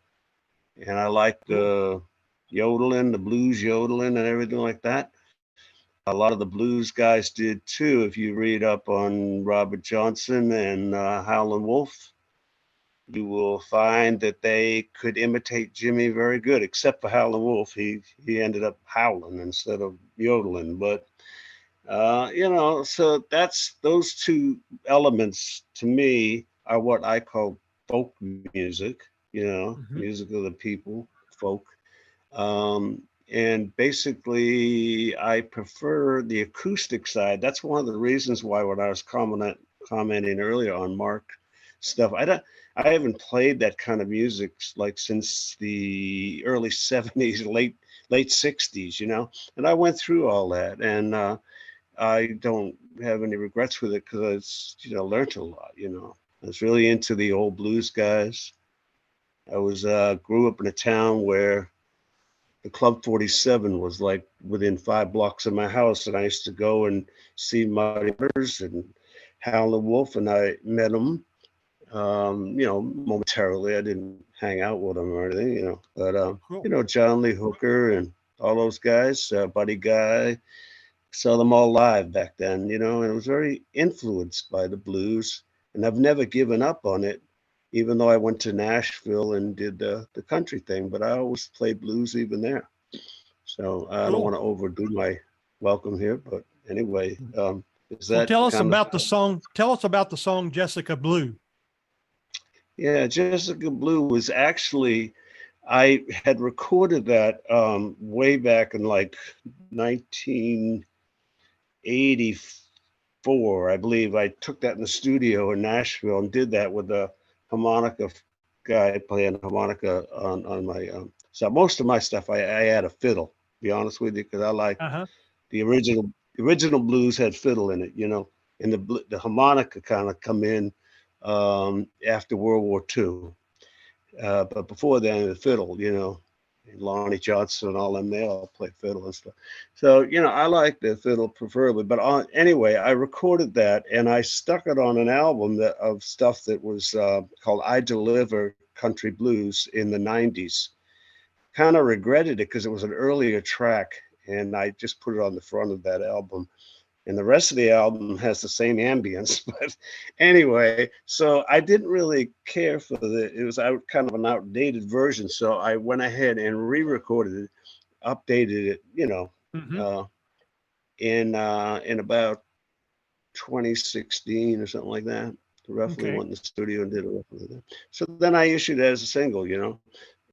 And I like the yodeling, the blues yodeling and everything like that. A lot of the blues guys did too. If you read up on Robert Johnson and Howlin' Wolf, you will find that they could imitate Jimmy very good, except for Howlin' Wolf. He ended up howling instead of yodeling. But you know, so those two elements to me are what I call folk music. You know, music of the people, folk. And basically, I prefer the acoustic side. That's one of the reasons why when I was commenting earlier on Mark stuff, I haven't played that kind of music like since the early 70s, late 60s, you know. And I went through all that, and I don't have any regrets with it because I, learned a lot, you know. I was really into the old blues guys. I was grew up in a town where the Club 47 was like within 5 blocks of my house, and I used to go and see Muddy Waters and Howlin' Wolf, and I met them, momentarily. I didn't hang out with them or anything, but Cool. John Lee Hooker and all those guys, Buddy Guy, saw them all live back then, and I was very influenced by the blues, and I've never given up on it. Even though I went to Nashville and did the country thing, but I always played blues even there. So I don't Cool. want to overdo my welcome here, but anyway, is So that tell us kind about of, the song. Tell us about the song Jessica Blue. yeah, Jessica Blue was actually, I had recorded that way back in like 1984, I believe. I took that in the studio in Nashville and did that with a harmonica guy playing harmonica on my so most of my stuff I add a fiddle, to be honest with you, because I like the original blues had fiddle in it, and the harmonica kind of come in after World War II, but before then the fiddle, and Lonnie Johnson and all them, they all play fiddle and stuff. So, I like the fiddle preferably, but anyway, I recorded that and I stuck it on an album of stuff that was called I Deliver Country Blues in the 90s. Kind of regretted it because it was an earlier track, and I just put it on the front of that album. And the rest of the album has the same ambience, but anyway, so I didn't really care for it was kind of an outdated version. So I went ahead and re-recorded it, updated it, in about 2016 or something like that. Roughly Okay. went in the studio and did it roughly like that. So then I issued it as a single,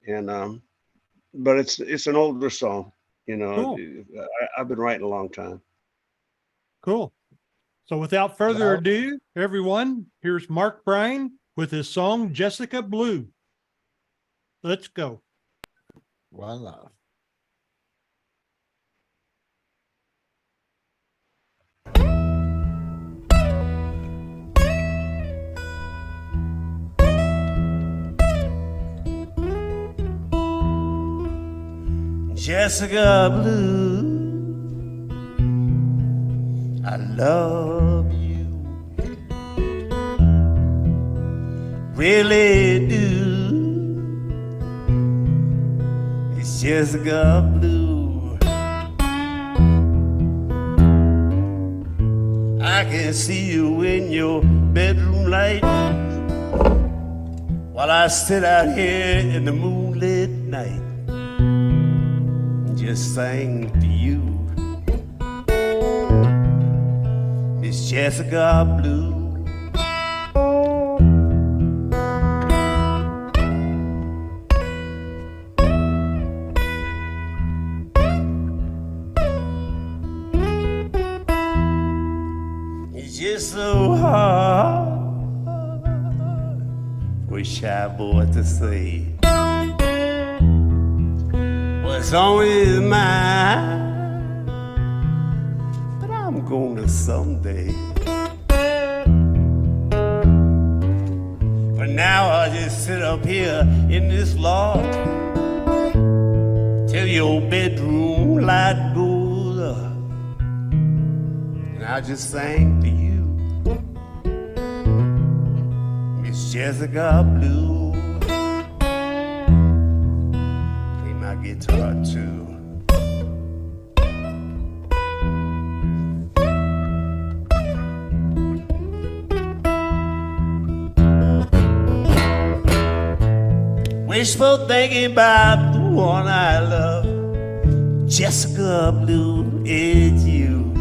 and but it's an older song, Cool. I've been writing a long time. Cool. So without further ado, everyone, here's Mark Bryan with his song Jessica Blue. Let's go. One love. Jessica Blue, I love you, really do. It's Jessica Blue. I can see you in your bedroom light while I sit out here in the moonlit night. Just sang to you, Miss Jessica Blue. It's just so hard for a shy boy to say what's on his mind, but I'm gonna someday. For now I just sit up here in this loft till your bedroom light goes up, and I just sang to you, Miss Jessica Blue. Guitar too. Wishful thinking about the one I love, Jessica Blue, it's you.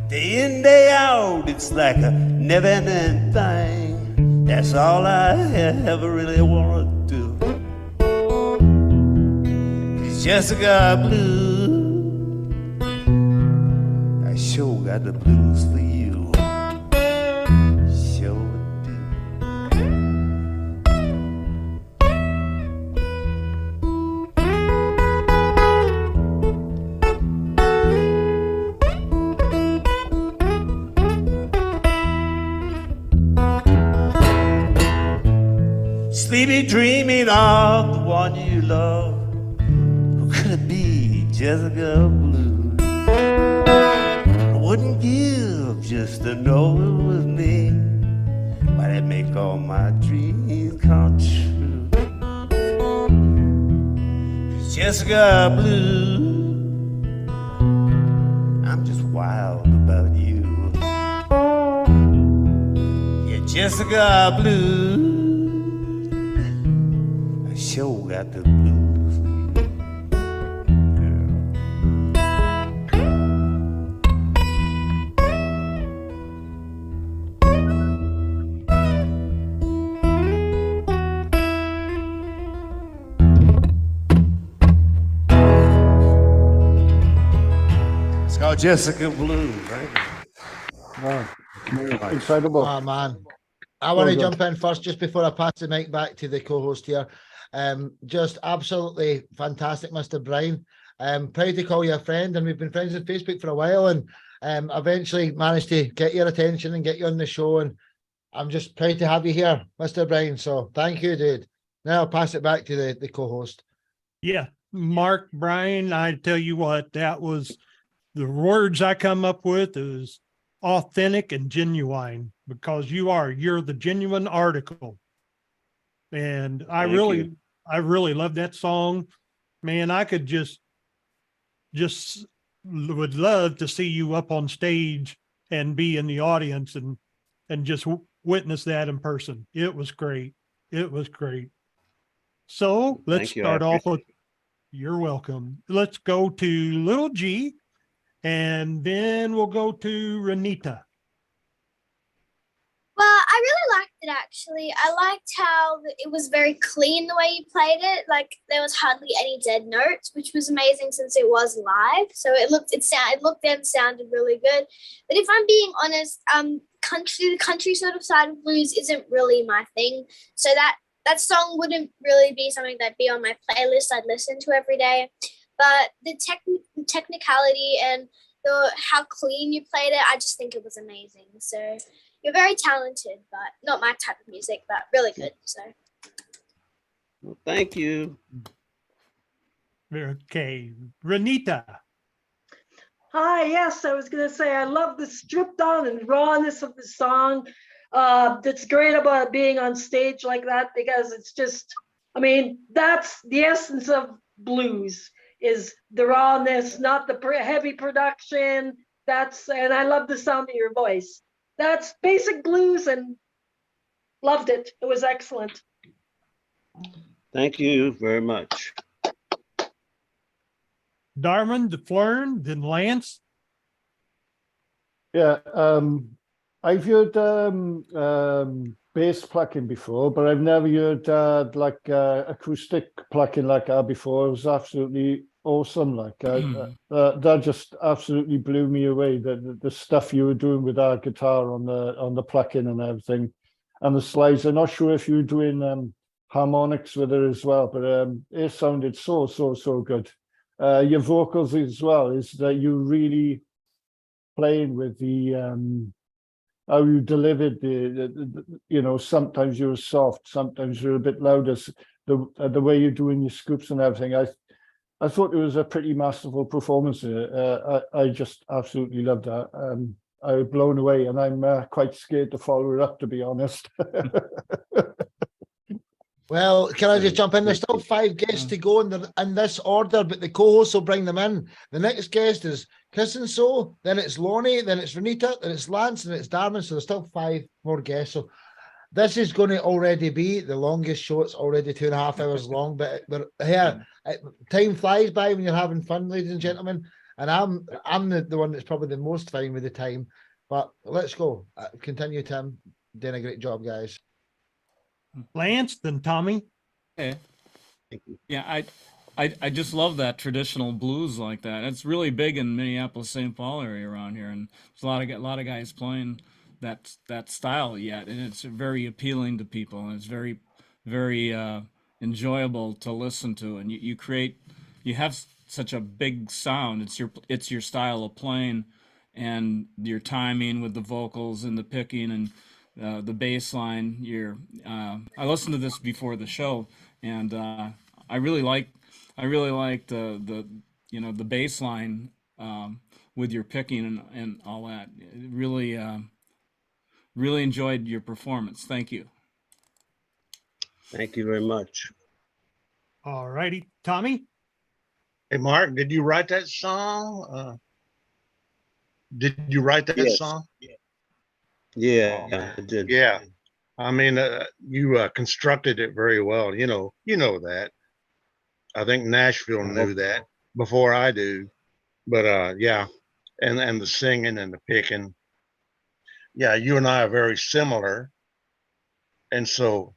Day in, day out, it's like a never-ending thing. That's all I ever really want to do. Jessica Blue, I sure got the blues for you. Sure do. Sleepy dreaming of the one you love. Who could it be? Jessica Blue. I wouldn't give just to know it was me. Why that make all my dreams come true? 'Cause Jessica Blue, I'm just wild about you. Yeah, Jessica Blue, I sure got the blues for you. It's called Jessica Blue, right? Wow. Incredible. Oh man. I Well want to done. jump in first just before I pass the mic back to the co-host here. Just absolutely fantastic, Mr. Bryan. Proud to call you a friend, and we've been friends on Facebook for a while, and eventually managed to get your attention and get you on the show, and I'm just proud to have you here, Mr. Bryan. So thank you, dude. Now I'll pass it back to the co-host. Yeah, Mark Bryan, I tell you what, that was the words I come up with is authentic and genuine, because you're the genuine article. And I Thank really love that song. Man, I could just would love to see you up on stage and be in the audience and just witness that in person. It was great. It was great. So let's Thank you. I start off with, appreciate you're welcome. Let's go to Little G, and then we'll go to Renita. Well, I really liked it actually. I liked how it was very clean the way you played it. Like there was hardly any dead notes, which was amazing since it was live. So it looked and sounded really good. But if I'm being honest, the country sort of side of blues isn't really my thing. So that song wouldn't really be something that'd be on my playlist I'd listen to every day. But the technicality and how clean you played it, I just think it was amazing. So you're very talented, but not my type of music, but really good. So Well, thank you. Okay, Renita. Hi, yes, I was going to say I love the stripped down and rawness of the song. That's great about being on stage like that, because it's just, I mean, that's the essence of blues, is the rawness, not the heavy production. And I love the sound of your voice. That's basic blues, and loved it. It was excellent. Thank you very much. Darwin, Deflem, then Lance. Yeah, I've heard bass plucking before, but I've never heard acoustic plucking like that before. It was absolutely awesome. That just absolutely blew me away. The stuff you were doing with our guitar on the plucking and everything, and the slides. I'm not sure if you were doing harmonics with it as well, but it sounded so good. Your vocals as well, is that you really playing with the how you delivered the sometimes you're soft, sometimes you're a bit louder. The way you're doing your scoops and everything, I thought it was a pretty masterful performance. I just absolutely loved that. I was blown away, and I'm quite scared to follow it up, to be honest. Well, can I just jump in? There's still 5 guests to go in this order, but the co-hosts will bring them in. The next guest is Chris and So, then it's Lonnie, then it's Renita, then it's Lance, and it's Darwin. So there's still 5 more guests. So this is going to already be the longest show. It's already 2.5 hours long, but here, time flies by when you're having fun, ladies and gentlemen. And I'm the one that's probably the most fine with the time. But let's go. Continue, Tim. Doing a great job, guys. Lance, then Tommy. Okay. Yeah, I just love that traditional blues like that. It's really big in Minneapolis, St. Paul area around here, and there's a lot of guys playing that style yet, and it's very appealing to people, and it's very enjoyable to listen to. And you have such a big sound. It's your style of playing, and your timing with the vocals and the picking and the bass line. I listened to this before the show, and I really like the the bass line with your picking and all that. Really enjoyed your performance. Thank you. Thank you very much. All righty, Tommy. Hey, Mark, did you write that song? Did you write that Yes. song? Yeah, I did. Yeah. I mean, you constructed it very well. You know that. I think Nashville knew that before I do. But yeah, and the singing and the picking. Yeah, you and I are very similar. And so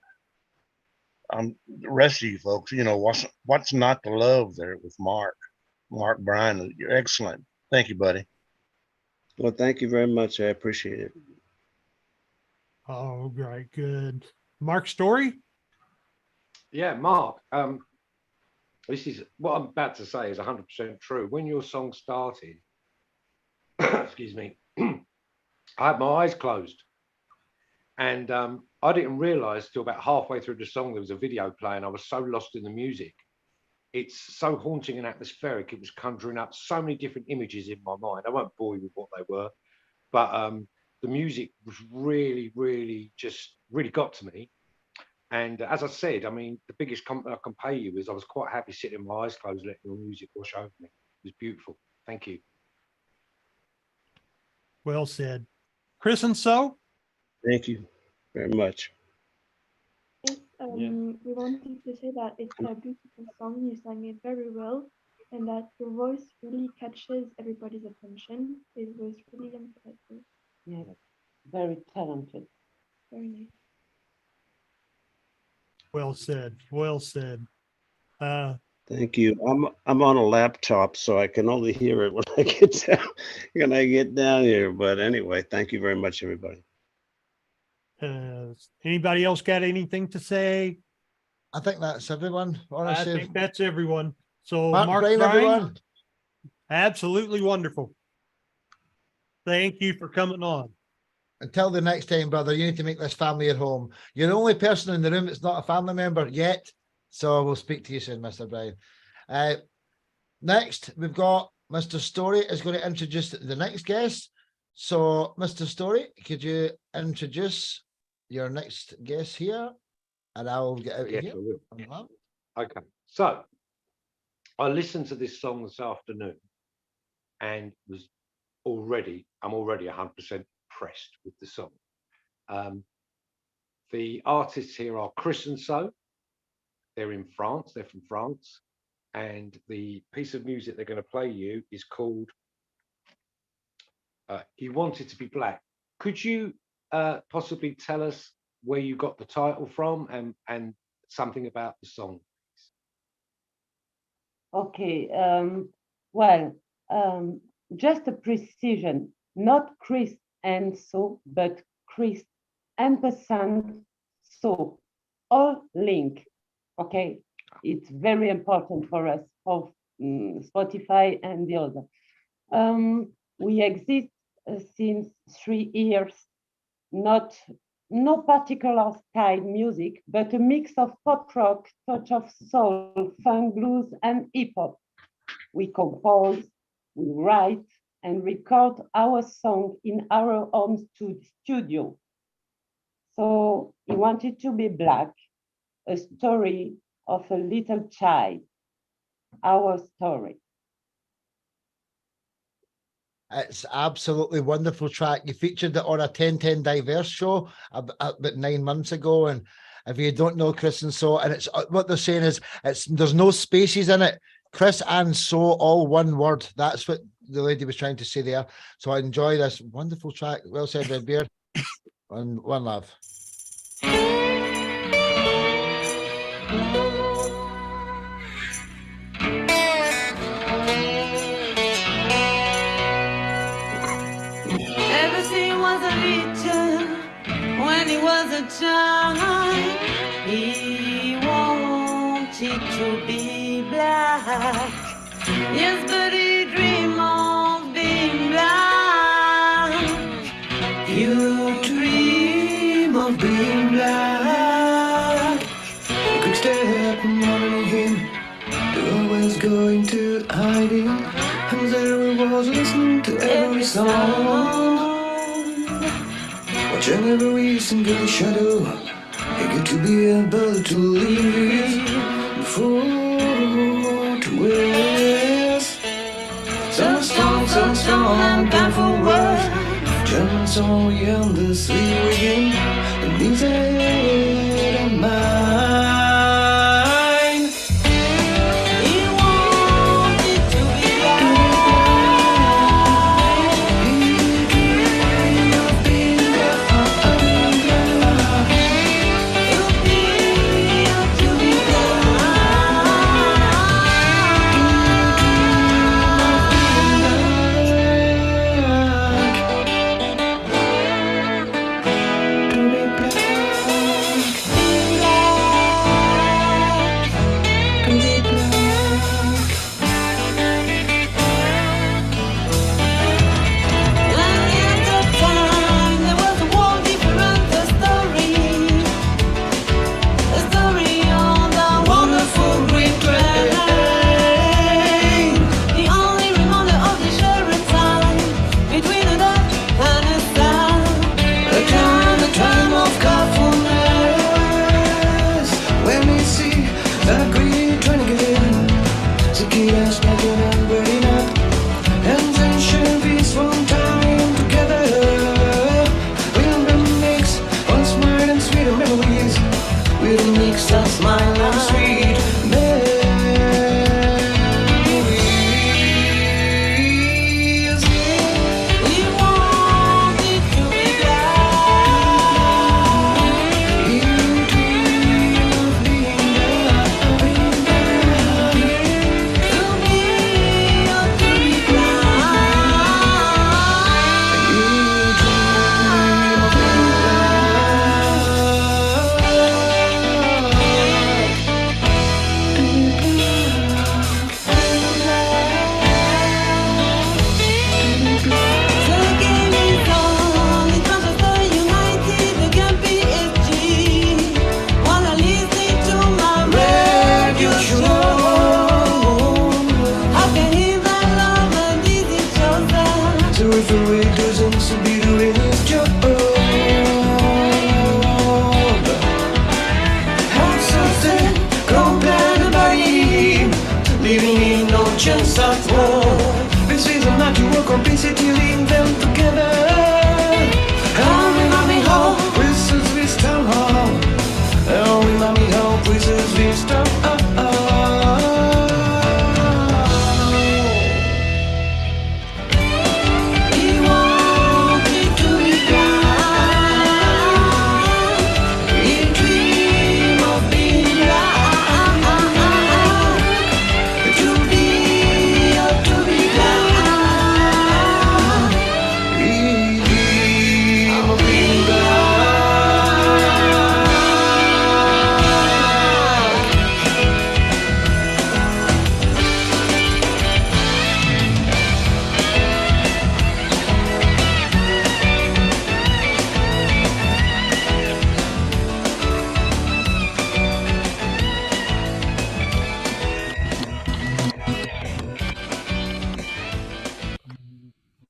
the rest of you folks, what's not to love there with Mark Bryan. You're excellent. Thank you, buddy. Well, thank you very much. I appreciate it. Oh, right, good. Mark Story. Yeah, Mark. This is what I'm about to say is 100% true. When your song started, excuse me, I had my eyes closed, and I didn't realize till about halfway through the song there was a video playing. I was so lost in the music. It's so haunting and atmospheric. It was conjuring up so many different images in my mind. I won't bore you with what they were, but the music was really got to me. And as I said, I mean, the biggest compliment I can pay you is I was quite happy sitting with my eyes closed, letting your music wash over me. It was beautiful. Thank you. Well said. Chris and So. Thank you very much. Yes, we wanted to say that it's a beautiful song. You sang it very well, and that your voice really catches everybody's attention. It was really impressive. Yeah, very talented. Very nice. Well said. Well said. Thank you. I'm on a laptop, so I can only hear it when I get down here. But anyway, thank you very much, everybody. Anybody else got anything to say? I think that's everyone. I Honestly, think that's everyone. So Mark Bryan, Bryan, everyone. Absolutely wonderful. Thank you for coming on. Until the next time, brother, you need to make this family at home. You're the only person in the room that's not a family member yet. So we'll speak to you soon, Mr. Bryan. Next, we've got Mr. Story is going to introduce the next guest. So, Mr. Story, could you introduce your next guest here? And I'll get out of Yes, here. I will. Okay, so I listened to this song this afternoon and I'm already 100% impressed with the song. The artists here are Chris and So. They're in France, they're from France. And the piece of music they're going to play you is called You Wanted to Be Black. Could you possibly tell us where you got the title from and something about the song? Okay, well, just a precision, not Chris and So, but Chris ampersand So, all link. Okay, it's very important for us, for Spotify and the other. We exist since 3 years, no particular style music, but a mix of pop rock, touch of soul, funk, blues, and hip hop. We compose, we write, and record our song in our own studio. So he wanted to be black, a story of a little child, our story. It's absolutely wonderful track. You featured it on a 1010 Diverse show about 9 months ago. And if you don't know Chris and So, and it's what they're saying is there's no spaces in it. Chris and So, all one word. That's what the lady was trying to say there. So I enjoy this wonderful track. Well said, Red Beard. And one love. sunshine. He wanted to be black. Yes, but he dreamed of being black. You dream of being black. Quick step on him. You're always going to hide it. And there he was listening to every song. Watching every single shadow. Eager to be able to leave before to west. So strong and painful words. German song we endlessly begin. And music of mine. He wanted to be blind. He dreamed of being blind. To be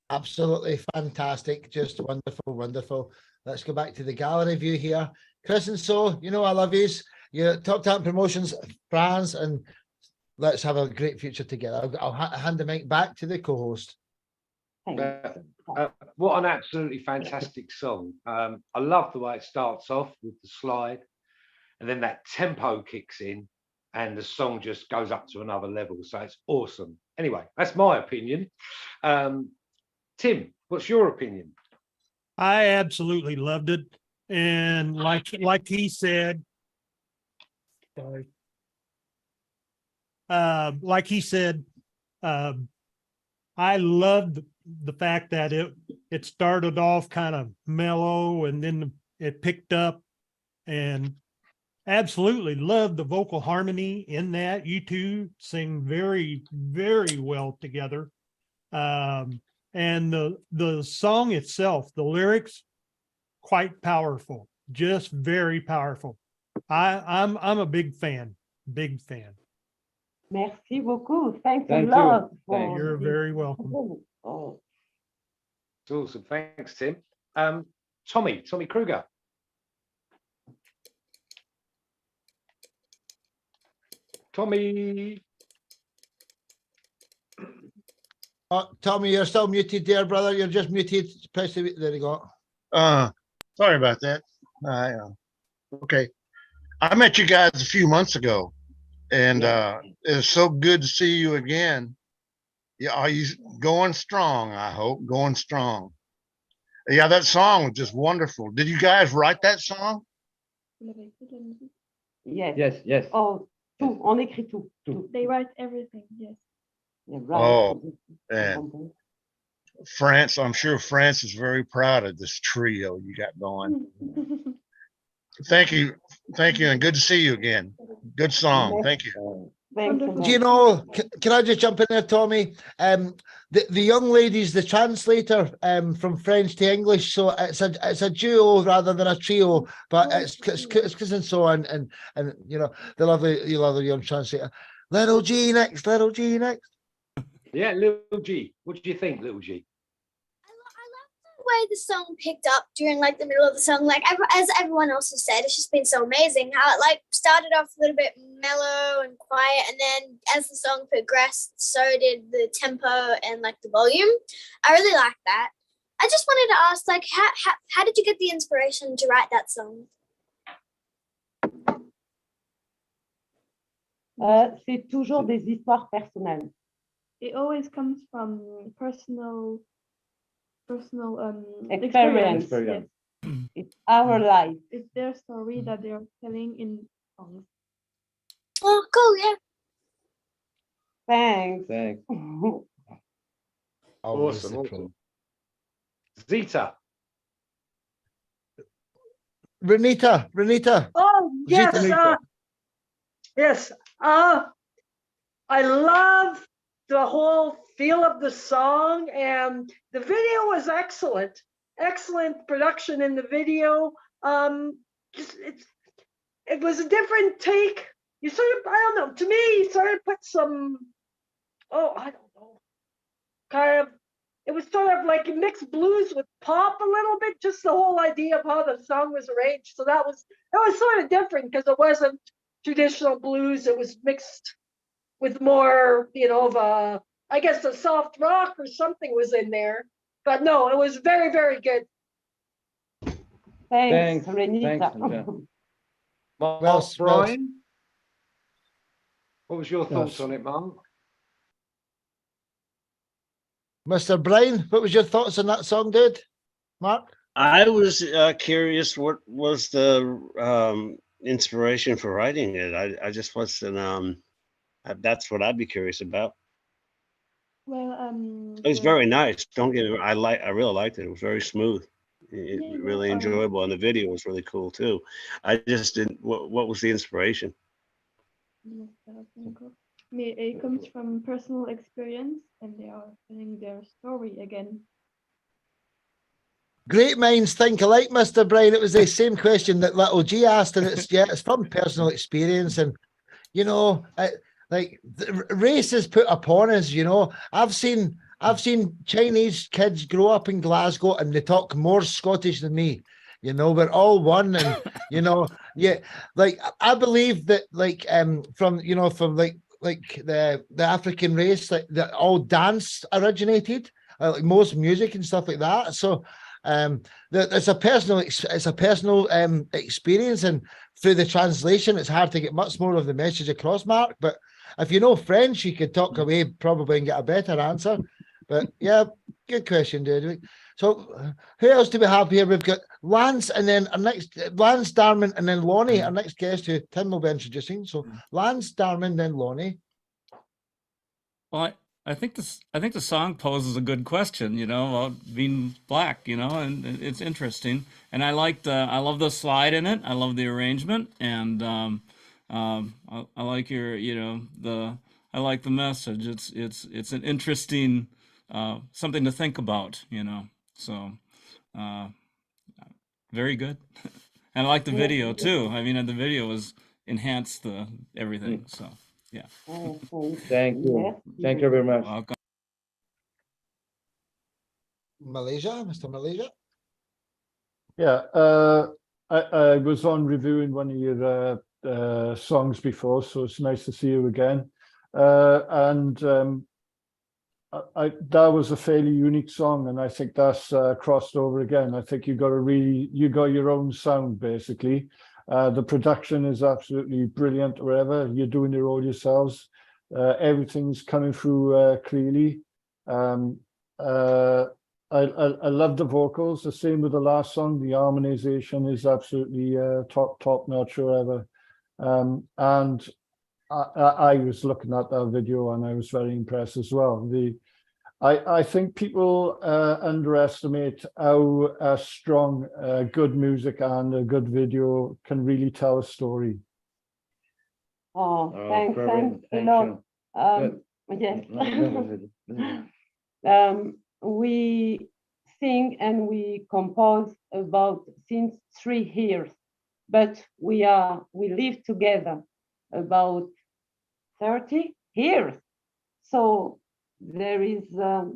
Absolutely fantastic. Just wonderful, wonderful. Let's go back to the gallery view here. Chris and So, you know I love yous. You're Top Talent Promotions, France, and let's have a great future together. I'll hand the mic back to the co-host. What an absolutely fantastic song. I love the way it starts off with the slide, and then that tempo kicks in, and the song just goes up to another level. So it's awesome. Anyway, that's my opinion. Tim, what's your opinion? I absolutely loved it. And like he said, sorry. Like he said, I loved the fact that it started off kind of mellow and then it picked up and absolutely love the vocal harmony in that. You two sing very, very well together. And the song itself, the lyrics, quite powerful, just very powerful. I'm a big fan, big fan. Merci beaucoup. Thanks Thank a you. lot. Thank for You're this. very welcome. Oh, It's awesome. Thanks, Tim. Tommy Kruger. Tommy. Tommy, you're still muted there, brother. You're just muted. Press the, there you go. Sorry about that. Okay. I met you guys a few months ago, and it's so good to see you again. Yeah, are you going strong? I hope going strong. Yeah, that song was just wonderful. Did you guys write that song? yes. Oh, tout. On écrit tout. They write everything, yes. Yeah, right. Oh, and France, I'm sure France is very proud of this trio you got going. Thank you, and good to see you again. Good song. Thank you. Do you know, can I just jump in there, Tommy? The young lady's the translator from French to English, so it's a duo rather than a trio, but it's because and so on, and you know, the lovely young translator. Little G next. Yeah, Little G. What do you think, Little G? Way the song picked up during like the middle of the song, like as everyone else has said, it's just been so amazing how it like started off a little bit mellow and quiet, and then as the song progressed, so did the tempo and like the volume. I really like that. I just wanted to ask, like, how did you get the inspiration to write that song? C'est toujours des histoires personnelles. It always comes from personal Experience. Yes. It's our life. It's their story that they are telling in songs. Oh, cool, yeah. Thanks. Awesome. Zita. Renita. Oh, yes. Renita. Yes. I love the whole feel of the song, and the video was excellent. Excellent production in the video. It was a different take. You sort of, I don't know, to me, you sort of put some, I don't know, kind of, it was sort of like mixed blues with pop a little bit, just the whole idea of how the song was arranged. So that was sort of different because it wasn't traditional blues. It was mixed with more, of a, I guess a soft rock or something was in there. But no, it was very, very good. Thanks, Renita. Mark Bryan. What was your thoughts on it, Mark? Mr. Bryan, what was your thoughts on that song, dude? Mark? I was curious what was the inspiration for writing it. I just wasn't, that's what I'd be curious about. Well, It was very nice. Don't get me wrong. I really liked it. It was very smooth. Really enjoyable, and the video was really cool too. I just didn't. What was the inspiration? It comes from personal experience, and they are telling their story again. Great minds think alike, Mr. Bryan. It was the same question that Little G asked, and it's from personal experience, and like race is put upon us. I've seen Chinese kids grow up in Glasgow and they talk more Scottish than me. We're all one, and like I believe that from the African race, that all dance originated, like most music and stuff like that. So it's a personal experience, and through the translation it's hard to get much more of the message across, Mark. But if you know French, you could talk away probably and get a better answer. But yeah, good question, dude. So who else do we have here? We've got Lance, and then our next Lance Darman, and then Lonnie, our next guest who Tim will be introducing. So Lance Darman, then Lonnie. Well, I think the song poses a good question, about being black, and it's interesting. And I love the slide in it. I love the arrangement, and I like I like the message. It's an interesting something to think about, So uh, very good. And I like the video too. I mean, the video was enhanced the everything. So yeah. Thank you. Thank you very much. Welcome. Malaysia, Mr. Malaysia. Yeah, I was on reviewing one of your songs before, so it's nice to see you again. That was a fairly unique song, and I think that's crossed over again. I think you got your own sound basically. The production is absolutely brilliant. Wherever you're doing it all yourselves, everything's coming through clearly. I love the vocals. The same with the last song. The harmonization is absolutely top notch, whatever. And I was looking at that video and I was very impressed as well. I think people underestimate how strong good music and a good video can really tell a story. Oh, Oh, thanks, brilliant. thanks a Thank lot. you. Yes. We sing and we compose about since 3 years, but we live together about 30 years. So there is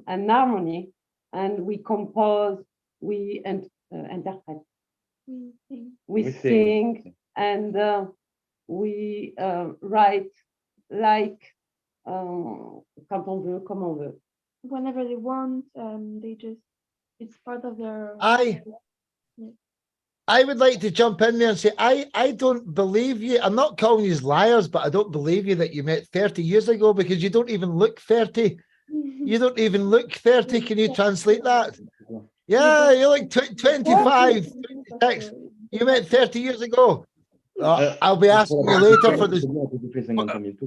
an harmony, and we compose, we interpret, we sing, and we write like quand on veut, comme on veut. Whenever they want, it's part of their. I would like to jump in there and say, I don't believe you. I'm not calling you liars, but I don't believe you that you met 30 years ago, because you don't even look 30. You don't even look 30. Can you translate that? Yeah, you look 25, 26. You met 30 years ago. I'll be asking you later for this.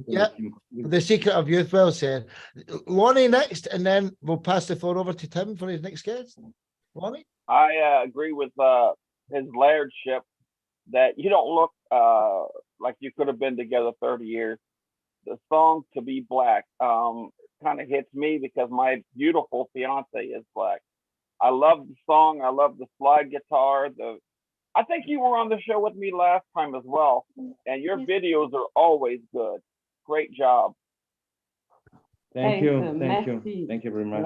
Yeah, the secret of youth. Well said. Lonnie next, and then we'll pass the floor over to Tim for his next guest. Lonnie? I agree with his lairdship that you don't look like you could have been together 30 years. The song "To Be Black" kind of hits me because my beautiful fiance is black. I love the song. I love the slide guitar. I think you were on the show with me last time as well, and your videos are always good. Great job. Thank you. Thank you. Thank you very much.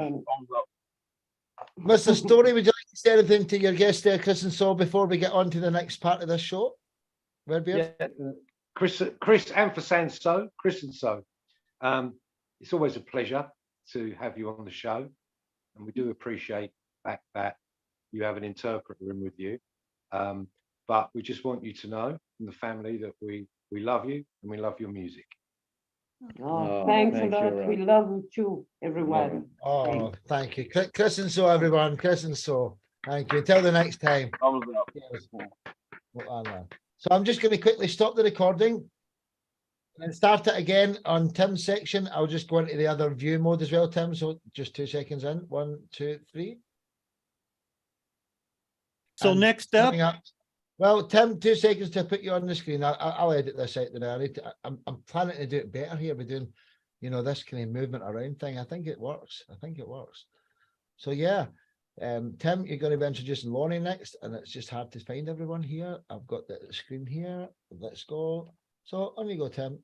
Mr. Story, would you like to say anything to your guest there, Chris and Saul, before we get on to the next part of this show? Yeah, Chris and So, Chris and So. It's always a pleasure to have you on the show, and we do appreciate that you have an interpreter in with you. But we just want you to know from the family that we love you and we love your music. Oh, thanks a lot. We love you too, everyone. Oh, thank you. Chris and So, everyone. Chris and So. Thank you. Until the next time. So I'm just going to quickly stop the recording and start it again on Tim's section. I'll just go into the other view mode as well, Tim. So just 2 seconds in. 1, 2, 3. So And next up, well, Tim, 2 seconds to put you on the screen. I'll edit this out now. I'm planning to do it better here. We're doing, this kind of movement around thing. I think it works. So yeah, Tim, you're going to be introducing Lonnie next, and it's just hard to find everyone here. I've got the screen here. Let's go. So on you go, Tim.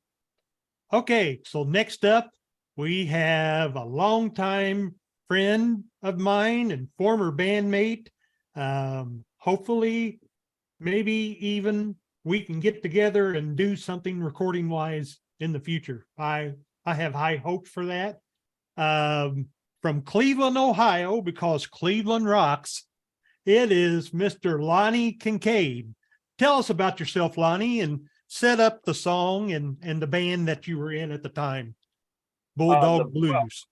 okay, so next up, we have a longtime friend of mine and former bandmate. Hopefully, maybe even we can get together and do something recording wise in the future. I have high hopes for that. From Cleveland, Ohio, because Cleveland rocks, it is Mr. Lonnie Kincaid. Tell us about yourself, Lonnie, and set up the song and the band that you were in at the time, Bulldog Blues.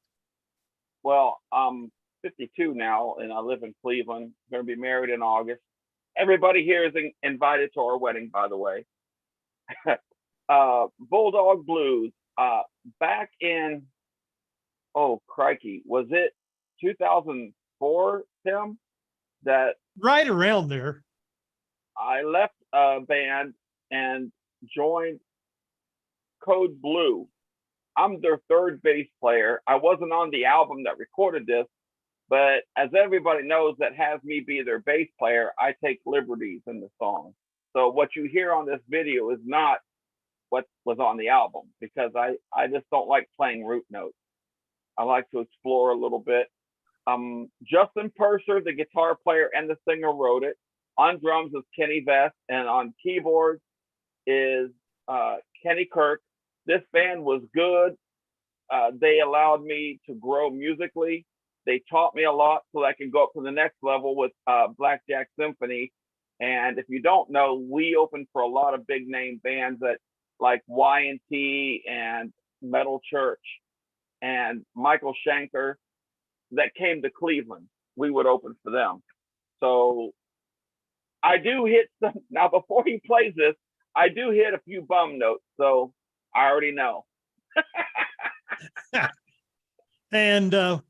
Well, I'm 52 now, and I live in Cleveland. Going to be married in August. Everybody here is invited to our wedding, by the way. Bulldog Blues. Back in oh crikey, was it 2004, Tim, that Right around there. I left a band and joined Code Blue. I'm their third bass player. I wasn't on the album that recorded this, but as everybody knows that has me be their bass player, I take liberties in the song. So what you hear on this video is not what was on the album, because I just don't like playing root notes. I like to explore a little bit. Justin Purser, the guitar player and the singer, wrote it. On drums is Kenny Vest, and on keyboards is Kenny Kirk. This band was good. They allowed me to grow musically. They taught me a lot so I could go up to the next level with Blackjack Symphony. And if you don't know, we opened for a lot of big name bands that like Y&T and Metal Church and Michael Schenker that came to Cleveland. We would open for them. So I do hit some, now before he plays this, I do hit a few bum notes. So I already know. And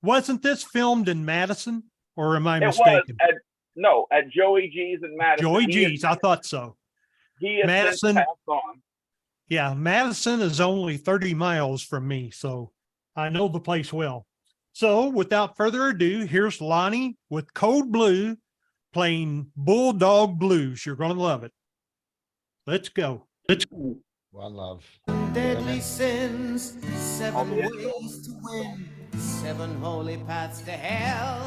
wasn't this filmed in Madison, or am I It was mistaken? at Joey G's in Madison. Joey He G's, I thought so. He is Madison. passed on. Yeah, Madison is only 30 miles from me, so I know the place well. So without further ado, here's Lonnie with Code Blue playing Bulldog Blues. You're going to love it. Let's go. Let's go. One love. Deadly sins, 7 ways to win, 7 holy paths to hell.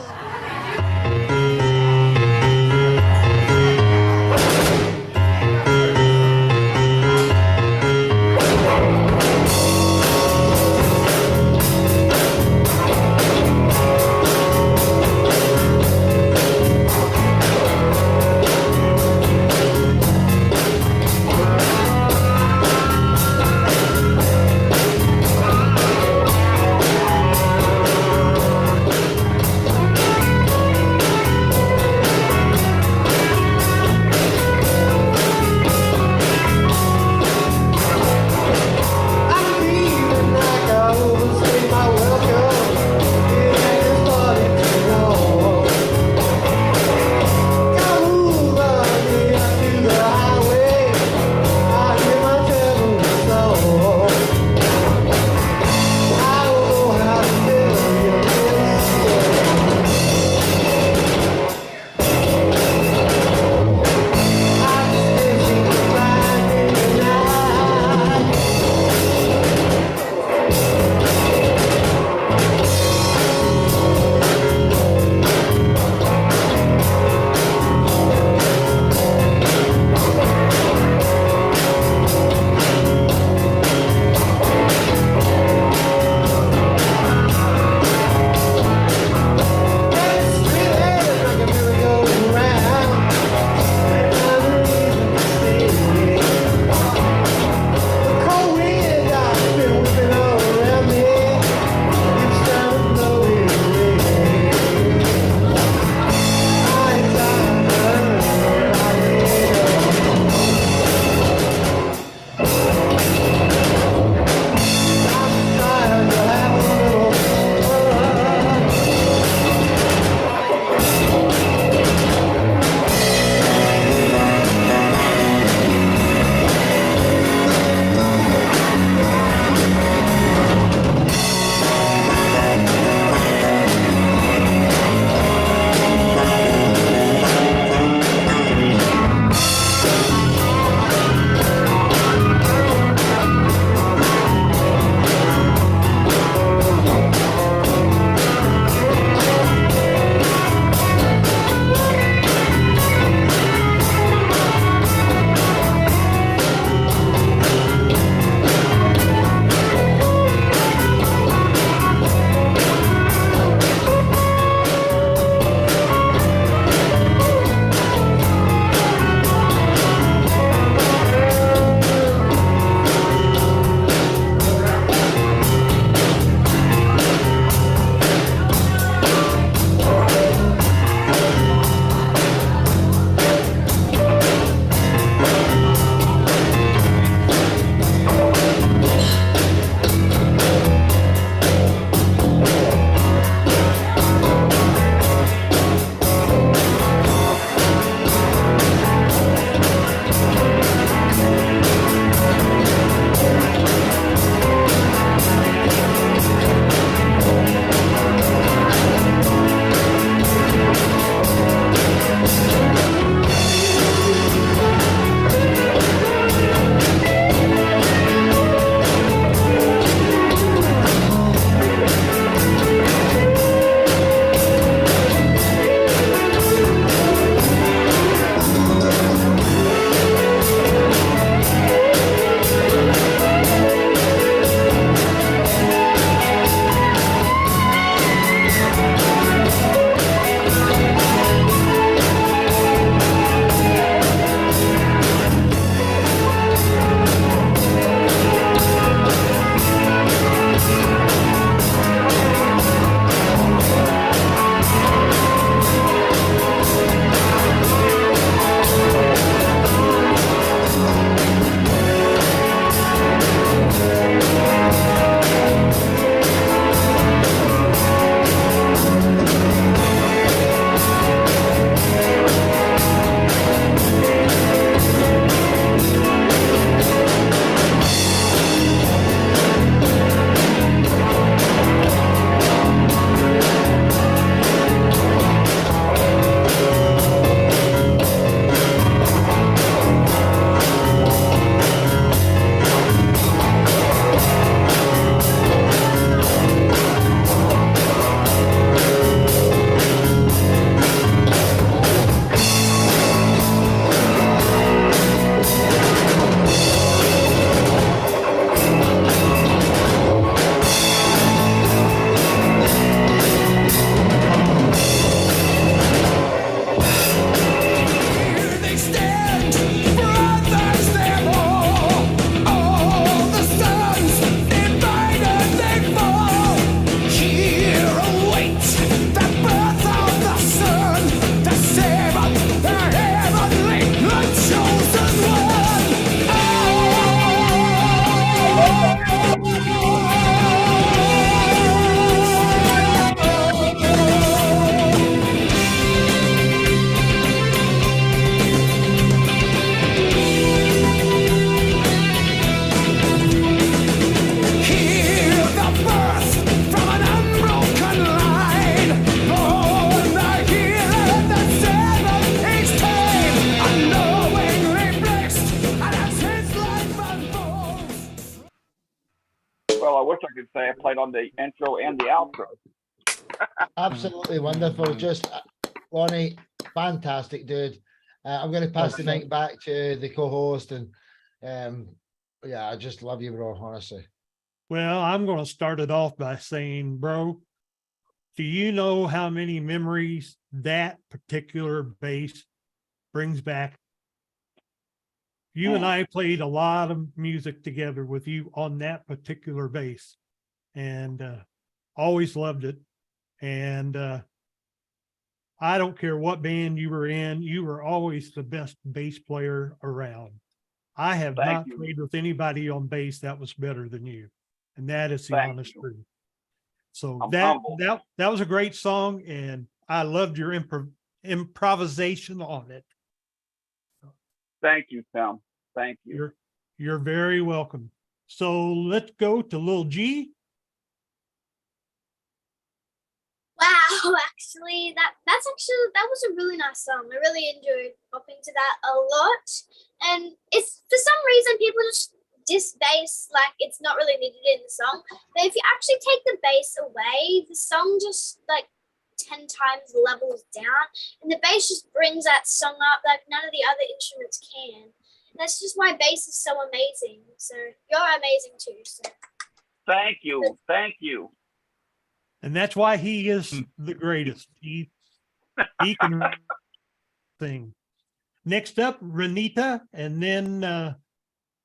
Well, I wish I could say I played on the intro and the outro. Absolutely wonderful. Just Lonnie, fantastic, dude. I'm going to pass the mic back to the co-host, and yeah, I just love you, bro. Honestly. Well, I'm going to start it off by saying, bro, do you know how many memories that particular bass brings back? You and I played a lot of music together with you on that particular bass, and always loved it. And I don't care what band you were in, you were always the best bass player around. I have not played with anybody on bass that was better than you, and that is the honest truth. So that was a great song, and I loved your improvisation on it. Thank you, Tim. Thank you. You're very welcome. So let's go to Lil G. Wow, actually, that was a really nice song. I really enjoyed popping to that a lot. And it's, for some reason, people just diss bass like it's not really needed in the song. But if you actually take the bass away, the song just like 10 times levels down, and the bass just brings that song up like none of the other instruments can. And that's just why bass is so amazing. So you're amazing too. So thank you. Thank you. And that's why he is the greatest. He can sing. Next up, Renita, and then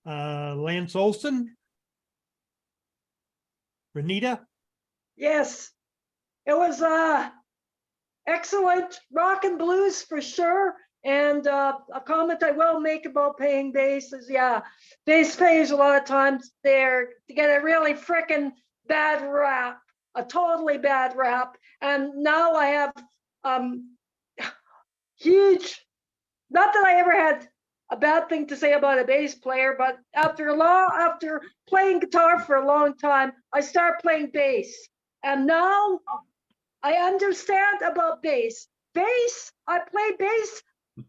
Lance Olsen. Renita? Yes, it was excellent rock and blues for sure. And a comment I will make about paying bass is, yeah, bass players a lot of times they get a really freaking bad rap, a totally bad rap. And now I have huge, not that I ever had a bad thing to say about a bass player, but after playing guitar for a long time, I started playing bass. And now I understand about bass. Bass, I play bass.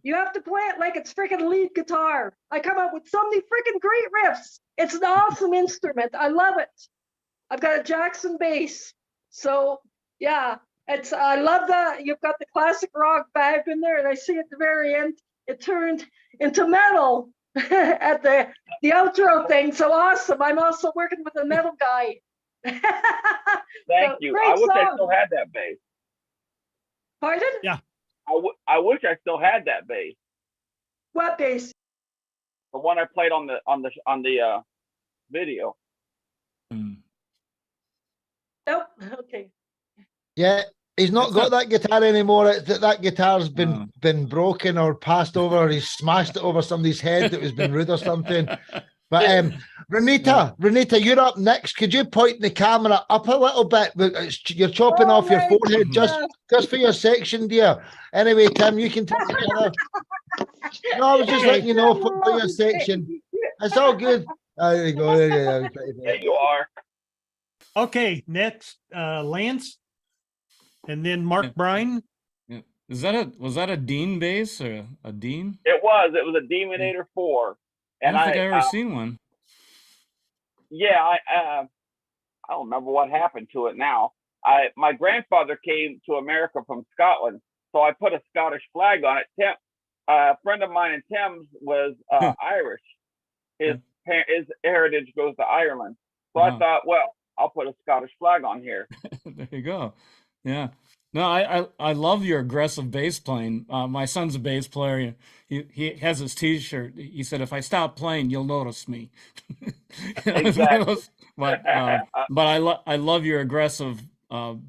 You have to play it like it's freaking lead guitar. I come up with so many freaking great riffs. It's an awesome instrument. I love it. I've got a Jackson bass. So yeah, I love that. You've got the classic rock vibe in there, and I see at the very end, it turned into metal at the outro thing. So awesome. I'm also working with a metal guy. Thank you. I wish I still had that bass. Pardon? Yeah. I wish I still had that bass. What bass? The one I played on the video. Nope. Okay. Yeah, he's not got that guitar anymore. That guitar's been broken or passed over, or he's smashed it over somebody's head that has been rude or something. But Renita, you're up next. Could you point the camera up a little bit? You're chopping off your forehead just for your section, dear. Anyway, Tim, you can take the other. No, I was just letting you know for your section. It's all good. There you go. There you are. Okay, next, Lance, and then Mark Bryan. Yeah. Was that a Dean bass or a Dean? It was a Demonator 4. And I don't think I ever seen one. Yeah, I don't remember what happened to it now. My grandfather came to America from Scotland, so I put a Scottish flag on it. A friend of mine in Thames was Irish. His heritage goes to Ireland. So I thought, well, I'll put a Scottish flag on here. There you go. Yeah. No, I love your aggressive bass playing. My son's a bass player. He has his T-shirt. He said, "If I stop playing, you'll notice me." Exactly. But I love your aggressive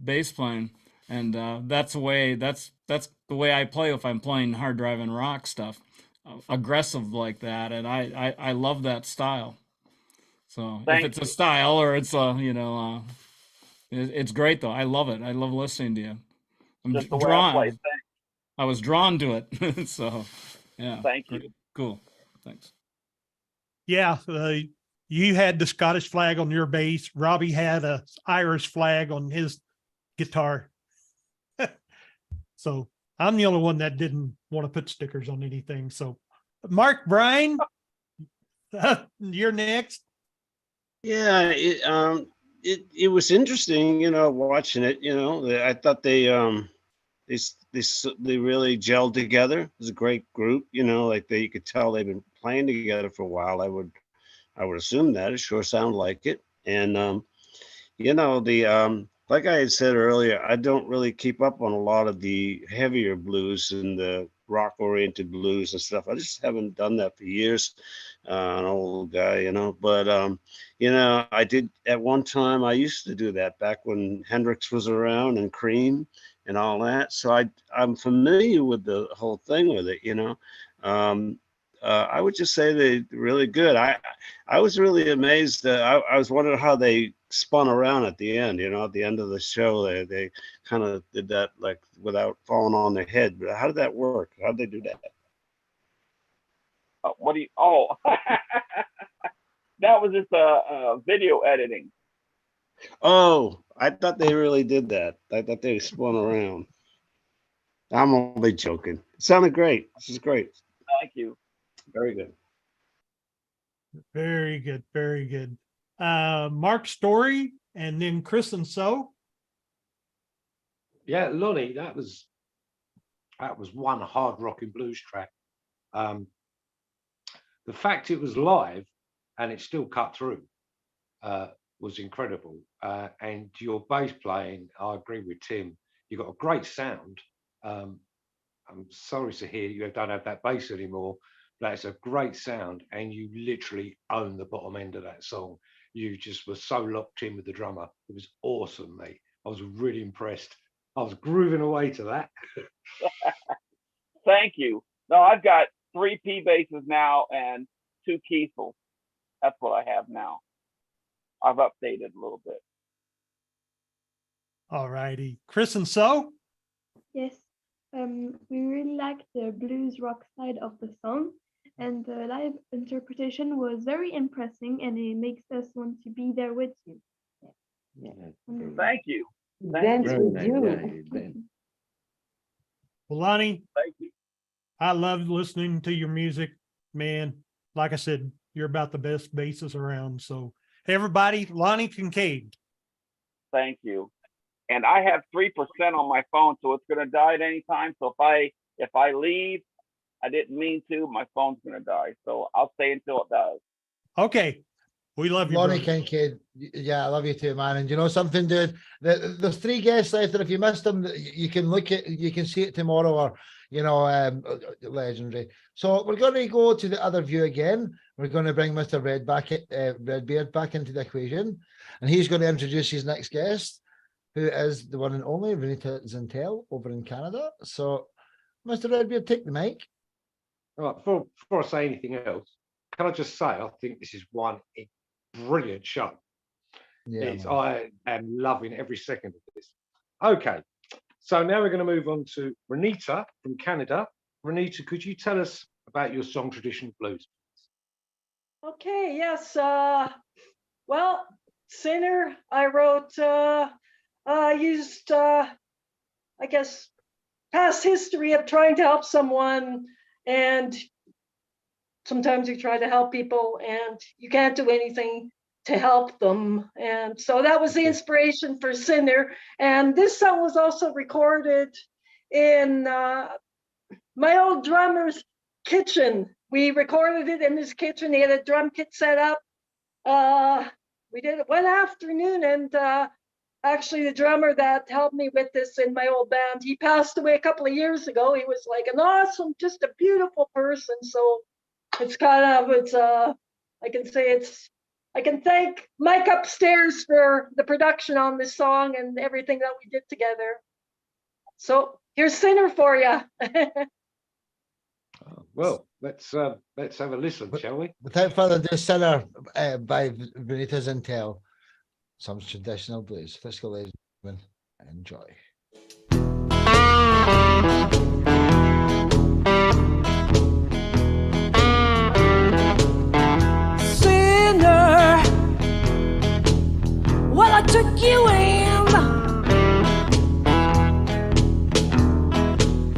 bass playing, and that's the way I play if I'm playing hard driving rock stuff, aggressive like that, and I love that style. So if it's a style or it's it's great though. I love it. I love listening to you. I'm drawn. I was drawn to it. So, yeah. Thank you. Cool. Thanks. Yeah, you had the Scottish flag on your bass. Robbie had a Irish flag on his guitar. So I'm the only one that didn't want to put stickers on anything. So, Mark Bryan, you're next. Yeah, it was interesting, watching it. I thought they really gelled together. It was a great group. Like you could tell they've been playing together for a while. I would assume that it sure sounded like it. And the like I had said earlier, I don't really keep up on a lot of the heavier blues and the rock oriented blues and stuff. I just haven't done that for years. An old guy, but I did at one time. I used to do that back when Hendrix was around and Cream and all that. So I'm familiar with the whole thing with it. Um, I would just say they're really good. I was really amazed. I was wondering how they spun around at the end. At the end of the show, they kind of did that like without falling on their head. But how did that work? How did they do that? What do you? Oh, that was just video editing. Oh, I thought they really did that. I thought they spun around. I'm only joking. It sounded great. This is great. Thank you. Very good. Very good. Very good. Mark Story and then Chris and So. Yeah, Lonnie, that was one hard rocking blues track. The fact it was live and it still cut through was incredible. And your bass playing, I agree with Tim. You got a great sound. I'm sorry to hear you don't have that bass anymore. That's a great sound, and you literally own the bottom end of that song. You just were so locked in with the drummer. It was awesome, mate. I was really impressed. I was grooving away to that. Thank you. No, I've got 3 P basses now and 2 Kiesels. That's what I have now. I've updated a little bit. All righty. Chris and So. Yes, we really liked the blues rock side of the song, and the live interpretation was very impressive, and it makes us want to be there with you. Thank you. Dance with you. Well, Lonnie, thank you. I love listening to your music, man. Like I said, you're about the best bassist around. So, hey, everybody, Lonnie Kincaid. Thank you. And I have 3% on my phone, so it's going to die at any time. So if I leave, I didn't mean to, my phone's going to die. So I'll stay until it does. Okay. We love you, Lonnie brother. Kincaid. Yeah, I love you too, man. And you know something, dude? There's 3 guests left, and if you missed them, you can see it tomorrow, or legendary. So we're going to go to the other view again. We're going to bring Mr. Redbeard back into the equation, and he's going to introduce his next guest, who is the one and only Renita Zintel over in Canada. So, Mr. Redbeard, take the mic. All right, before I say anything else, can I just say I think this is one brilliant show. Yeah, I am loving every second of this. Okay, so now we're going to move on to Renita from Canada. Renita, could you tell us about your song Tradition Blues? Okay, yes. Well, Sinner, I wrote, used, I guess, past history of trying to help someone, and sometimes you try to help people and you can't do anything to help them. And so that was the inspiration for Sinner. And this song was also recorded in my old drummer's kitchen. We recorded it in his kitchen. He had a drum kit set up. We did it one afternoon, and actually the drummer that helped me with this in my old band, he passed away a couple of years ago. He was like an awesome, just a beautiful person. So it's I can thank Mike upstairs for the production on this song and everything that we did together. So here's Sinner for you. Well, let's have a listen, shall we? Without further ado, Sinner by Renita Zintel. Some traditional blues. Let's go, ladies and gentlemen. Enjoy. Sinner, well, I took you in.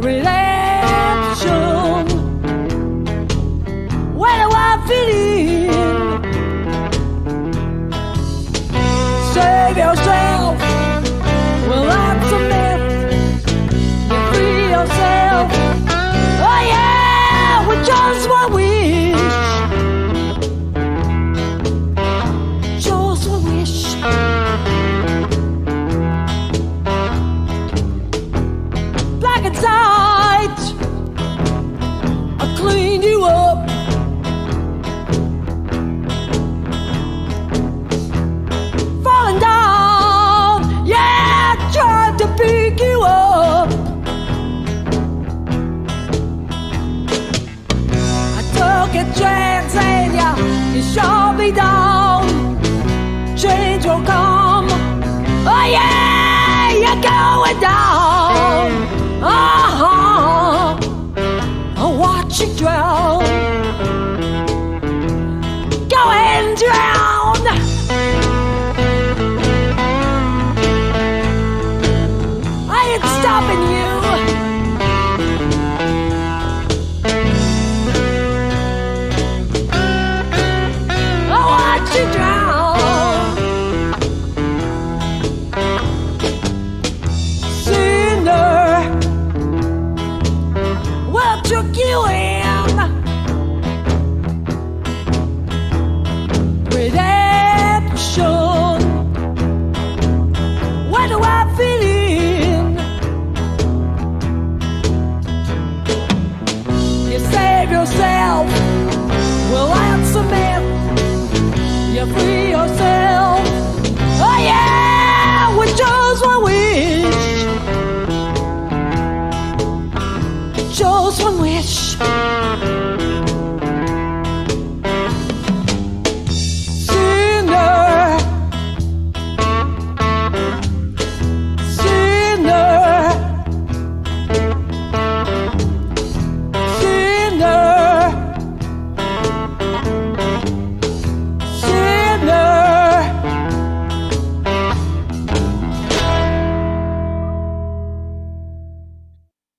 Redemption, where do I fit in? I'll be down. Change will come. Oh yeah, you're going down. I'll watch you drown. Go and drown. I ain't stopping you. I'll watch you drown. Sinner, what took you in? Redemption. Where do I fit in? You save yourself. Well, answer me. You free yourself. Oh yeah, with just one wish. Just one wish. Sinner. Sinner. Sinner. Sinner.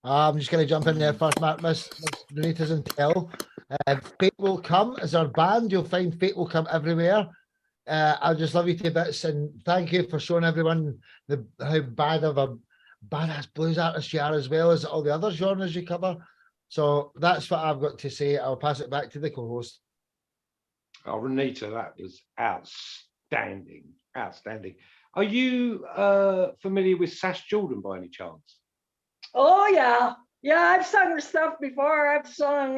I'm just going to jump in there first, Miss Renita Zintel. Fate Will Come is our band. You'll find Fate Will Come everywhere. I just love you to bits, and thank you for showing everyone how bad of a badass blues artist you are, as well as all the other genres you cover. So that's what I've got to say. I'll pass it back to the co-host. Oh, Renita, that was outstanding. Outstanding. Are you familiar with Sash Jordan by any chance? Oh yeah, yeah. I've sung her stuff before. I've sung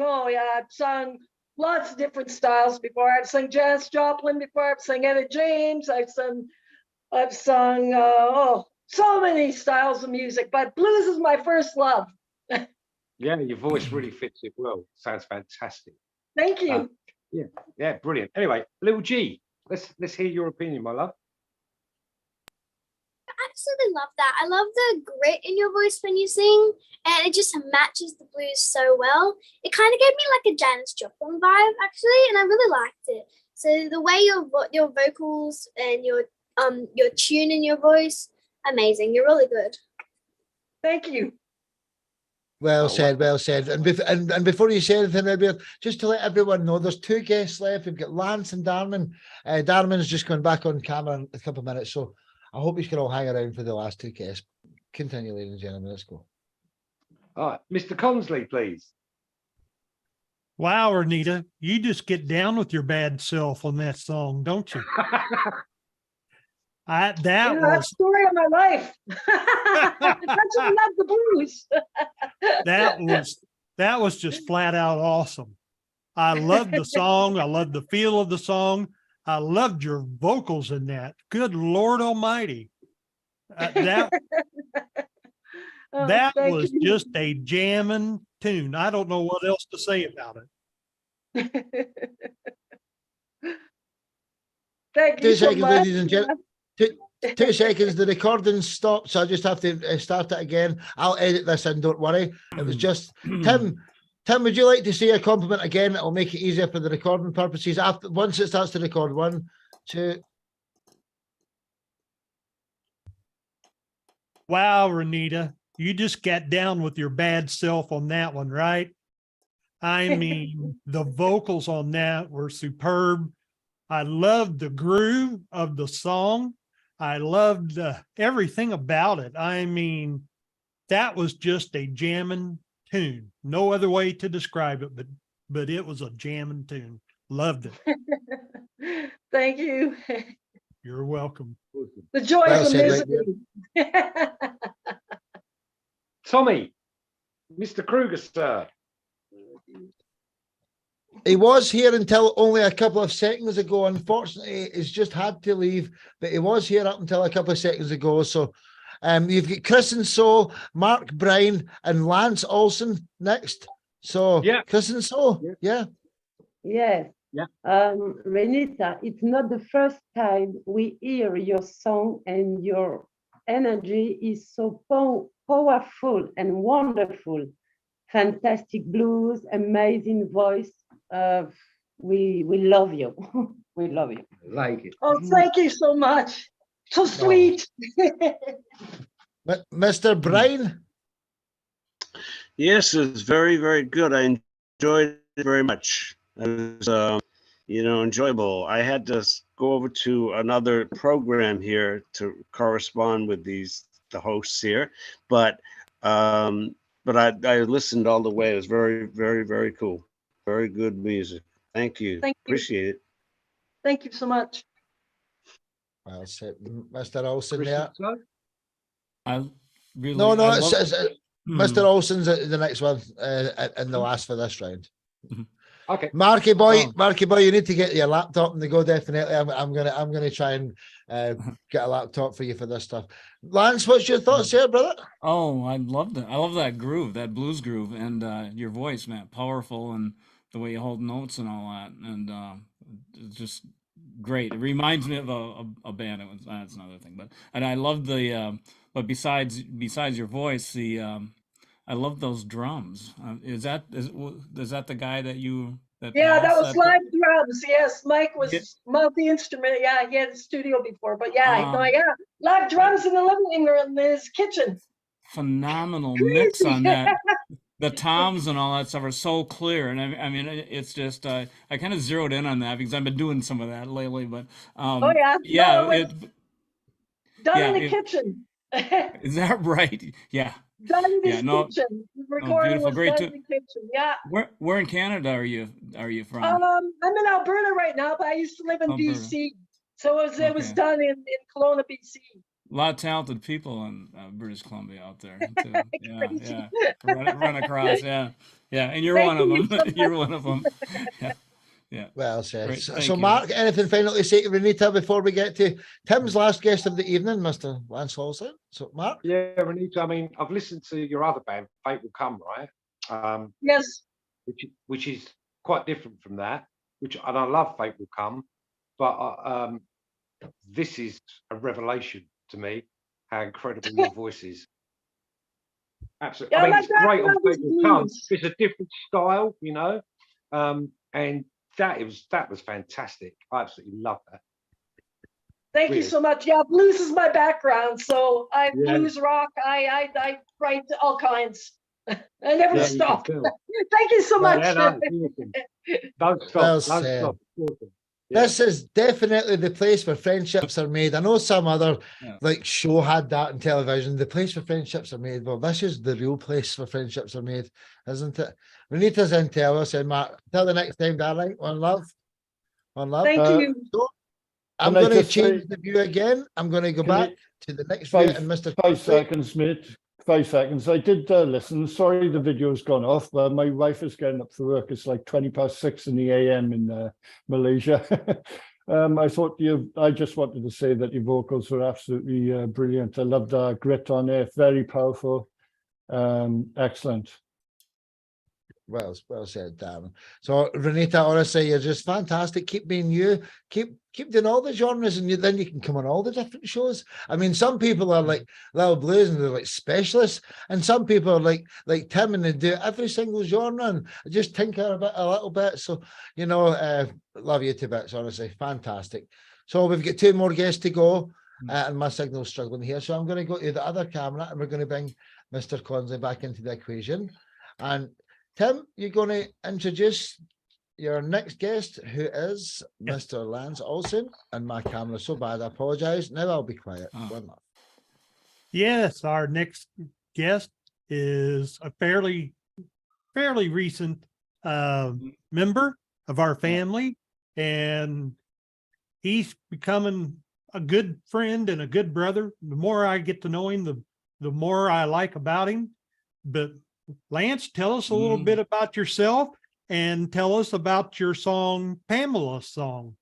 lots of different styles before. I've sung Janis Joplin before. I've sung Etta James. I've sung so many styles of music. But blues is my first love. Yeah, your voice really fits it well. Sounds fantastic. Thank you. Yeah, brilliant. Anyway, Little G, let's hear your opinion, my love. I absolutely love that. I love the grit in your voice when you sing, and it just matches the blues so well. It kind of gave me like a Janis Joplin vibe, actually, and I really liked it. So the way your vocals and your tune in your voice, amazing. You're really good. Thank you. Well said, well said. And before you say anything, Edward, just to let everyone know, there's two guests left. We've got Lance and Darman. Darman's just going back on camera in a couple of minutes, so I hope you can all hang around for the last two guests. Continue, ladies and gentlemen. Let's go. All right, Mr. Consley, please. Wow, Renita, you just get down with your bad self on that song, don't you? That's the story of my life. That's why I love the blues. that was just flat out awesome. I loved the song. I loved the feel of the song. I loved your vocals in that. Good Lord Almighty. That was just a jamming tune. I don't know what else to say about it. Thank you so much. Ladies and gentlemen. 2 seconds, the recording stopped, so I just have to start it again. I'll edit this in, don't worry. It was just Tim, would you like to say a compliment again? It'll make it easier for the recording purposes. Once it starts to record, 1, 2. Wow, Renita, you just got down with your bad self on that one, right? I mean, the vocals on that were superb. I loved the groove of the song. I loved everything about it. I mean, that was just a jamming tune. No other way to describe it, but it was a jamming tune. Loved it. Thank you. You're welcome. The joy of the music. Tommy, Mr. Kruger, sir. He was here until only a couple of seconds ago. Unfortunately, he's just had to leave, but he was here up until a couple of seconds ago. So you've got Chris and So, Mark Bryan, and Lance Olsen next. So yeah. Chris and So, yeah. Yes. Renita, it's not the first time we hear your song, and your energy is so powerful and wonderful. Fantastic blues, amazing voice. We love you. We love you. Like it. Oh, thank you so much. So sweet. Mr. Bryan? Yes, it's very, very good. I enjoyed it very much. It was, enjoyable. I had to go over to another program here to correspond with the hosts here, but I listened all the way. It was very, very, very cool. Very good music. Thank you. Thank you. Appreciate it. Thank you so much. Well said, Mr. Olsen there. I really No, I it's, love- it's Mr. Olsen's the next one and the last for this round. Okay. Marky boy, you need to get your laptop and they go definitely. I'm gonna try and get a laptop for you for this stuff. Lance, what's your thoughts here, brother? Oh, I loved it. I love that groove, that blues groove, and your voice, man, powerful, and the way you hold notes and all that, and it's just great. It reminds me of a band. That's another thing, but I love the. But besides your voice, I love those drums. Is that the guy that you that? Yeah, that passed was live drums. Yes, Mike was multi-instrument. Yeah, he had a studio before, but yeah, live drums in the living room in his kitchen. Phenomenal mix on that. The toms and all that stuff are so clear, and I mean, it's just I kind of zeroed in on that because I've been doing some of that lately. But oh yeah, yeah, no, it done in the kitchen. Is that right? Yeah. Done in his no, kitchen. The recording beautiful, was great done in the kitchen. Yeah. Where in Canada are you from? I'm in Alberta right now, but I used to live in Alberta. BC, so it was done in Kelowna, BC. A lot of talented people in British Columbia out there too. Yeah. Run across, yeah, and you're one of them. You're one of them. Yeah. Well said. Great, So, thank you. Mark, anything final to say to Renita before we get to Tim's last guest of the evening, Mr. Lance Olsen? So, Mark? Yeah, Renita, I mean, I've listened to your other band, Fate Will Come, right? Yes. Which is quite different from that, and I love Fate Will Come, but this is a revelation to me, how incredible your voice is. Absolutely. Yeah, I mean, it's great on was Fate Will Come. It's a different style, and that was fantastic. I absolutely love that. Thank you so much. Yeah, blues is my background, so I blues rock. I write all kinds. I never stop. Thank you so much. Don't stop. Well Don't stop. This is definitely the place where friendships are made. I know some other like show had that on television. The place where friendships are made. Well, this is the real place where friendships are made, isn't it? Renita Zintel said, Mark, till the next time, darling. One love. One love. Thank you. So, I'm going to change the view again. I'm going to go back to the next view and Mr. 5 seconds, mate. 5 seconds. I did listen. Sorry, the video's gone off, but my wife is getting up for work. It's like 6:20 in the AM in Malaysia. I just wanted to say that your vocals were absolutely brilliant. I loved the grit on it. Very powerful. Excellent. Well said, Darren. So, Renita, honestly, you're just fantastic. Keep being you. Keep doing all the genres, and then you can come on all the different shows. I mean, some people are like Little Blues, and they're like specialists, and some people are like Tim, and they do every single genre and just tinker a little bit. So, love you to bits, honestly. Fantastic. So we've got 2 more guests to go, and my signal's struggling here. So I'm going to go to the other camera, and we're going to bring Mr. Consley back into the equation. And Tim, you're going to introduce your next guest, who is Mr. Lance Olsen, and my camera's so bad, I apologize. Now I'll be quiet. One love. Yes, our next guest is a fairly recent member of our family, and he's becoming a good friend and a good brother. The more I get to know him, the more I like about him. But Lance, tell us a little bit about yourself and tell us about your song, Pamela's song.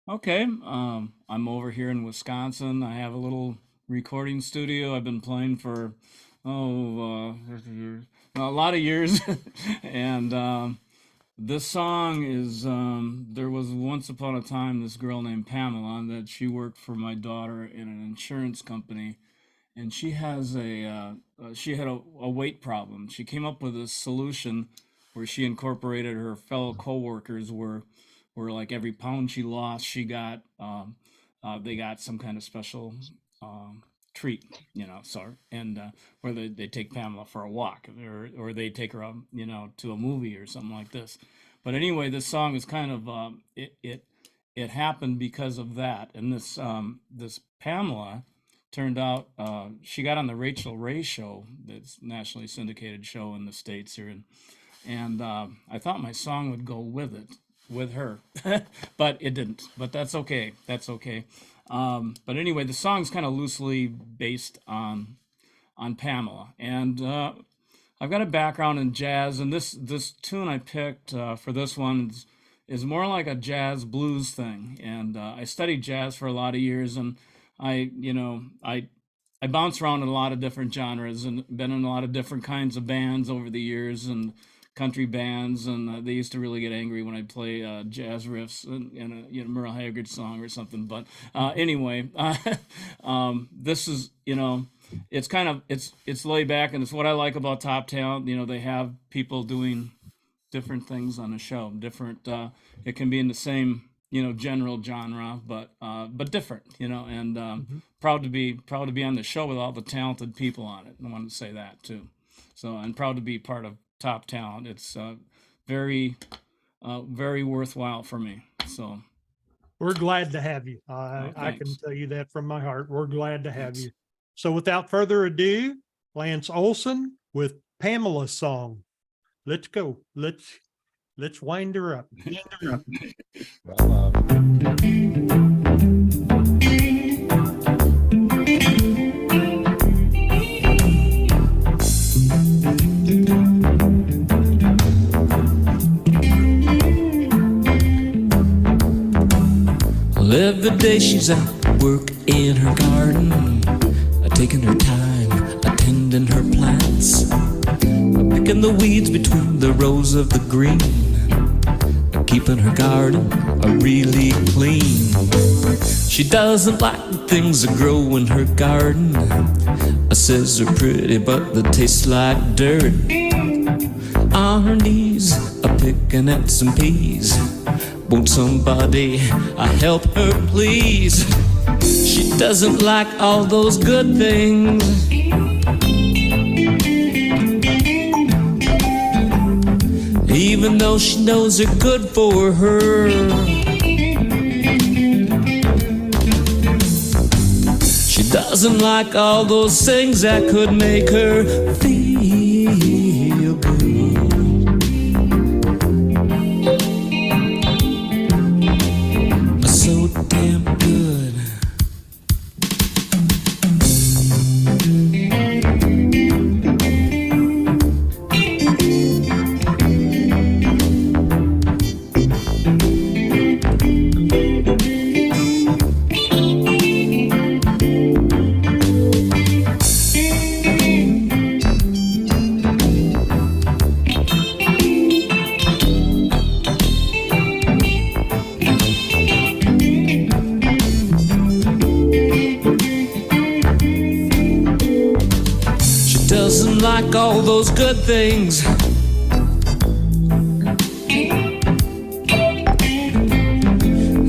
Okay. I'm over here in Wisconsin. I have a little recording studio. I've been playing for, a lot of years. And this song is there was once upon a time this girl named Pamela that she worked for my daughter in an insurance company, and she has she had a weight problem. She came up with a solution where she incorporated her fellow coworkers where like every pound she lost, she got they got some kind of special treat, you know. So and where they take Pamela for a walk, or they take her you know, to a movie or something like this. But anyway, this song is kind of it happened because of that. And this Pamela turned out she got on the Rachel Ray show, that's nationally syndicated show in the States here, and I thought my song would go with it, with her, but it didn't. But that's okay. That's okay. But anyway, the song's kind of loosely based on Pamela, and I've got a background in jazz, and this tune I picked for this one is more like a jazz blues thing. And I studied jazz for a lot of years, and I bounce around in a lot of different genres and been in a lot of different kinds of bands over the years, and country bands, and they used to really get angry when I play jazz riffs in a, you know, Merle Haggard song or something. But anyway, this is, you know, it's kind of it's laid back, and it's what I like about Top Talent. You know, they have people doing different things on the show, different. It can be in the same, you know, general genre, but different, you know. And proud to be on the show with all the talented people on it. I wanted to say that too. So I'm proud to be part of Top Talent. It's very worthwhile for me. So we're glad to have you. I can tell you that from my heart. We're glad to have you. So without further ado, Lance Olsen with Pamela's song. Let's go. Let's wind her up. Well, every day she's at work in her garden, taking her time, attending her plants, picking the weeds between the rows of the green, keeping her garden really clean. She doesn't like the things that grow in her garden. Says they're pretty, but they taste like dirt. On her knees, picking at some peas. Won't somebody help her, please? She doesn't like all those good things. Even though she knows they're good for her. She doesn't like all those things that could make her feel good. So damn good. Like all those good things.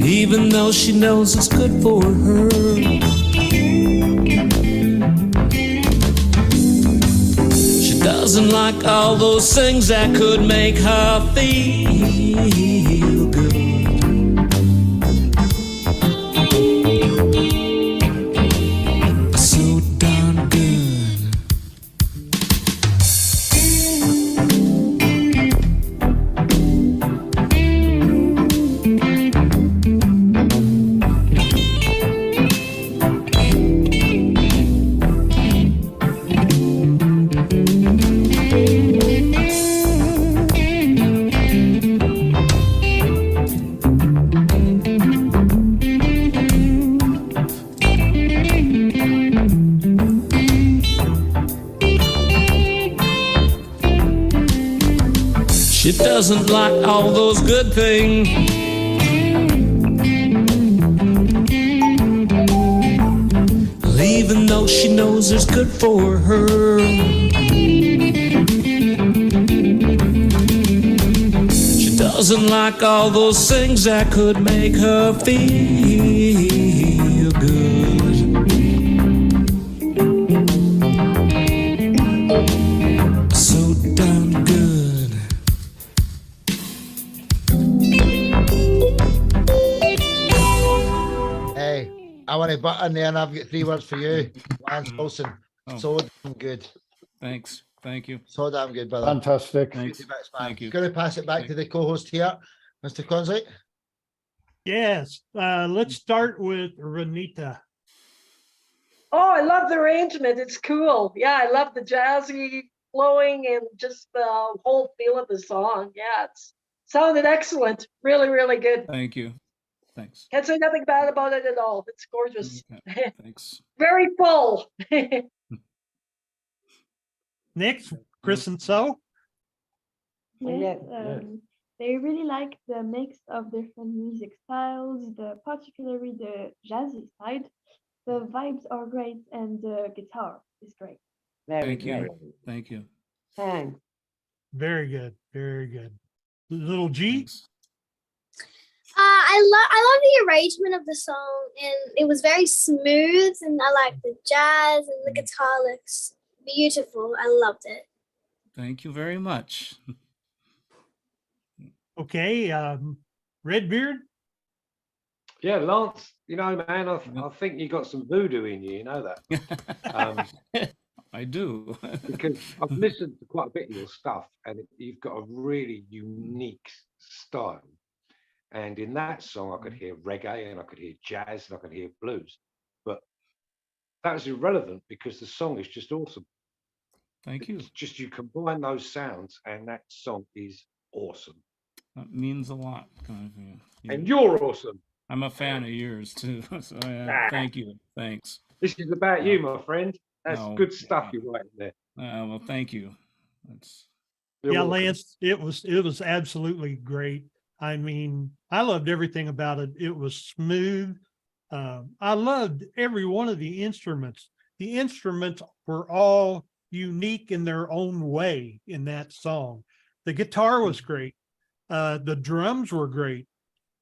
Even though she knows it's good for her. She doesn't like all those things that could make her feel good. So darn good. doesn't like all those good things. Even though she knows it's good for her. She doesn't like all those things that could make her feel good. So damn good. Hey, I want to butt in there and I've got 3 words for you. Lance Olsen. Oh. So damn good. Thanks. Thank you. So damn good, brother. Fantastic. Thanks. Thank you. Going to pass it back to the co-host here, Mr. Consley. Yes, let's start with Renita. Oh, I love the arrangement. It's cool. Yeah, I love the jazzy flowing and just the whole feel of the song. Yeah, it's sounded excellent. Really, really good. Thank you. Thanks. Can't say nothing bad about it at all. It's gorgeous. Okay. Thanks. Very full. Next, Chris and So. Yes, they really like the mix of different music styles, particularly the jazzy side. The vibes are great and the guitar is great. Thank you. Thank you. Thanks. Very good. Very good. Little G. I love the arrangement of the song, and it was very smooth, and I like the jazz and the guitar looks beautiful. I loved it. Thank you very much. Okay, Redbeard. Yeah, Lance, you know, man, I think you got some voodoo in you, you know that. I do. Because I've listened to quite a bit of your stuff, and you've got a really unique style. And in that song, I could hear reggae, and I could hear jazz, and I could hear blues. But that was irrelevant because the song is just awesome. Thank you. It's just you combine those sounds, and that song is awesome. That means a lot. Kind of, yeah. And you're awesome. I'm a fan of yours too. So thank you. Thanks. This is about you, my friend. That's good stuff you're writing there. Well, thank you. You're Yeah, welcome. Lance, it was absolutely great. I mean, I loved everything about it. It was smooth. I loved every one of the instruments. The instruments were all unique in their own way in that song. The guitar was great. The drums were great.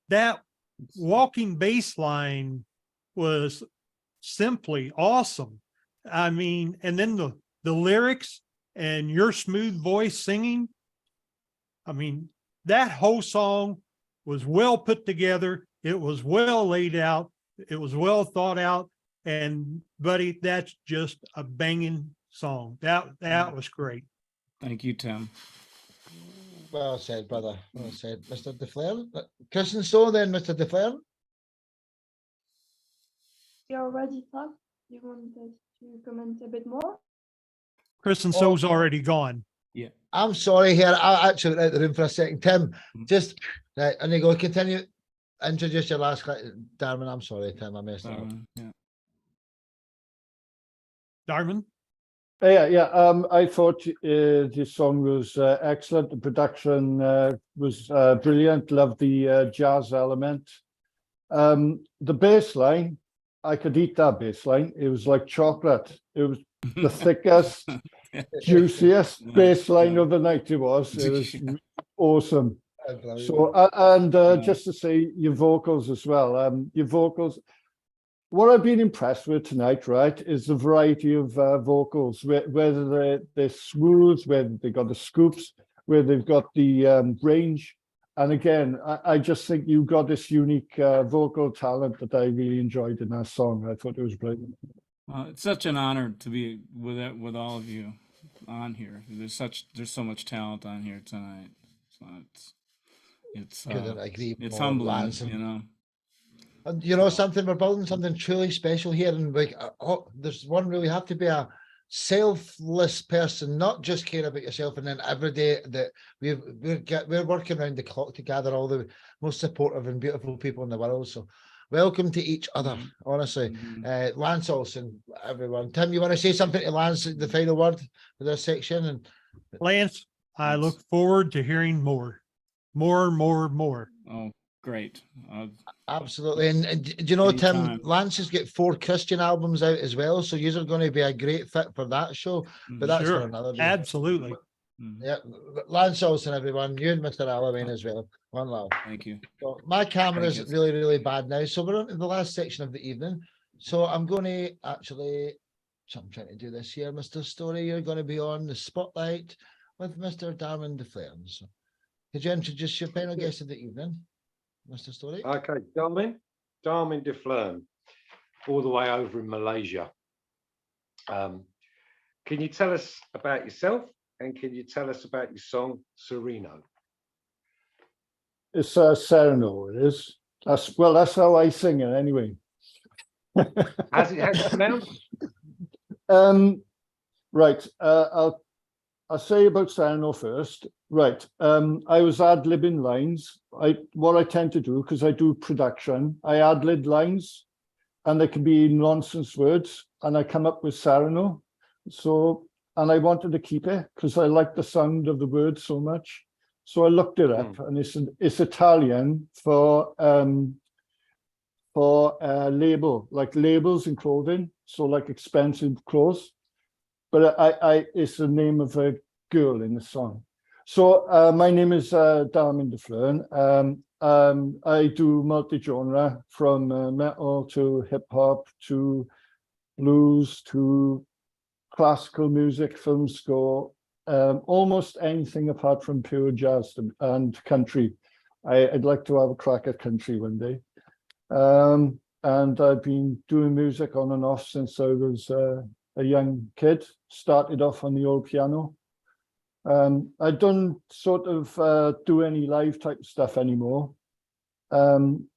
That walking bass line was simply awesome. I mean, and then the lyrics and your smooth voice singing. I mean, that whole song was well put together. It was well laid out. It was well thought out. And buddy, that's just a banging song. That was great. Thank you, Tim. Well said, brother. Well said, Mr. Deflem. Chris and So, then Mr. Deflem. You already talked. You wanted to comment a bit more? Chris and So's already gone. Yeah. I'm sorry here. I actually went out the room for a second. Tim, just right, and you go continue. Introduce your last Darwin. I'm sorry, Tim. I messed up. Yeah. Darwin? Yeah. I thought this song was excellent. The production was brilliant. Loved the jazz element. The bass line, I could eat that bass line. It was like chocolate. It was the thickest, juiciest bass line of the night. It was awesome. So just to say, your vocals as well. Your vocals. What I've been impressed with tonight, right, is the variety of vocals, whether they're smooth, whether they've got the scoops, where they've got the range. And again, I just think you got this unique vocal talent that I really enjoyed in that song. I thought it was brilliant. It's such an honor to be with all of you on here. There's so much talent on here tonight. So it's humbling, you know. And you know something, we're building something truly special here, and like, there's one where we have to be a selfless person, not just care about yourself, and then every day that we're working around the clock to gather all the most supportive and beautiful people in the world. So welcome to each other, honestly. Lance Olsen, everyone. Tim, you want to say something to Lance, the final word for this section? And Lance, I look forward to hearing more. Oh, great. Absolutely. And do you know, Tim, Anytime. Lance has got 4 Christian albums out as well. So you're going to be a great fit for that show. But that's Sure. for another day. Absolutely. Yeah. Lance Olsen, everyone. You and Mr. Alamein as well. One love. Thank you. So my camera's Thank you. really, really bad now. So we're on to the last section of the evening. So I'm going to actually, so I'm trying to do this here, Mr. Story. You're going to be on the spotlight with Mr. Darwin Deflem. So could you introduce your final guest of the evening, Mr. Story? Okay, Darwin Deflem, all the way over in Malaysia. Can you tell us about yourself, and can you tell us about your song Sereno? It's Sereno, it is. That's how I sing it anyway. How's it pronounced? Right, I'll say about Sereno first. Right, I was ad-libbing lines. What I tend to do, because I do production, I ad-lib lines, and they can be nonsense words, and I come up with Sereno. So, and I wanted to keep it because I like the sound of the word so much. So I looked it up, and it's Italian for label, like labels in clothing, so like expensive clothes. But it's the name of a girl in the song. So my name is Darwin Deflem. I do multi-genre from metal to hip hop to blues to classical music, film score, almost anything apart from pure jazz and country. I'd like to have a crack at country one day. And I've been doing music on and off since I was a young kid. Started off on the old piano. I don't sort of do any live type stuff anymore. And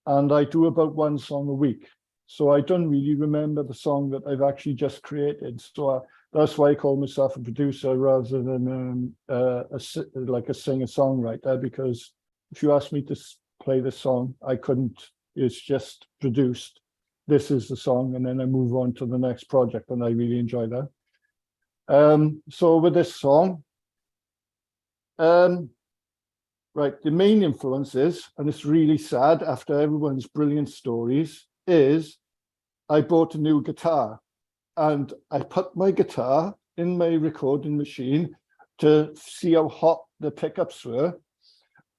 I do about 1 song a week. So I don't really remember the song that I've actually just created. So that's why I call myself a producer rather than like a singer-songwriter, because if you ask me to play the song, I couldn't. It's just produced. This is the song, and then I move on to the next project, and I really enjoy that. So with this song, right, the main influence is, and it's really sad after everyone's brilliant stories, is I bought a new guitar, and I put my guitar in my recording machine to see how hot the pickups were.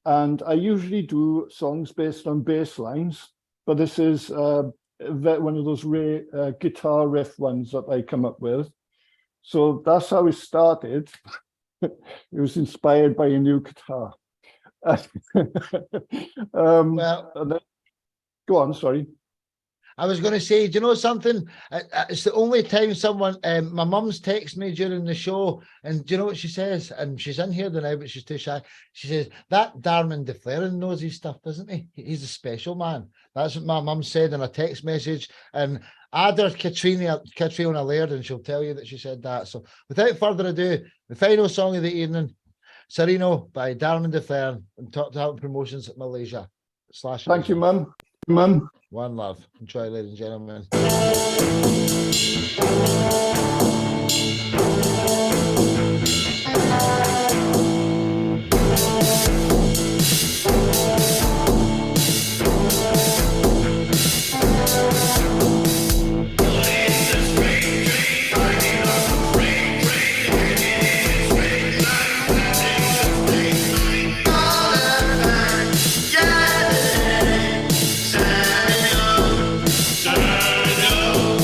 And I usually do songs based on bass lines, but this is one of those rare guitar riff ones that I come up with. So that's how it started. It was inspired by a new guitar. Well, go on, sorry. I was going to say, do you know something? It's the only time someone, my mum's texted me during the show, and do you know what she says? And she's in here now, but she's too shy. She says, that Darwin Deflem knows his stuff, doesn't he? He's a special man. That's what my mum said in a text message. And add her Katrina Laird, and she'll tell you that she said that. So without further ado, the final song of the evening, Sereno by Darwin Deflem and Top Talent Promotions at Malaysia. Thank you, Mum. Mum. One love. Enjoy, ladies and gentlemen. Sereno,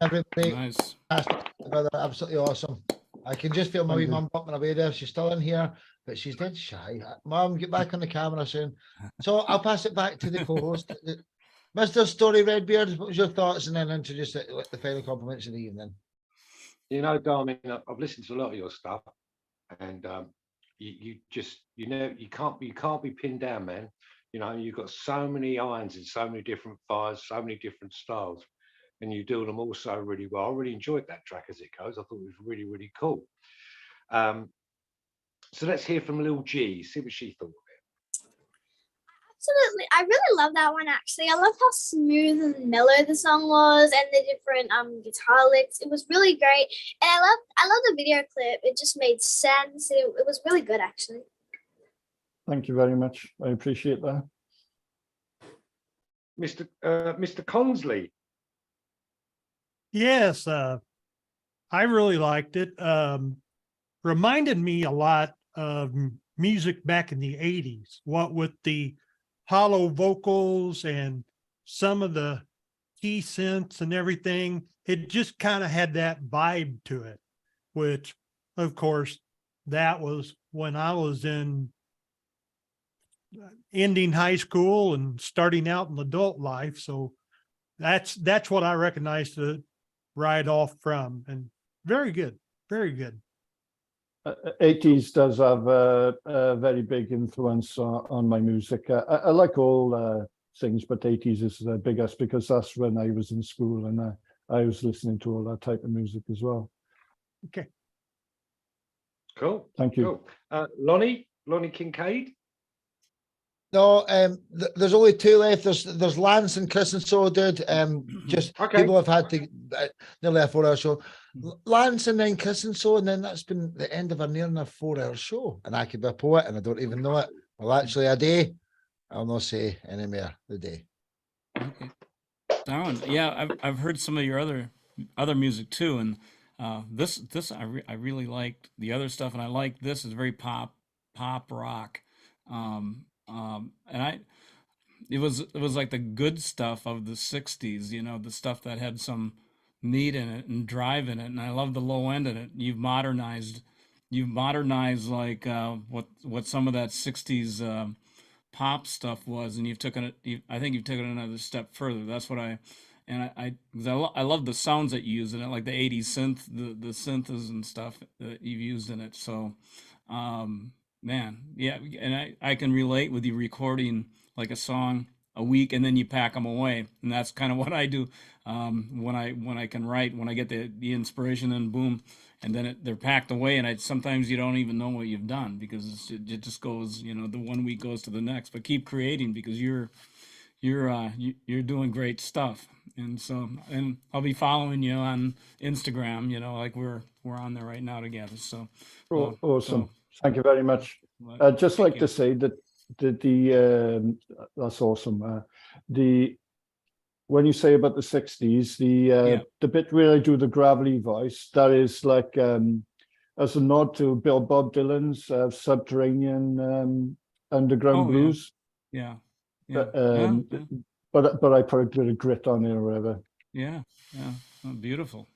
Everybody, Nice. brother, absolutely awesome. I can just feel my Thank wee you. mum bumping away there. She's still in here, but she's dead shy. Mum, get back on the camera soon. So I'll pass it back to the co-host. Mr. Story Redbeard, what was your thoughts? And then introduce the final compliments of the evening. You know, Darmin, I've listened to a lot of your stuff, and you know, you can't be pinned down, man. You know, you've got so many irons in so many different fires, so many different styles, and you do them all so really well. I really enjoyed that track as it goes. I thought it was really, really cool. So let's hear from Lil G, see what she thought of it. Absolutely. I really love that one, actually. I loved how smooth and mellow the song was and the different guitar licks. It was really great. And I love the video clip. It just made sense. It was really good, actually. Thank you very much. I appreciate that. Mr. Consley. Yes, I really liked it. Reminded me a lot of music back in the 80s, what with the hollow vocals and some of the key synths and everything. It just kind of had that vibe to it, which, of course, that was when I was in ending high school and starting out in adult life. So that's what I recognized it right off from, and very good, very good. 80s does have a very big influence on my music. I like all things, but 80s is the biggest because that's when I was in school and I was listening to all that type of music as well. Okay. Cool. Thank you. Cool. Lonnie Kincaid. No, there's only two left. There's Lance and Chris and so did. Just Okay. people have had to nearly a 4-hour show. Lance and then Chris and so, and then that's been the end of a near enough 4-hour show. And I could be a poet and I don't even know it. Well, actually, a day. I'll not say any more. The day. Okay. Down. Yeah, I've heard some of your other music too, and this I really liked the other stuff, and I like this is very pop rock. And it was like the good stuff of the 60s, you know, the stuff that had some meat in it and drive in it, and I love the low end in it. You've modernized like what some of that 60s pop stuff was, and I think you've taken it another step further. That's what I love the sounds that you use in it, like the 80s synth, the synths and stuff that you've used in it. So man, yeah, and I can relate with you recording like a song a week and then you pack them away, and that's kind of what I do when I can write, when I get the inspiration, and boom, and then they're packed away, and sometimes you don't even know what you've done because it just goes, you know, the one week goes to the next. But keep creating because you're doing great stuff, and so, and I'll be following you on Instagram, you know, like we're on there right now together. So awesome. Thank you very much. I'd just like to say that that's awesome. When you say about the 60s, the bit where I do the gravelly voice, that is like as a nod to Bob Dylan's Subterranean Underground Blues. Yeah. But I put a bit of grit on it or whatever. Yeah. Oh, beautiful.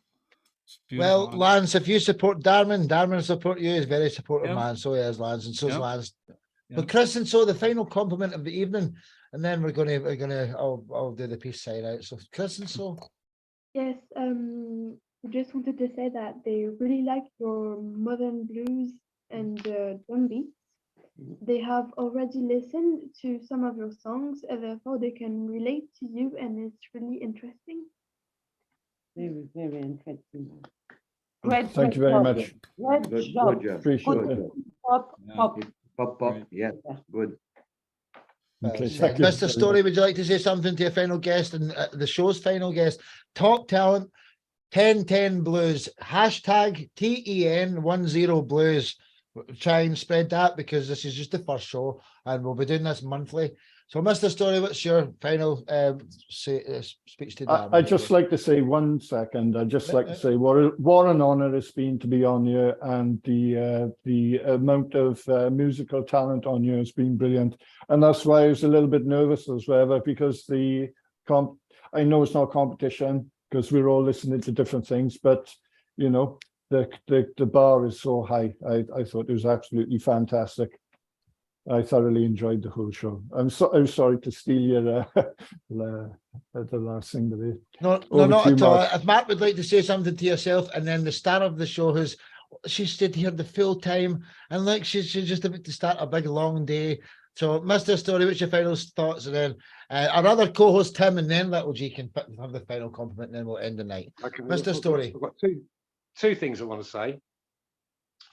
Well, Lance, if you support Darman support you. He's a very supportive man. So is Lance, and so's Lance. But Chris, and so the final compliment of the evening, and then we're gonna I'll do the peace sign out. So Chris, and so. Yes, just wanted to say that they really like your modern blues and drum beats. They have already listened to some of your songs, and therefore they can relate to you, and it's really interesting. Very, very interesting. Thank you very much. Great job. Appreciate it. Pop, yeah, good. Okay, thank you. Mr. Story, would you like to say something to your final guest and the show's final guest? Top talent, 1010 Blues, hashtag TEN10 Blues. Try and spread that because this is just the first show and we'll be doing this monthly. So, Mr. Story, what's your final speech to Darren? I'd just like to say 1 second. I'd just like to say what an honor it's been to be on here, and the amount of musical talent on here has been brilliant. And that's why I was a little bit nervous as well, because I know it's not competition because we're all listening to different things, but you know, the bar is so high. I thought it was absolutely fantastic. I thoroughly enjoyed the whole show. I'm sorry to steal your the last thing today. No, Over not to you, at all. Mark. If Mark would like to say something to yourself, and then the star of the show, who's she stayed here the full time, and like she's just about to start a big long day. So, Mr. Story, what's your final thoughts? And then our other co-host Tim, and then Little G can have the final compliment, and then we'll end the night. Okay, Mr. Story. I've got two things I want to say.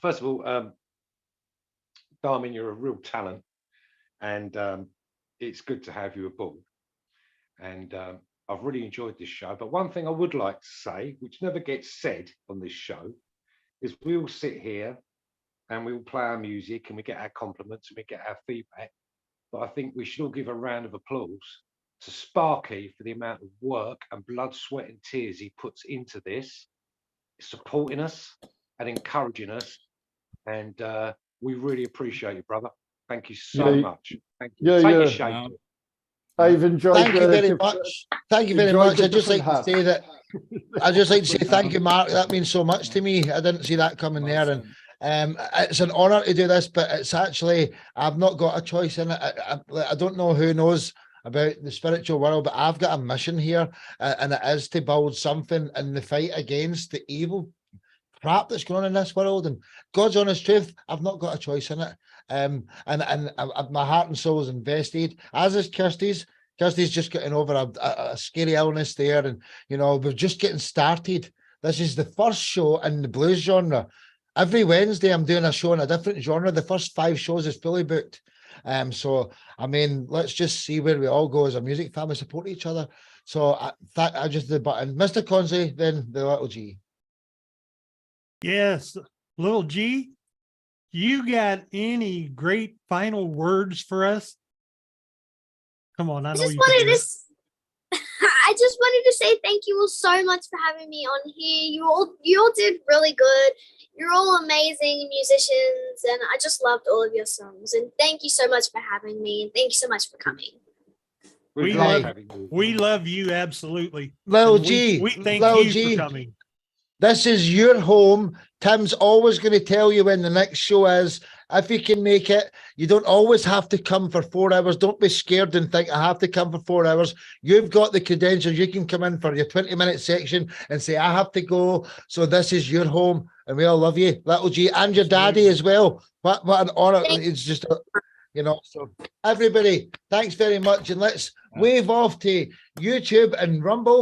First of all, Darmin, you're a real talent, and it's good to have you aboard. And I've really enjoyed this show. But one thing I would like to say, which never gets said on this show, is we all sit here and we all play our music and we get our compliments and we get our feedback. But I think we should all give a round of applause to Sparky for the amount of work and blood, sweat, and tears he puts into this, supporting us and encouraging us. And we really appreciate you, brother. Thank you so much. Thank you. Yeah, Take yeah. a shake. I've enjoyed. Thank you very much. Thank you very much. I'd just like to say that. I'd just like to say thank you, Mark. That means so much to me. I didn't see that coming there, and it's an honour to do this. But it's actually I've not got a choice in it. I don't know who knows about the spiritual world, but I've got a mission here, and it is to build something in the fight against the evil crap that's going on in this world. And God's honest truth, I've not got a choice in it. And my heart and soul is invested, as is Kirsty's. Kirsty's just getting over a scary illness there, and you know, we're just getting started. This is the first show in the blues genre. Every Wednesday I'm doing a show in a different genre. The first 5 shows is fully booked. So I mean, let's just see where we all go as a music family, support each other. So I just did the button. Mr. Consley, then the Little G. Yes, Little G, you got any great final words for us? Come on, I know you do. I just wanted to say thank you all so much for having me on here. You all did really good. You're all amazing musicians, and I just loved all of your songs. And thank you so much for having me, and thank you so much for coming. We love you absolutely. Little G, we thank Little you G. for coming. This is your home. Tim's always going to tell you when the next show is. If you can make it, you don't always have to come for 4 hours. Don't be scared and think I have to come for 4 hours. You've got the credentials. You can come in for your 20-minute section and say, I have to go. So this is your home, and we all love you, Little G, and your daddy as well. What an honor. It's just, you know, so everybody, thanks very much. And let's wave off to YouTube and Rumble.